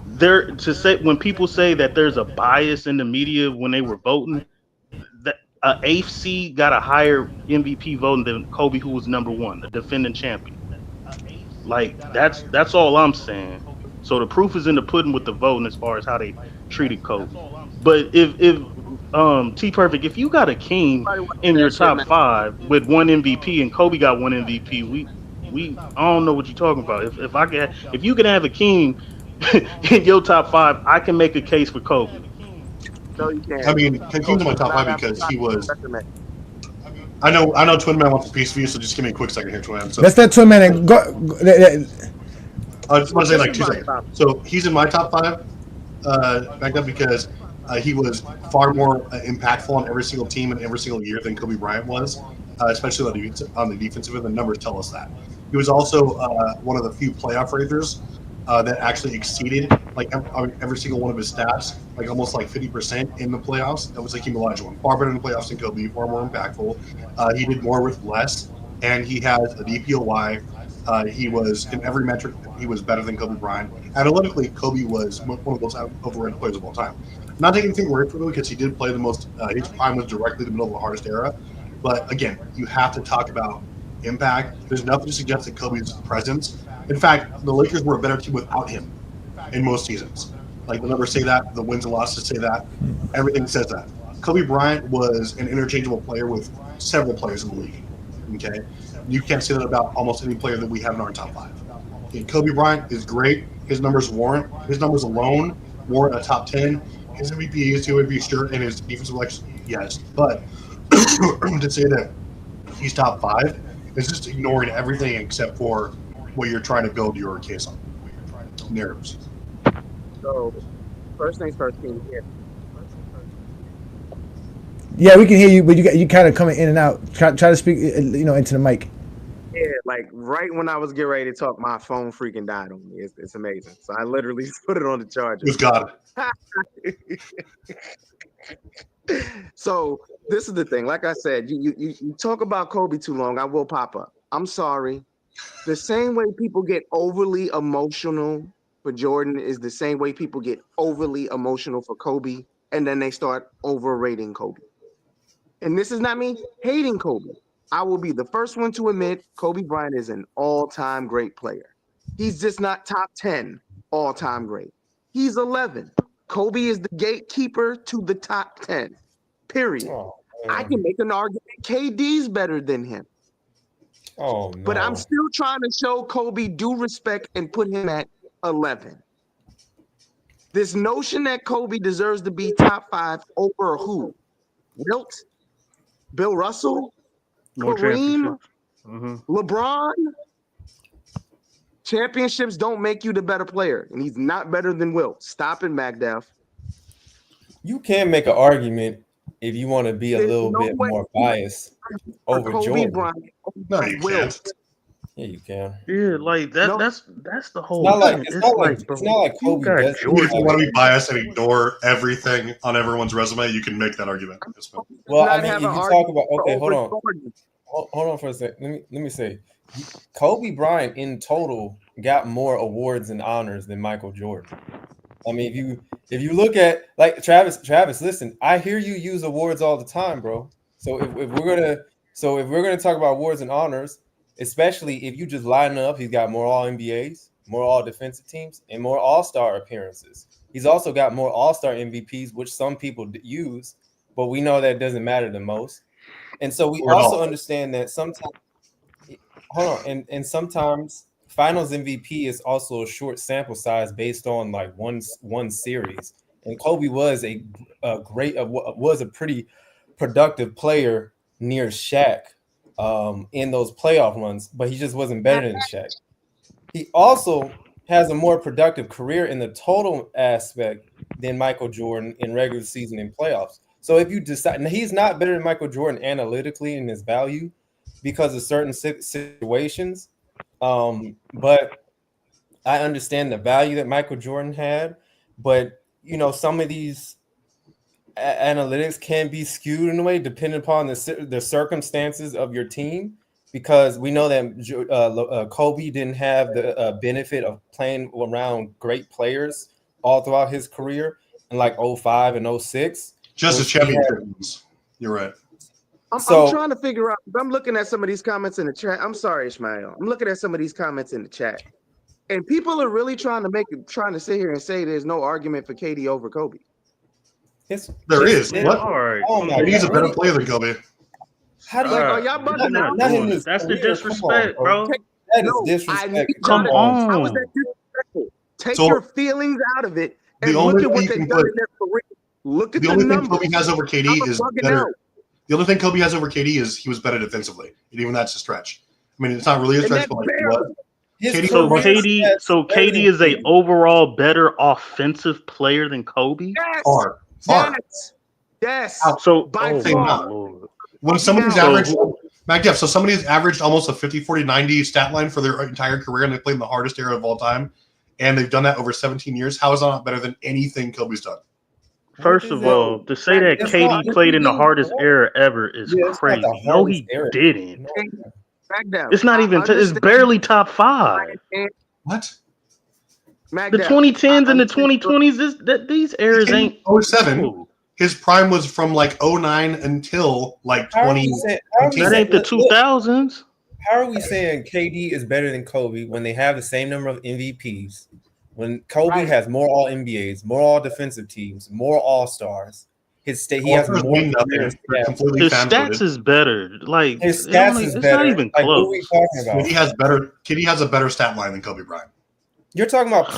there to say when people say that there's a bias in the media when they were voting, that a eighth seed got a higher MVP voting than Kobe, who was number one, a defending champion. Like that's all I'm saying. So the proof is in the pudding with the voting as far as how they treated Kobe. But if T Perfect, if you got a king Nobody wants in your that shit, top man. 5 with one MVP and Kobe got one MVP, we I don't know what you're talking about. If you can have a king in your top 5, I can make a case for Kobe. No, you I can't. mean, Hakeem's in Kobe my does top not five have a because top he was. resume. I know Twin Man wants a piece of you, so just give me a quick second here, Twin Man. So That's that two man. I just want to say This like is two my seconds. top. So he's in my top five back then because he was far more impactful on every single team and every single year than Kobe Bryant was, especially on the defensive end. The numbers tell us that. He was also one of the few playoff rangers that actually exceeded every single one of his stats, like almost like 50% in the playoffs. That was Hakeem Olajuwon, far better in the playoffs than Kobe, far more impactful. He did more with less, and he has a DPOY. He was in every metric. He was better than Kobe Bryant. Analytically, Kobe was one of those overrated players of all time. Not taking anything away from him because he did play the most. His prime was directly the middle of the hardest era. But again, you have to talk about impact. There's nothing to suggest that Kobe's presence. In fact, the Lakers were a better team without him in most seasons. Like the numbers say that, the wins and losses say that, everything says that. Kobe Bryant was an interchangeable player with several players in the league. Okay, you can't say that about almost any player that we have in our top five. Okay, Kobe Bryant is great. His numbers alone warrant a top 10. His MVP is 2 MVP, sure, and his defensive selection, yes. But to say that he's top 5 is just ignoring everything except for what you're trying to build your case on. Narratives. So first things first, can you hear? Yeah, we can hear you, but you kind of coming in and out. Try to speak, into the mic. Yeah, like right when I was getting ready to talk, my phone freaking died on me. It's amazing. So I literally put it on the charger. With God. So this is the thing. Like I said, you talk about Kobe too long, I will pop up. I'm sorry. The same way people get overly emotional for Jordan is the same way people get overly emotional for Kobe, and then they start overrating Kobe. And this is not me hating Kobe. I will be the first one to admit Kobe Bryant is an all-time great player. He's just not top 10 all-time great. He's 11. Kobe is the gatekeeper to the top 10. Period. Oh, I can make an argument KD's better than him. oh no. But I'm still trying to show Kobe due respect and put him at 11. This notion that Kobe deserves to be top 5 over who? Wilt? Bill Russell? More Kareem? championships. Mm-hmm. LeBron? Championships don't make you the better player, and he's not better than Wilt. Stop it, MacDuff. You can make an argument if you want to be a There's little no bit way more biased for over Kobe Jordan. Bryant No, over you Wilt. can't. Yeah, you can. Yeah, like that. No, That's the It's whole not like thing. it's It's not like like, it's bro, not like you Kobe got doesn't Even if you Jordan. want to be biased and ignore everything on everyone's resume, you can make that argument. Yes, man. Well, I not mean, have an if you talk argument about okay, hold over on, Jordan. hold on for a second. Let me say, Kobe Bryant in total got more awards and honors than Michael Jordan. I mean, if you look at like Travis, listen, I hear you use awards all the time, bro. So if we're gonna talk about awards and honors, especially if you just line up, he's got more All NBAs, more All Defensive Teams, and more All Star appearances. He's also got more All Star MVPs, which some people use, but we know that doesn't matter the most. And so we Or at also all. understand that sometimes hold on, and sometimes finals MVP is also a short sample size based on like one series. And Kobe was a great was a pretty productive player near Shaq in those playoff runs, but he just wasn't better than Shaq. He also has a more productive career in the total aspect than Michael Jordan in regular season and playoffs. So if you decide, now he's not better than Michael Jordan analytically in his value because of certain situations, but I understand the value that Michael Jordan had. But some of these analytics can be skewed in a way depending upon the circumstances of your team, because we know that Kobe didn't have the benefit of playing around great players all throughout his career in like 05 and 06. Just So as he had, championship wins. You're right. I'm trying to figure out. I'm looking at some of these comments in the chat. I'm sorry, Ishmael. I'm looking at some of these comments in the chat, and people are really trying to sit here and say there's no argument for KD over Kobe. There is. Man, What? all right, Oh come my on. KD's a God, better really? player than Kobe. How do All you? Like, are right, y'all we're bugging not out? Not in doing this it. That's the career. Come on, disrespect, bro. bro. That is No, I need disrespect. Come Come y'all to. on. How is that on. disrespectful? Take So your feelings out of it the and only look at way what you they've can done put in their career. Look at the the only thing numbers. Kobe has over KD I'm is bugging better. out. The only thing Kobe has over KD is he was better defensively, and even that's a stretch. I mean, it's not really a And stretch, that's but like, what? barely. His KD So career was KD, stats so better than KD is a KD. overall better offensive player than Kobe. Yes. far, far. Yes. Out. So, By oh Say my far. not. lord. When Bugging somebody's out. So averaged, Mac Jeff, so somebody's averaged almost a 50, 40, 90 stat line for their entire career, and they played in the hardest era of all time, and they've done that over 17 years. How is that not better than anything Kobe's done? first of all, to say Mac, that It's not. KD played in the hardest era ever is Yeah, it's not the crazy. No, hardest he era. didn't. No. Mac Dev, It's not I even. It's understand. barely top I five. understand. What? Mac The Dev, I 2010s and the understand. 2020s. These eras In ain't. 07, Oh, his prime was from like 09 until like How are we saying? How are we 2018. that saying? ain't the Look, 2000s. how are we saying KD is better than Kobe when they have the same number of MVPs? When Kobe Right. has more All NBAs, more All Defensive Teams, more All Stars. He has All-stars more mean career nothing. They're stats. completely His fan stats voted. is better. Like His it don't. stats is It's not better. even Like, what are we close. talking about? KD has a better stat line than Kobe Bryant. You're talking about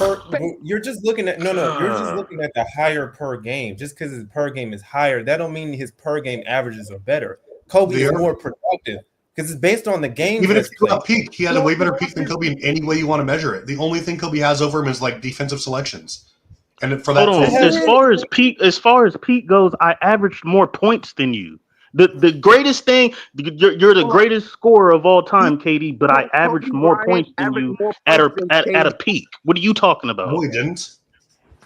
you're just looking at you're just God. looking at the higher per game. Just because his per game is higher, that don't mean his per game averages are better. Kobe They is are, more productive because it's based on the games even if that's you go played. up peak, he has a No, way better peak than Kobe in any way you want to measure it. The only thing Kobe has over him is like defensive selections, and for Hold that, on. Has As far as Pete goes, I averaged more points than you. The greatest thing, you're the hold on. greatest scorer of all time, KD. But I Kobe averaged more Bryant points than averaged you more at points a than at a KD. peak. What are you talking no, about? he didn't.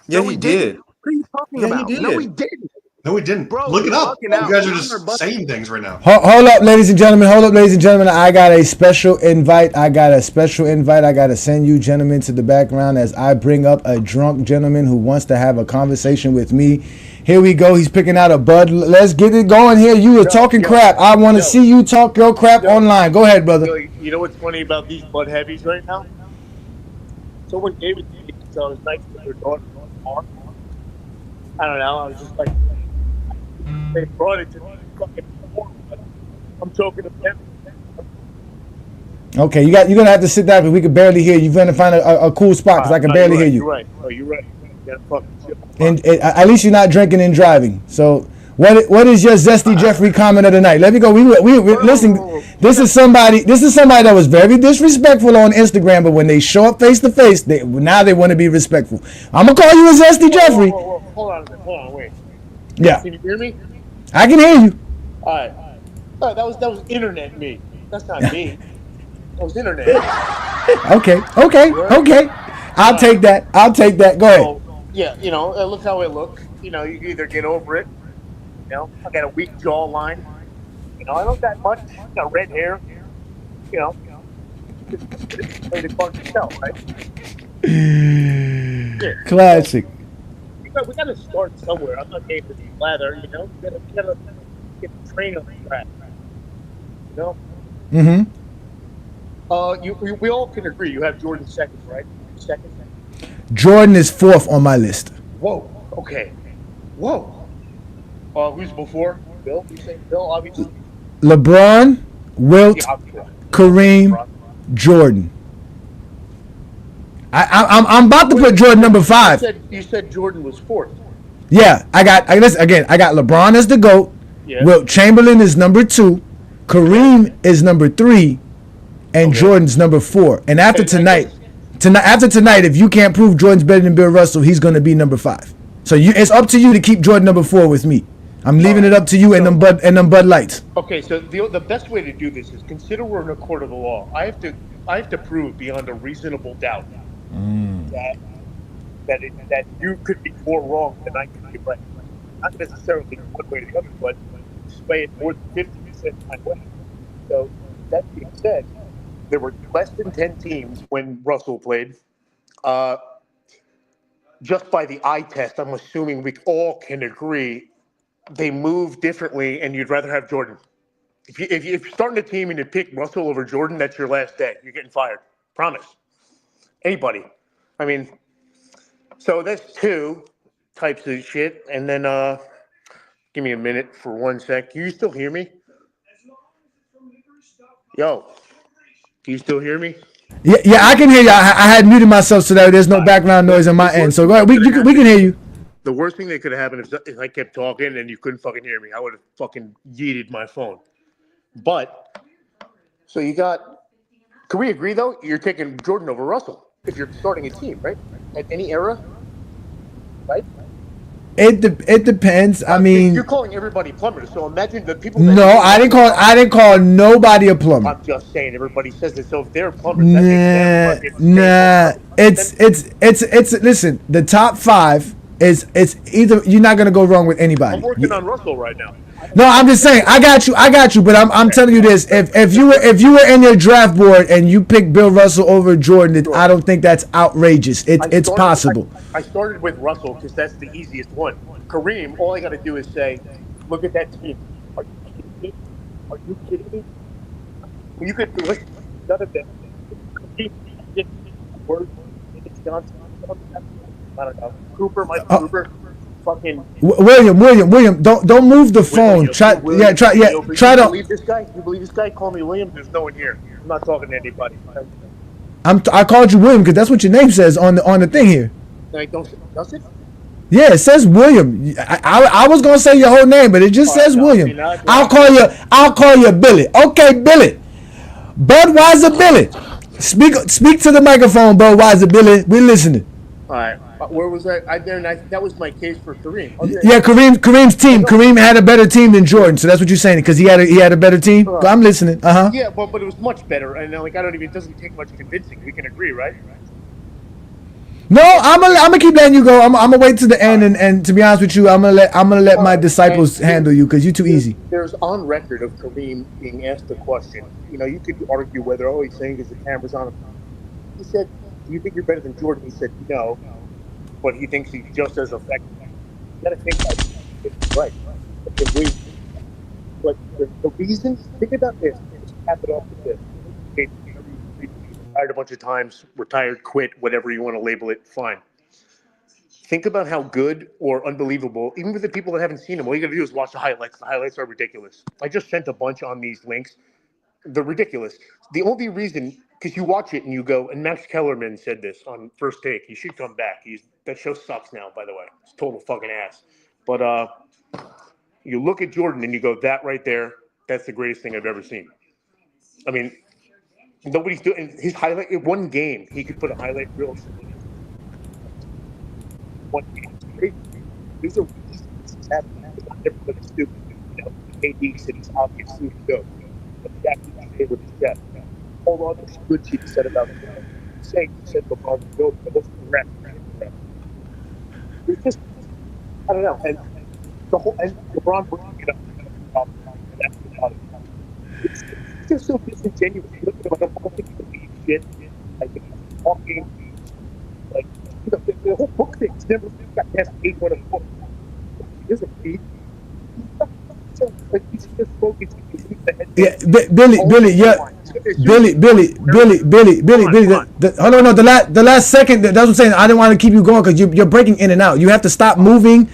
Yeah, No, he he didn't. did. What are you talking Yeah, he about? No, he did. didn't. No, he didn't. Bro, Look you're it up. bugging You out. guys are Y'all are just bugging. saying things right now. Hold up, ladies and gentlemen. Hold up, ladies and gentlemen. I got a special invite. I got to send you gentlemen to the background as I bring up a drunk gentleman who wants to have a conversation with me. Here we go. He's picking out a bud. Let's get it going here. You were talking crap. I want to see you talk your crap online. Go ahead, brother. You know what's funny about these Bud Heavies right now? Someone gave it to me because I was nice to their daughter in the car. I don't know. I was just like, they brought it to me. Fucking poor, but I'm talking to them. Okay, you're gonna have to sit down because we can barely hear you. You're gonna find a cool spot because I can No, barely you're hear right. you. You're right. No, you're right. You gotta fucking chill. And at least you're not drinking and driving. So what is your Zesty Jeffrey comment of the night? Let me go. We listen. This is somebody that was very disrespectful on Instagram, but when they show up face to face, now they want to be respectful. I'm gonna call you a Zesty Jeffrey. Whoa. Hold on a minute. Hold on. Wait. Yeah, Can you hear me? I can hear you. All right. That was internet me. That's not me. It was internet. Okay. I'll take that. I'll take that. Go ahead. So yeah, it looks how it look. You either get over it. I got a weak jawline. I don't got much. I got red hair. You know, it's it's hard to tell, right? Yeah. So Classic. we got to start somewhere. I'm not game to slather. We gotta get the train on the track. You know. Mm-hmm. We all can agree you have Jordan second, right? Second. Jordan is fourth on my list. Whoa. Okay. Whoa. Who's before? Bill. You say Bill, obviously. LeBron, Yeah, Wilt, obviously. Kareem, Jordan. I'm about to put Jordan number 5. You said Jordan was fourth. Yeah, listen, again, I got LeBron as the GOAT. Yeah. Wilt Chamberlain is number 2. Kareem is number 3. And Jordan's number 4. And after tonight, if you can't prove Jordan's better than Bill Russell, he's going to be number 5. So it's up to you to keep Jordan number 4 with me. I'm leaving it up to you and them Bud Lights. Okay, so the best way to do this is consider we're in a court of the law. I have to prove beyond a reasonable doubt that you could be more wrong than I could be right. Not necessarily one way or the other, but sway it more than 50% my way. So that being said, there were less than 10 teams when Russell played. Just by the eye test, I'm assuming we all can agree they move differently, and you'd rather have Jordan. If you're starting a team and you pick Russell over Jordan, that's your last day. You're getting fired. Promise. Anybody. I mean, so that's 2 types of shit. And then give me a minute for 1 sec. Can you still hear me? Yo, can you still hear me? Yeah, I can hear you. I had muted myself so that there's no background noise on my end. So go ahead. We can hear you. The worst thing that could have happened is I kept talking and you couldn't fucking hear me. I would have fucking yeeted my phone. But, so you got, can we agree though? You're taking Jordan over Russell if you're starting a team, right? At any era, right? It depends. I mean, you're calling everybody plumbers, so imagine the people. No, I didn't call nobody a plumber. I'm just saying everybody says it. So if they're plumbers, that makes them fucking Nah. It's listen. The top 5 is either you're not gonna go wrong with anybody. I'm working on Russell right now. No, I'm just saying. I got you. But I'm telling you this: if you were in your draft board and you picked Bill Russell over Jordan, I don't think that's outrageous. It's possible. I started with Russell because that's the easiest one. Kareem, all I got to do is say, look at that team. Are you kidding me? Are you kidding me? You could listen. None of them. Word. Johnson. I don't know. Michael Cooper. Fucking William, don't move the phone. Try to. You believe this guy? You believe this guy? Call me William. There's no one here. I'm not talking to anybody. I called you William because that's what your name says on the thing here. Does it? Yeah, it says William. I was gonna say your whole name, but it just says William. I'll call you Billy. Okay, Billy. Budweiser Billy. Speak to the microphone, Budweiser Billy. We're listening. All right. Where was that? That was my case for Kareem. Okay. Yeah, Kareem's team. Kareem had a better team than Jordan, so that's what you're saying because he had a better team. I'm listening. Yeah, but it was much better, and I don't even. It doesn't take much convincing. We can agree, right? No, I'm gonna keep letting you go. I'm gonna wait to the end, and to be honest with you, I'm gonna let my disciples handle you because you're too easy. There's on record of Kareem being asked the question. You could argue whether he's saying because the camera's on him. He said, "Do you think you're better than Jordan?" He said, "No," but he thinks he's just as effective. You got to think about it, right? But the reason, think about this. Just cap it off with this. Retired a bunch of times, retired, quit, whatever you want to label it, fine. Think about how good or unbelievable, even with the people that haven't seen him, all you got to do is watch the highlights. The highlights are ridiculous. I just sent a bunch on these links. They're ridiculous. The only reason, because you watch it and you go, and Max Kellerman said this on First Take, he should come back. That show sucks now, by the way. It's total fucking ass. But you look at Jordan and you go, that right there, that's the greatest thing I've ever seen. I mean, nobody's doing his highlight. In one game, he could put a highlight reel. One game, there's a reason this is happening. Everybody's stupid. KD said he's obviously good, but the guy who's with his chest. all the other good shit you said about Jordan. You said LeBron's good, but that's correct. Incorrect. It's just, I don't know. And the whole, and LeBron bringing it up, and asking about it. It's just so disingenuous. You look at him, I don't think he believes shit. Like, he's talking, like, the whole book thing. He's never got past page one of the book. He doesn't read. Like, he's just focused. Yeah, Billy, yeah. Billy. Hold on, no, the last second. That's what I'm saying. I didn't want to keep you going because you're breaking in and out. You have to stop moving.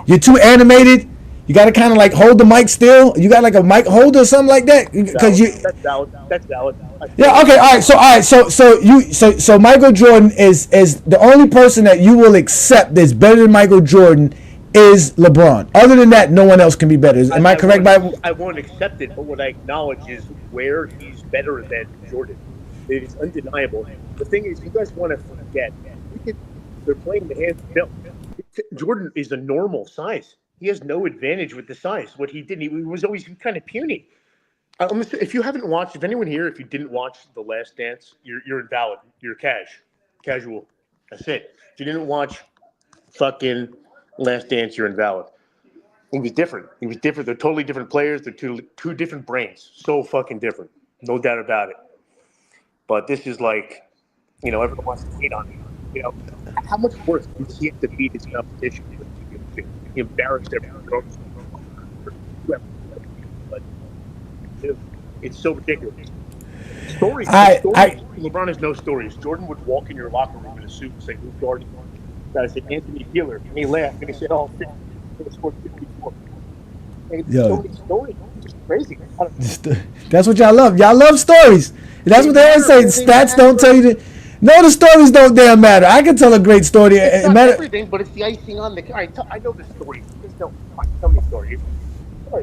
You're too animated. You got to kind of like hold the mic still. You got like a mic holder or something like that because you. That's valid. That's valid. Yeah. Okay. All right. So Michael Jordan is the only person that you will accept that's better than Michael Jordan is LeBron. Other than that, no one else can be better. Am I correct? I won't accept it, but what I acknowledge is where he's better than Jordan. It is undeniable. The thing is, you guys want to forget. They're playing the hands built. Jordan is a normal size. He has no advantage with the size. What he did, he was always kind of puny. If you haven't watched, if anyone here, if you didn't watch The Last Dance, you're invalid. You're casual. That's it. If you didn't watch fucking Last Dance, you're invalid. He was different. They're totally different players. They're two different brains. So fucking different. No doubt about it. But this is like, everyone wants to hate on him. How much worse does he have to beat his competition? He embarrassed everyone. It's so ridiculous. Stories. LeBron has no stories. Jordan would walk in your locker room in a suit and say, "Who's guarding?" I said, "Anthony Peeler." And he laughed and he said, "Oh, 50. He scored 54." And so many stories. It's crazy. That's what y'all love. Y'all love stories. That's what they always say. Stats don't tell you. No, the stories don't damn matter. I can tell a great story. It's not everything, but it's the icing on the cake. I know the story. Just don't tell me the story.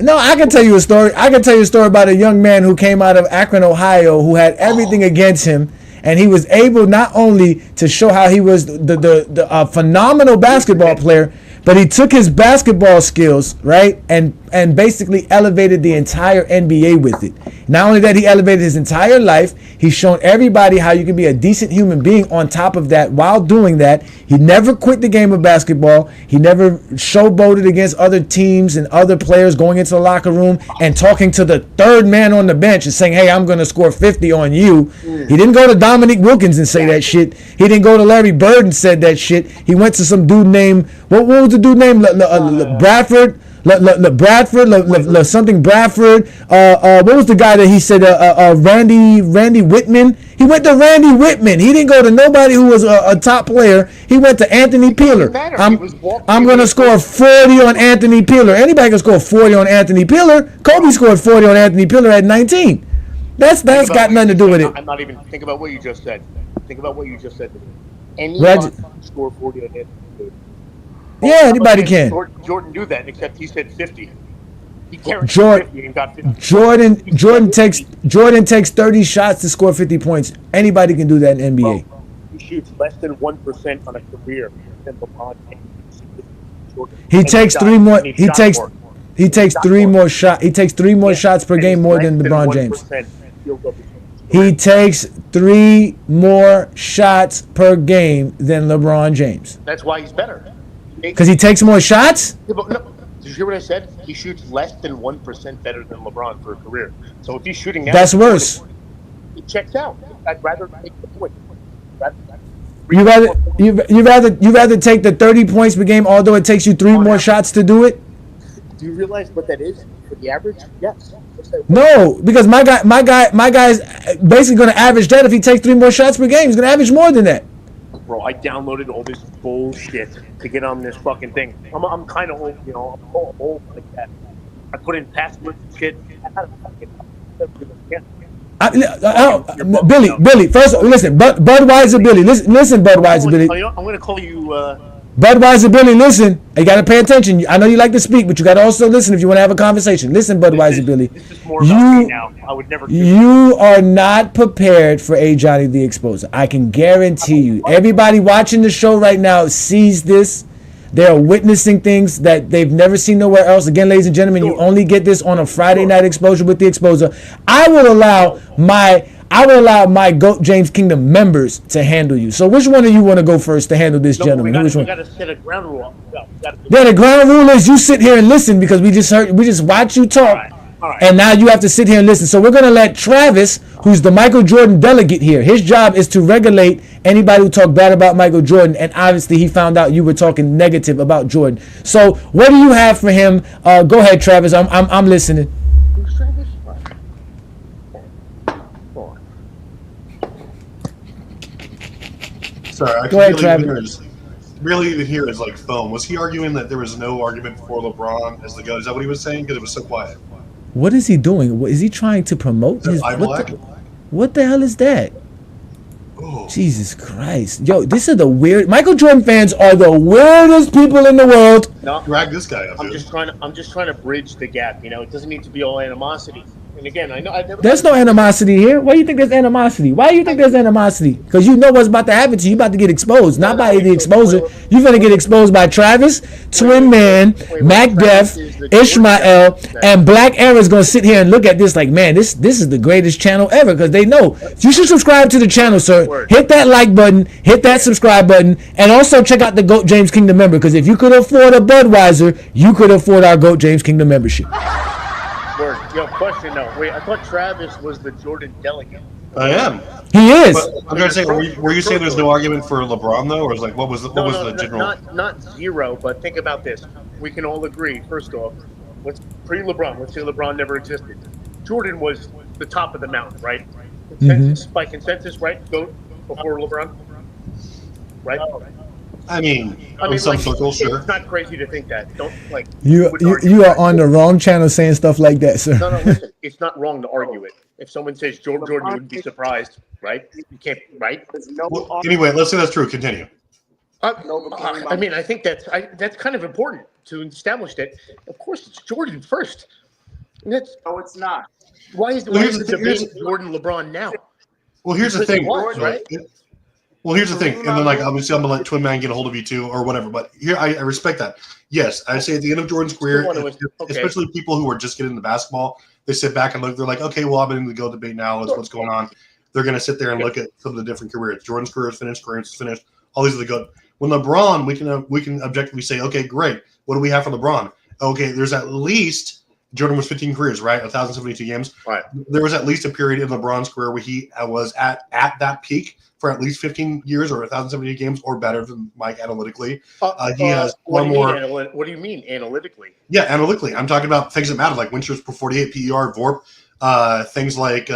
No, I can tell you a story. I can tell you a story about a young man who came out of Akron, Ohio, who had everything against him, and he was able not only to show how he was the phenomenal basketball player, but he took his basketball skills, right, and basically elevated the entire NBA with it. Not only that, he elevated his entire life. He's shown everybody how you can be a decent human being on top of that. While doing that, he never quit the game of basketball. He never showboated against other teams and other players going into the locker room and talking to the third man on the bench and saying, "Hey, I'm going to score 50 on you." He didn't go to Dominique Wilkins and say that shit. He didn't go to Larry Bird and said that shit. He went to some dude named, what was the dude named? Bradford? Something Bradford. What was the guy that he said? Randy Whitman. He went to Randy Whitman. He didn't go to nobody who was a top player. He went to Anthony Peeler. I'm going to score 40 on Anthony Peeler. Anybody can score 40 on Anthony Peeler. Kobe scored 40 on Anthony Peeler at 19. That's got nothing to do with it. I'm not even think about what you just said. Think about what you just said to me. Anybody can score 40 on Anthony Peeler. Yeah, anybody can. Jordan do that, except he said 50. He guaranteed 50 and got 50. Jordan takes 30 shots to score 50 points. Anybody can do that in NBA. He shoots less than 1% on a career than LeBron James. He takes three more. He takes three more shots. He takes three more shots per game more than LeBron James. He takes 3 more shots per game than LeBron James. That's why he's better. Because he takes more shots? Yeah, but no, did you hear what I said? He shoots less than 1% better than LeBron for a career. So if he's shooting now, that's worse. It checks out. I'd rather take the point. You rather take the 30 points per game, although it takes you 3 more shots to do it? Do you realize what that is for the average? Yes. No, because my guy's basically going to average that if he takes 3 more shots per game. He's going to average more than that. Bro, I downloaded all this bullshit to get on this fucking thing. I'm kind of old, I'm old like that. I put in passwords and shit. Billy, first listen, Budweiser Billy, listen, Budweiser Billy. I'm going to call you. Budweiser Billy, listen. You got to pay attention. I know you like to speak, but you got to also listen if you want to have a conversation. Listen, Budweiser Billy. This is more about me now. I would never. You are not prepared for Ajani the Exposer. I can guarantee you. Everybody watching the show right now sees this. They're witnessing things that they've never seen nowhere else. Again, ladies and gentlemen, you only get this on a Friday night exposure with the Exposer. I will allow I would allow my GOAT James Kingdom members to handle you. So which one of you want to go first to handle this No, gentleman? we Which one? got to set a ground rule up. We gotta do Then the ground rule is you sit here and listen because we just watch you talk, all right. and now you have to sit here and listen. So we're gonna let Travis, who's the Michael Jordan delegate here, his job is to regulate anybody who talk bad about Michael Jordan, and obviously he found out you were talking negative about Jordan. So what do you have for him? Go ahead, Travis. I'm listening. Who's Travis? Sorry, I Go ahead, barely even hear his like phone. Was he arguing that there was no argument for LeBron as the GOAT? Is that what he was saying? Because it was so quiet. What is he doing? Is he trying to promote his? What the hell is that? Oh. Jesus Christ. Yo, this is the weird. Michael Jordan fans are the weirdest people in the world. No, drag this guy up. I'm just trying to bridge the gap. You know, it doesn't need to be all animosity. And again, I know There's no animosity here. Why do you think there's animosity? Why do you think there's animosity? Because you know what's about to happen to you. You're about to get exposed. Not by the exposer. You're going to get exposed by Travis, Twin Man, Mac Def, Ishmael, and Black Era's going to sit here and look at this like, man, this is the greatest channel ever, because they know. You should subscribe to the channel, sir. Hit that like button, hit that subscribe button, and also check out the GOAT James Kingdom member, because if you could afford a Budweiser, you could afford our GOAT James Kingdom membership. Word. Yo, question though. Wait, I thought Travis was the Jordan delegate. I am. He is. But I'm trying to say, were you saying there's no argument for LeBron though, or was like what was the general? Not zero, but think about this. We can all agree. First off, let's pre-LeBron. Let's say LeBron never existed. Jordan was the top of the mountain, right? Consensus by consensus, right? GOAT before LeBron, right? I mean, in some circles, sure. It's not crazy to think that. Don't like. You are on the wrong channel saying stuff like that, sir. No, listen. It's not wrong to argue it. If someone says Jordan, you wouldn't be surprised, right? You can't, right? Well, anyway, let's say that's true. Continue. I mean, I think that's kind of important to establish that. Of course, it's Jordan first. No, it's not. Why is the debate Jordan LeBron now? Well, here's the thing, right? Well, here's the thing, and then like obviously I'm gonna let Twin Man get a hold of you too, or whatever. But here, I respect that. Yes, I say at the end of Jordan's career, especially people who are just getting into basketball, they sit back and look. They're like, okay, well, I'm in the GOAT debate now. What's going on? They're gonna sit there and look at some of the different careers. Jordan's career is finished. Kareem's finished. All these are the GOAT. When LeBron, we can objectively say, okay, great. What do we have for LeBron? Okay, there's at least Jordan was 15 careers, right? 1,072 games. Right. There was at least a period in LeBron's career where he was at that peak for at least 15 years or 1,070 games or better than Mike analytically. He has one more. What do you mean analytically? Yeah, analytically. I'm talking about things that matter, like win shares per 48, PER, VORP, things like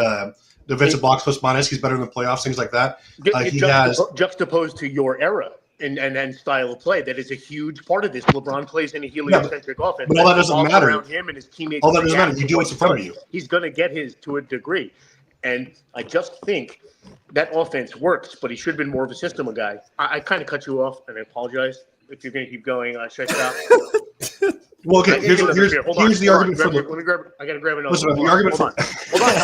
defensive blocks plus minus. He's better in the playoffs, things like that. He has juxtaposed to your era and style of play. That is a huge part of this. LeBron plays in a heliocentric offense. But all that doesn't matter. Around him and his teammates. All that doesn't matter. You do what's in front of you. He's going to get his to a degree. And I just think that offense works, but he should have been more of a system guy. I kind of cut you off, and I apologize. If you're going to keep going, check it out. Well, okay, here's the argument for Let me grab it. I got to grab another. Listen, the argument for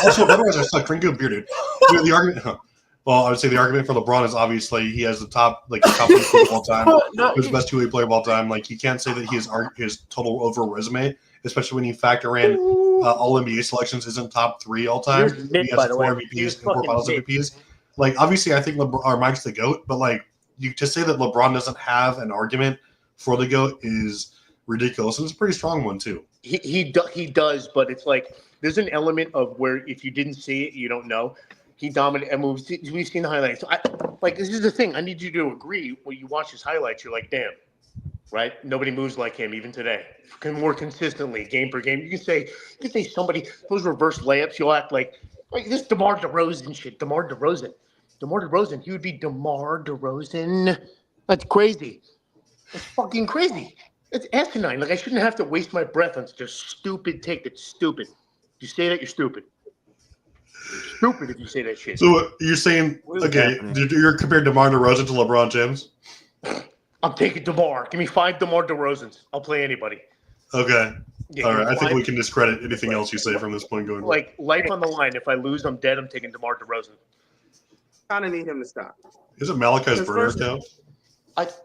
also, otherwise I suck. Drink good beer, dude. The argument. Well, I would say the argument for LeBron is obviously he has the top player of all time. He's the best two-way player of all time. Like, you can't say that his total overall resume, especially when you factor in all NBA selections, isn't top 3 all time. He has 4 MVPs and 4 Finals MVPs. Like, obviously, I think Mike's the GOAT, but like, to say that LeBron doesn't have an argument for the GOAT is ridiculous, and it's a pretty strong one too. He does, but it's like there's an element of where if you didn't see it, you don't know. He dominated, and we've seen the highlights. This is the thing. I need you to agree. When you watch his highlights, you're like, damn, right? Nobody moves like him, even today. More consistently, game per game. You can say somebody those reverse layups. You'll act like this DeMar DeRozan shit. DeMar DeRozan. He would be DeMar DeRozan. That's crazy. That's fucking crazy. It's asinine. Like, I shouldn't have to waste my breath on such a stupid take. That's stupid. If you say that, you're stupid. Stupid if you say that shit. So you're saying, okay, you're comparing DeMar DeRozan to LeBron James? I'm taking DeMar. Give me 5 DeMar DeRozans. I'll play anybody. Okay. Yeah, all right. I think we can discredit anything else you say from this point going. Like, life on the line. If I lose, I'm dead. I'm taking DeMar DeRozan. Kind of need him to stop. Isn't Malachi's burner count?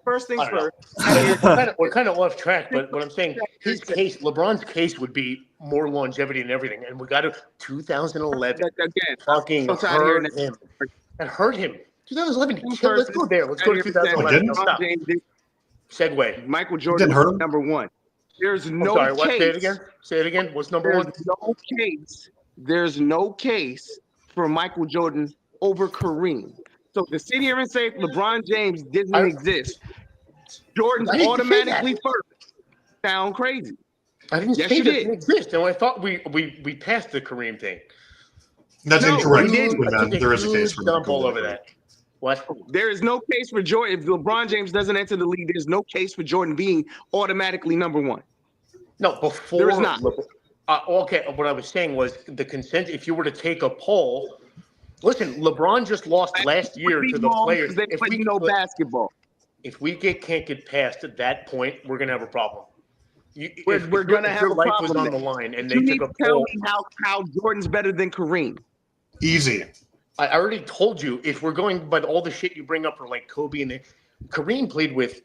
First things I don't know. first. We're kind of off track, but what I'm saying, his case, LeBron's case would be more longevity and everything, and we got to 2011 Again, fucking I'm so tired of hearing hurt him. That hurt him. 2011 killed. Let's go there. Let's go to that 2011. No, LeBron stop. James did- Segue. Michael Jordan hurt him? was number one. There's I'm no sorry. What? case. Say it again. Say it again. What's number There's one? no case. There's no case for Michael Jordan over Kareem. So to sit here and say LeBron James didn't exist, Jordan's I didn't say automatically that. first. Sound crazy? I didn't Yes, say you that did. didn't exist. And I thought we passed the Kareem thing. That's No, incorrect. we didn't. Man, I took there is a case huge for dump all Michael over that. What? There is no case for Jordan. If LeBron James doesn't enter the league, there's no case for Jordan being automatically number one. No, before. There is not. Okay, what I was saying was the consent. If you were to take a poll, listen, LeBron just lost last year to the players. They play no basketball. If we can't get past that point, we're gonna have a problem. We're gonna have your a life problem. was on the line, and you they need took a to tell poll. me how Jordan's better than Kareem. Easy. I already told you. If we're going by all the shit you bring up for like Kobe and Kareem played with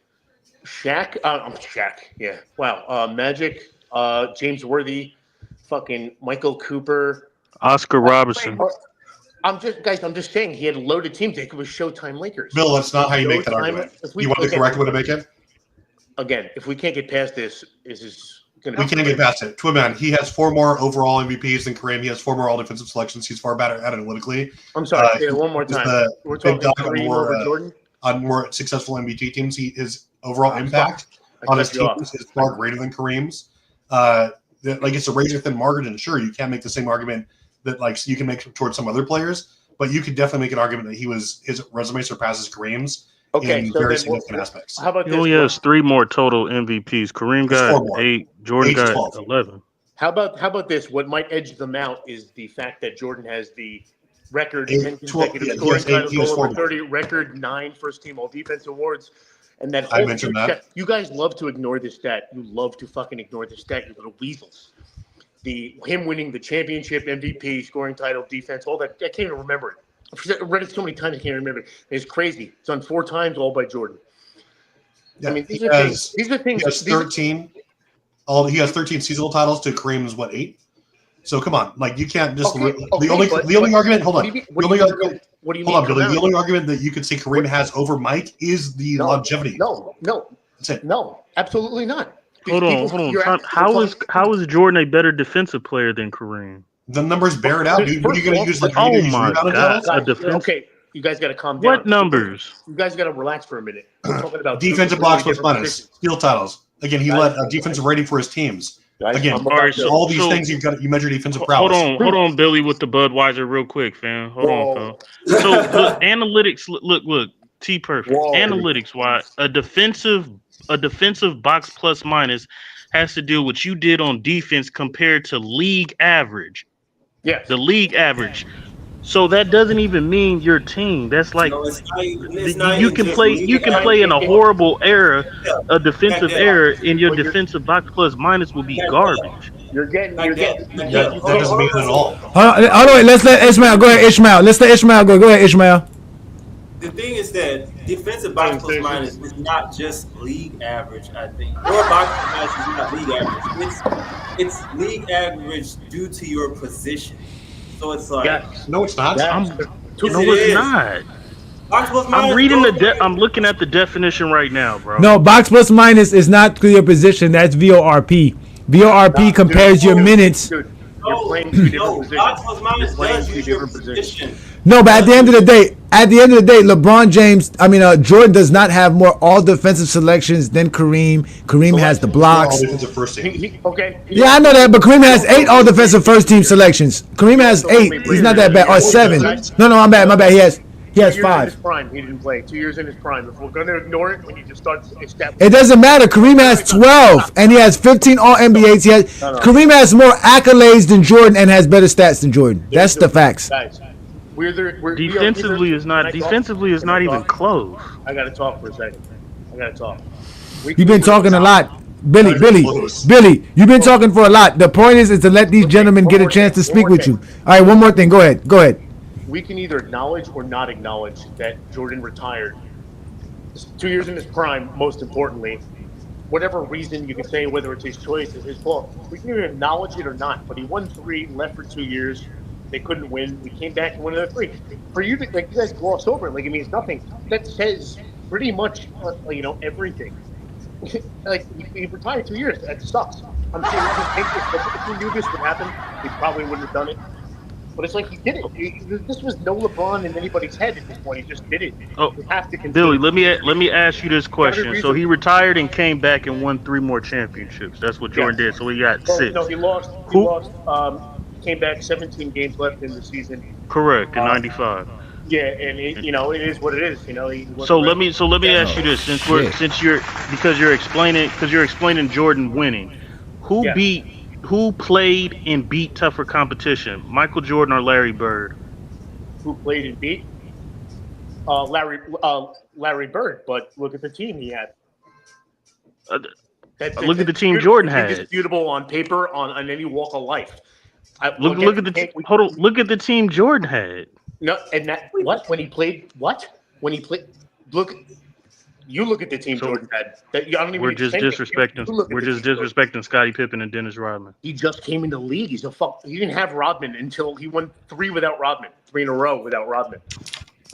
Shaq. Shaq. Yeah. Wow. Magic. James Worthy. Fucking Michael Cooper. Oscar Robertson. I'm just saying he had a loaded team. It was Showtime Lakers. Bill, that's not how you make that argument. You want the correct way to make it? Again, if we can't get past this is going to be. We can't get past it. Twinman, he has 4 more overall MVPs than Kareem. He has 4 more all defensive selections. He's far better analytically. I'm sorry. Say it one more time. We're talking Kareem over Jordan? On more successful MVP teams. His overall impact on his teams is far greater than Kareem's. It's a razor thin margin. Sure, you can't make the same argument that you can make towards some other players, but you could definitely make an argument that his resume surpasses Kareem's in very significant aspects. How about he only has 3 more total MVPs. Kareem got 8. Jordan got 11. How about this? What might edge them out is the fact that Jordan has the record 10 consecutive scoring titles, over 30, record 9 first team all defense awards. And that whole stat, you guys love to ignore this stat. You love to fucking ignore this stat, you little weasels. Him winning the championship, MVP, scoring title, defense, all that. I can't even remember it. I've read it so many times I can't remember it. It's crazy. It's done 4 times, all by Jordan. Yeah, I mean, these are things. He has 13. He has 13 seasonal titles to Kareem's 8. So come on, you can't just the only argument. Hold on. What do you mean? Hold on, Billy. The only argument that you could say Kareem has over Mike is the longevity. No, that's it. No, absolutely not. Hold on. How is Jordan a better defensive player than Kareem? The numbers bear it out, dude. What are you going to use? Oh my God! Okay, you guys got to calm down. What numbers? You guys got to relax for a minute. We're talking about defensive blocks plus minus, steal titles. Again, he led a defensive rating for his teams. Again, all these things you measure defensive prowess. Hold on, Billy, with the Budweiser, real quick, fam. Hold on, fam. So look, analytics. Look, T perfect. Analytics wise, a defensive box plus minus has to do what you did on defense compared to league average. Yeah, the league average. So that doesn't even mean your team. That's like you can play in a horrible era, a defensive era, and your defensive box plus minus will be garbage. You're getting. That doesn't mean it at all. Hold on, let's let Ishmael go ahead. Ishmael, let's let Ishmael go. Go ahead, Ishmael. The thing is that defensive box plus minus is not just league average. I think your box plus minus is not league average. It's league average due to your position. So it's like no, it's not. It's not. I'm reading I'm looking at the definition right now, bro. No, box plus minus is not your position. That's VORP. VORP compares your minutes. Dude, you're playing 2 different positions. Box plus minus does use your position. No, but at the end of the day, LeBron James, Jordan does not have more all defensive selections than Kareem. Kareem has the blocks. All defensive first team. Yeah, I know that, but Kareem has 8 all defensive first team selections. Kareem has 8. He's not that bad. Or 7. No, my bad. He has 5. 2 years in his prime, he didn't play. 2 years in his prime. If we're going to ignore it, we need to start establishing. It doesn't matter. Kareem has 12, and he has 15 all NBAs. Kareem has more accolades than Jordan and has better stats than Jordan. That's the facts. Guys, defensively is not even close. I gotta talk for a second. You've been talking a lot. Billy, you've been talking for a lot. The point is to let these gentlemen get a chance to speak with you. All right, one more thing. Go ahead. We can either acknowledge or not acknowledge that Jordan retired 2 years in his prime, most importantly. Whatever reason you can say, whether it's his choice, it's his fault. We can either acknowledge it or not. But he won 3, left for 2 years. They couldn't win. We came back and won another 3. For you to, like, you guys gloss over it like it means nothing. That says pretty much, everything. Like, he retired 2 years. That sucks. I'm sure if he knew this would happen, he probably wouldn't have done it. But it's like he did it. This was no LeBron in anybody's head at this point. He just did it. Oh, You have to Billy, continue. let me ask you this Every question. So reason. he retired and came back and won 3 more championships. That's what Jordan Yes. did. So he got Well, 6. no, he lost. He Who? lost. Came back 17 games left in the season. Correct in Uh, '95. yeah, and it is what it is. He So wasn't ready. let me Yeah. ask you this: since you're explaining Jordan winning, who Yeah. beat who played and beat tougher competition, Michael Jordan or Larry Bird? Who played and beat? Larry Bird. But look at the team he had. Look at the team Jordan had. Indisputable on paper on any walk of life. Look at the team Jordan had. No, and that what when he played what when he played look. You look at the team Jordan had. I don't even We're need to just say anything. disrespecting. You look at We're the just team Jordan. disrespecting Scottie Pippen and Dennis Rodman. He just came into the league. He didn't have Rodman until he won 3 without Rodman, 3 in a row without Rodman.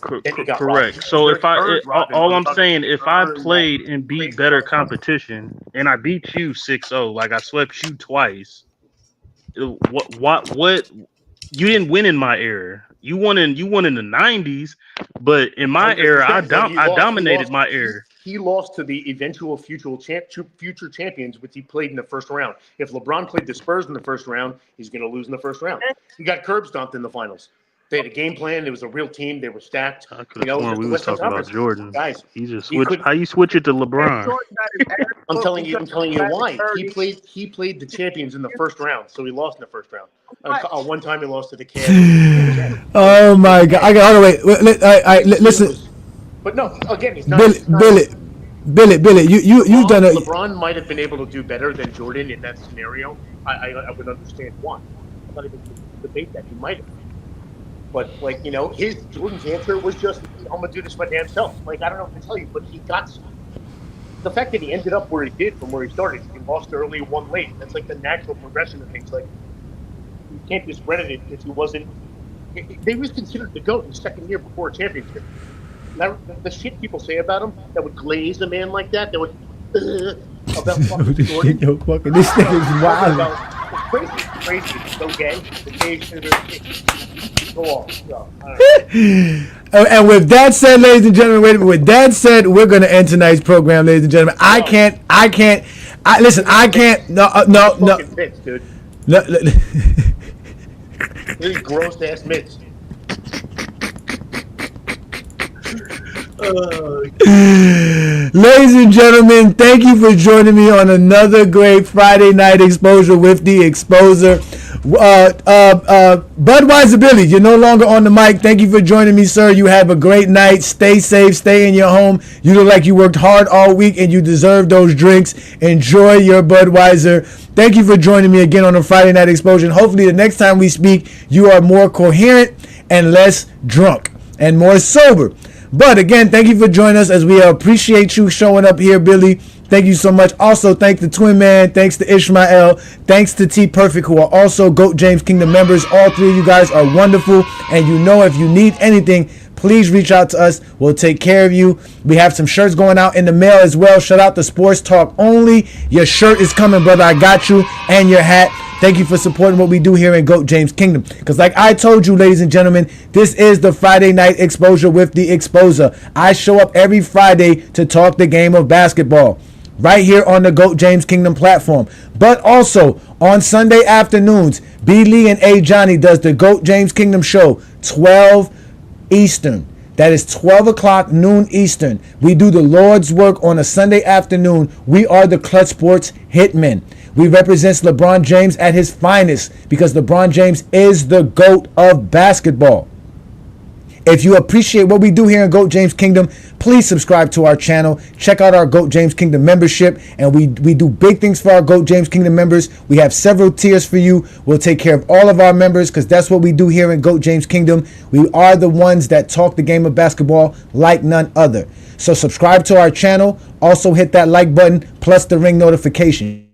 Correct. Rodman. So if all I'm Rodman. saying, if I played and beat better competition and I beat you 6-0, like I swept you twice, what? You didn't win in my era. You won in the '90s, but in my era, I dominated my era. He lost to the eventual future champions, which he played in the first round. If LeBron played the Spurs in the first round, he's going to lose in the first round. He got curb stomped in the finals. They had a game plan. It was a real team. They were stacked. I could have sworn we was talking about Jordan. Guys, He just switched. How you switch it to LeBron? I'm telling you why. He played the champions in the first round, so he lost in the first round. One time he lost to the Cavs. Oh my God! Listen. But no, again, he's not. Billy, you've done it. LeBron might have been able to do better than Jordan in that scenario. I would understand why. I'm not even going to debate that. He might have. But his Jordan's answer was just, "I'm gonna do this my damn self." Like, I don't know what to tell you, but he got the fact that he ended up where he did from where he started. He lost early, won late. That's like the natural progression of things. Like, you can't discredit it because he wasn't. They was considered the GOAT in the second year before a championship. The shit people say about him that would glaze a man like that would about fucking Jordan. Yo, fucking this thing is wild. It's crazy. It's so gay. The gay shit is go off. So, And with that said, ladies and gentlemen, wait a minute. With that said, we're gonna end tonight's program, ladies and gentlemen. I can't. Listen, I can't. No. Mitts, dude. No. These gross ass mitts. Ladies and gentlemen, thank you for joining me on another great Friday night exposure with the Exposer. Budweiser Billy, you're no longer on the mic. Thank you for joining me, sir. You have a great night. Stay safe. Stay in your home. You look like you worked hard all week and you deserve those drinks. Enjoy your Budweiser. Thank you for joining me again on a Friday night exposure. Hopefully the next time we speak, you are more coherent and less drunk and more sober. But again, thank you for joining us as we appreciate you showing up here, Billy. Thank you so much. Also, thank the Twin Man. Thanks to Ishmael. Thanks to T Perfect, who are also GOAT James Kingdom members. All 3 of you guys are wonderful. And if you need anything, please reach out to us. We'll take care of you. We have some shirts going out in the mail as well. Shout out to Sports Talk Only. Your shirt is coming, brother. I got you. And your hat. Thank you for supporting what we do here in GOAT James Kingdom. Because like I told you, ladies and gentlemen, this is the Friday night exposure with the Exposer. I show up every Friday to talk the game of basketball right here on the GOAT James Kingdom platform. But also on Sunday afternoons, B. Lee and Ajani does the GOAT James Kingdom show, 12 Eastern. That is 12 o'clock noon Eastern. We do the Lord's work on a Sunday afternoon. We are the Clutch Sports Hitmen. We represent LeBron James at his finest because LeBron James is the GOAT of basketball. If you appreciate what we do here in GOAT James Kingdom, please subscribe to our channel. Check out our GOAT James Kingdom membership, and we do big things for our GOAT James Kingdom members. We have several tiers for you. We'll take care of all of our members because that's what we do here in GOAT James Kingdom. We are the ones that talk the game of basketball like none other. So subscribe to our channel. Also hit that like button plus the ring notification.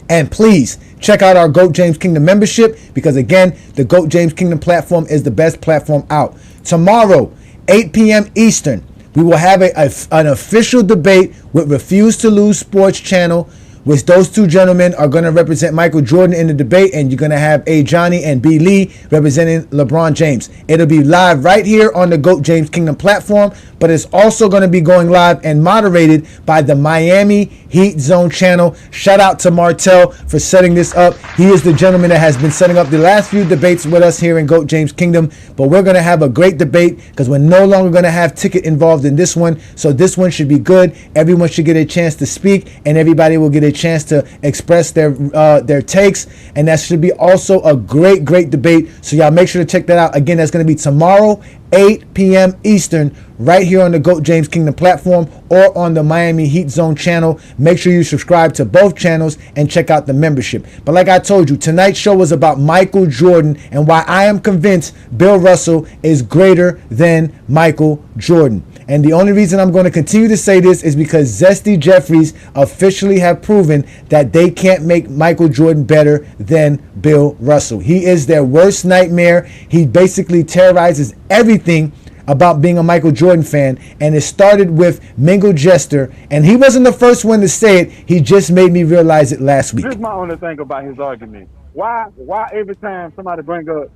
And please check out our GOAT James Kingdom membership because, again, the GOAT James Kingdom platform is the best platform out. Tomorrow, 8 p.m. Eastern, we will have an official debate with Refuse to Lose Sports Channel, which those two gentlemen are going to represent Michael Jordan in the debate, and you're going to have Ajani and B. Lee representing LeBron James. It'll be live right here on the GOAT James Kingdom platform, but it's also going to be going live and moderated by the Miami Heat Zone channel. Shout out to Martell for setting this up. He is the gentleman that has been setting up the last few debates with us here in GOAT James Kingdom, but we're going to have a great debate because we're no longer going to have ticket involved in this one, so this one should be good. Everyone should get a chance to speak, and everybody will get a chance to express their takes, and that should be also a great debate. So y'all make sure to check that out. Again, that's going to be tomorrow, 8 p.m. Eastern, right here on the GOAT James Kingdom platform or on the Miami Heat Zone channel. Make sure you subscribe to both channels and check out the membership. But like I told you, tonight's show was about Michael Jordan and why I am convinced Bill Russell is greater than Michael Jordan. And the only reason I'm going to continue to say this is because Zesty Jeffreys officially have proven that they can't make Michael Jordan better than Bill Russell. He is their worst nightmare. He basically terrorizes everything about being a Michael Jordan fan, and it started with Mingle Jester, and he wasn't the first one to say it. He just made me realize it last week. Here's my only thing about his argument. Why every time somebody bring up,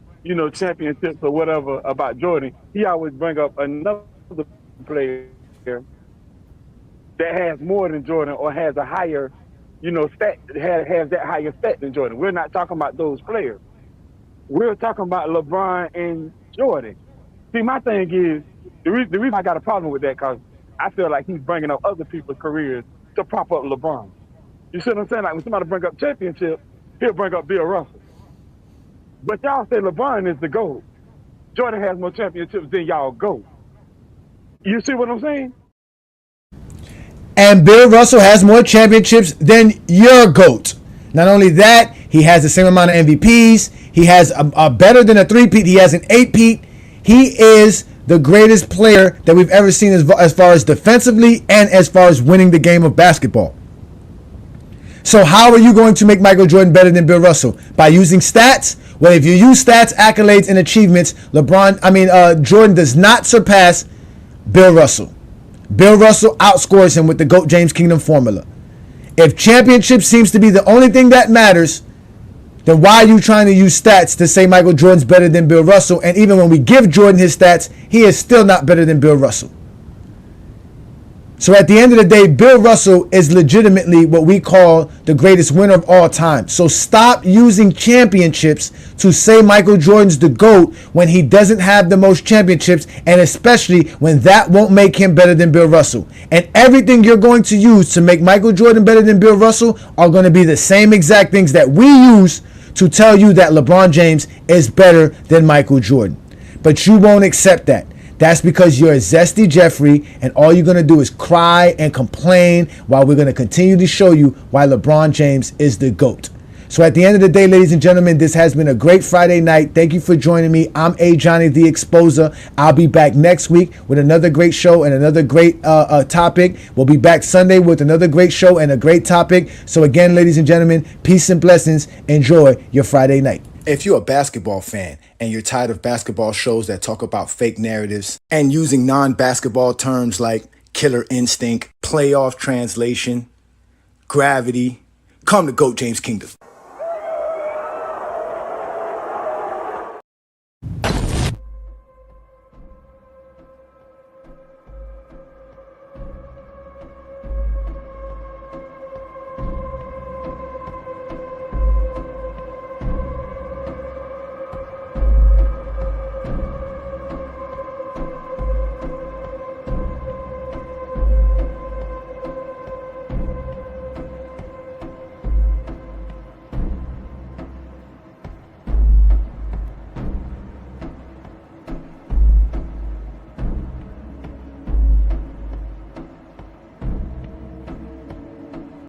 championships or whatever about Jordan, he always bring up another player that has more than Jordan or has a higher, stat, has that higher stat than Jordan. We're not talking about those players. We're talking about LeBron and Jordan. See, my thing is, the reason I got a problem with that, because I feel like he's bringing up other people's careers to prop up LeBron. You see what I'm saying? Like when somebody bring up championship, he'll bring up Bill Russell. But y'all say LeBron is the GOAT. Jordan has more championships than y'all GOAT. You see what I'm saying? And Bill Russell has more championships than your GOAT. Not only that, he has the same amount of MVPs. He has a better than a 3-peat. He has an 8-peat. He is the greatest player that we've ever seen as far as defensively and as far as winning the game of basketball. So how are you going to make Michael Jordan better than Bill Russell? By using stats? Well, if you use stats, accolades, and achievements, Jordan does not surpass Bill Russell. Bill Russell outscores him with the GOAT James Kingdom formula. If championship seems to be the only thing that matters, then why are you trying to use stats to say Michael Jordan's better than Bill Russell? And even when we give Jordan his stats, he is still not better than Bill Russell. So at the end of the day, Bill Russell is legitimately what we call the greatest winner of all time. So stop using championships to say Michael Jordan's the GOAT when he doesn't have the most championships, and especially when that won't make him better than Bill Russell. And everything you're going to use to make Michael Jordan better than Bill Russell are going to be the same exact things that we use to tell you that LeBron James is better than Michael Jordan. But you won't accept that. That's because you're a Zesty Jeffrey, and all you're going to do is cry and complain while we're going to continue to show you why LeBron James is the GOAT. So at the end of the day, ladies and gentlemen, this has been a great Friday night. Thank you for joining me. I'm Ajani the Exposer. I'll be back next week with another great show and another great topic. We'll be back Sunday with another great show and a great topic. So again, ladies and gentlemen, peace and blessings. Enjoy your Friday night. If you're a basketball fan and you're tired of basketball shows that talk about fake narratives and using non-basketball terms like killer instinct, playoff translation, gravity, come to GOAT James Kingdom.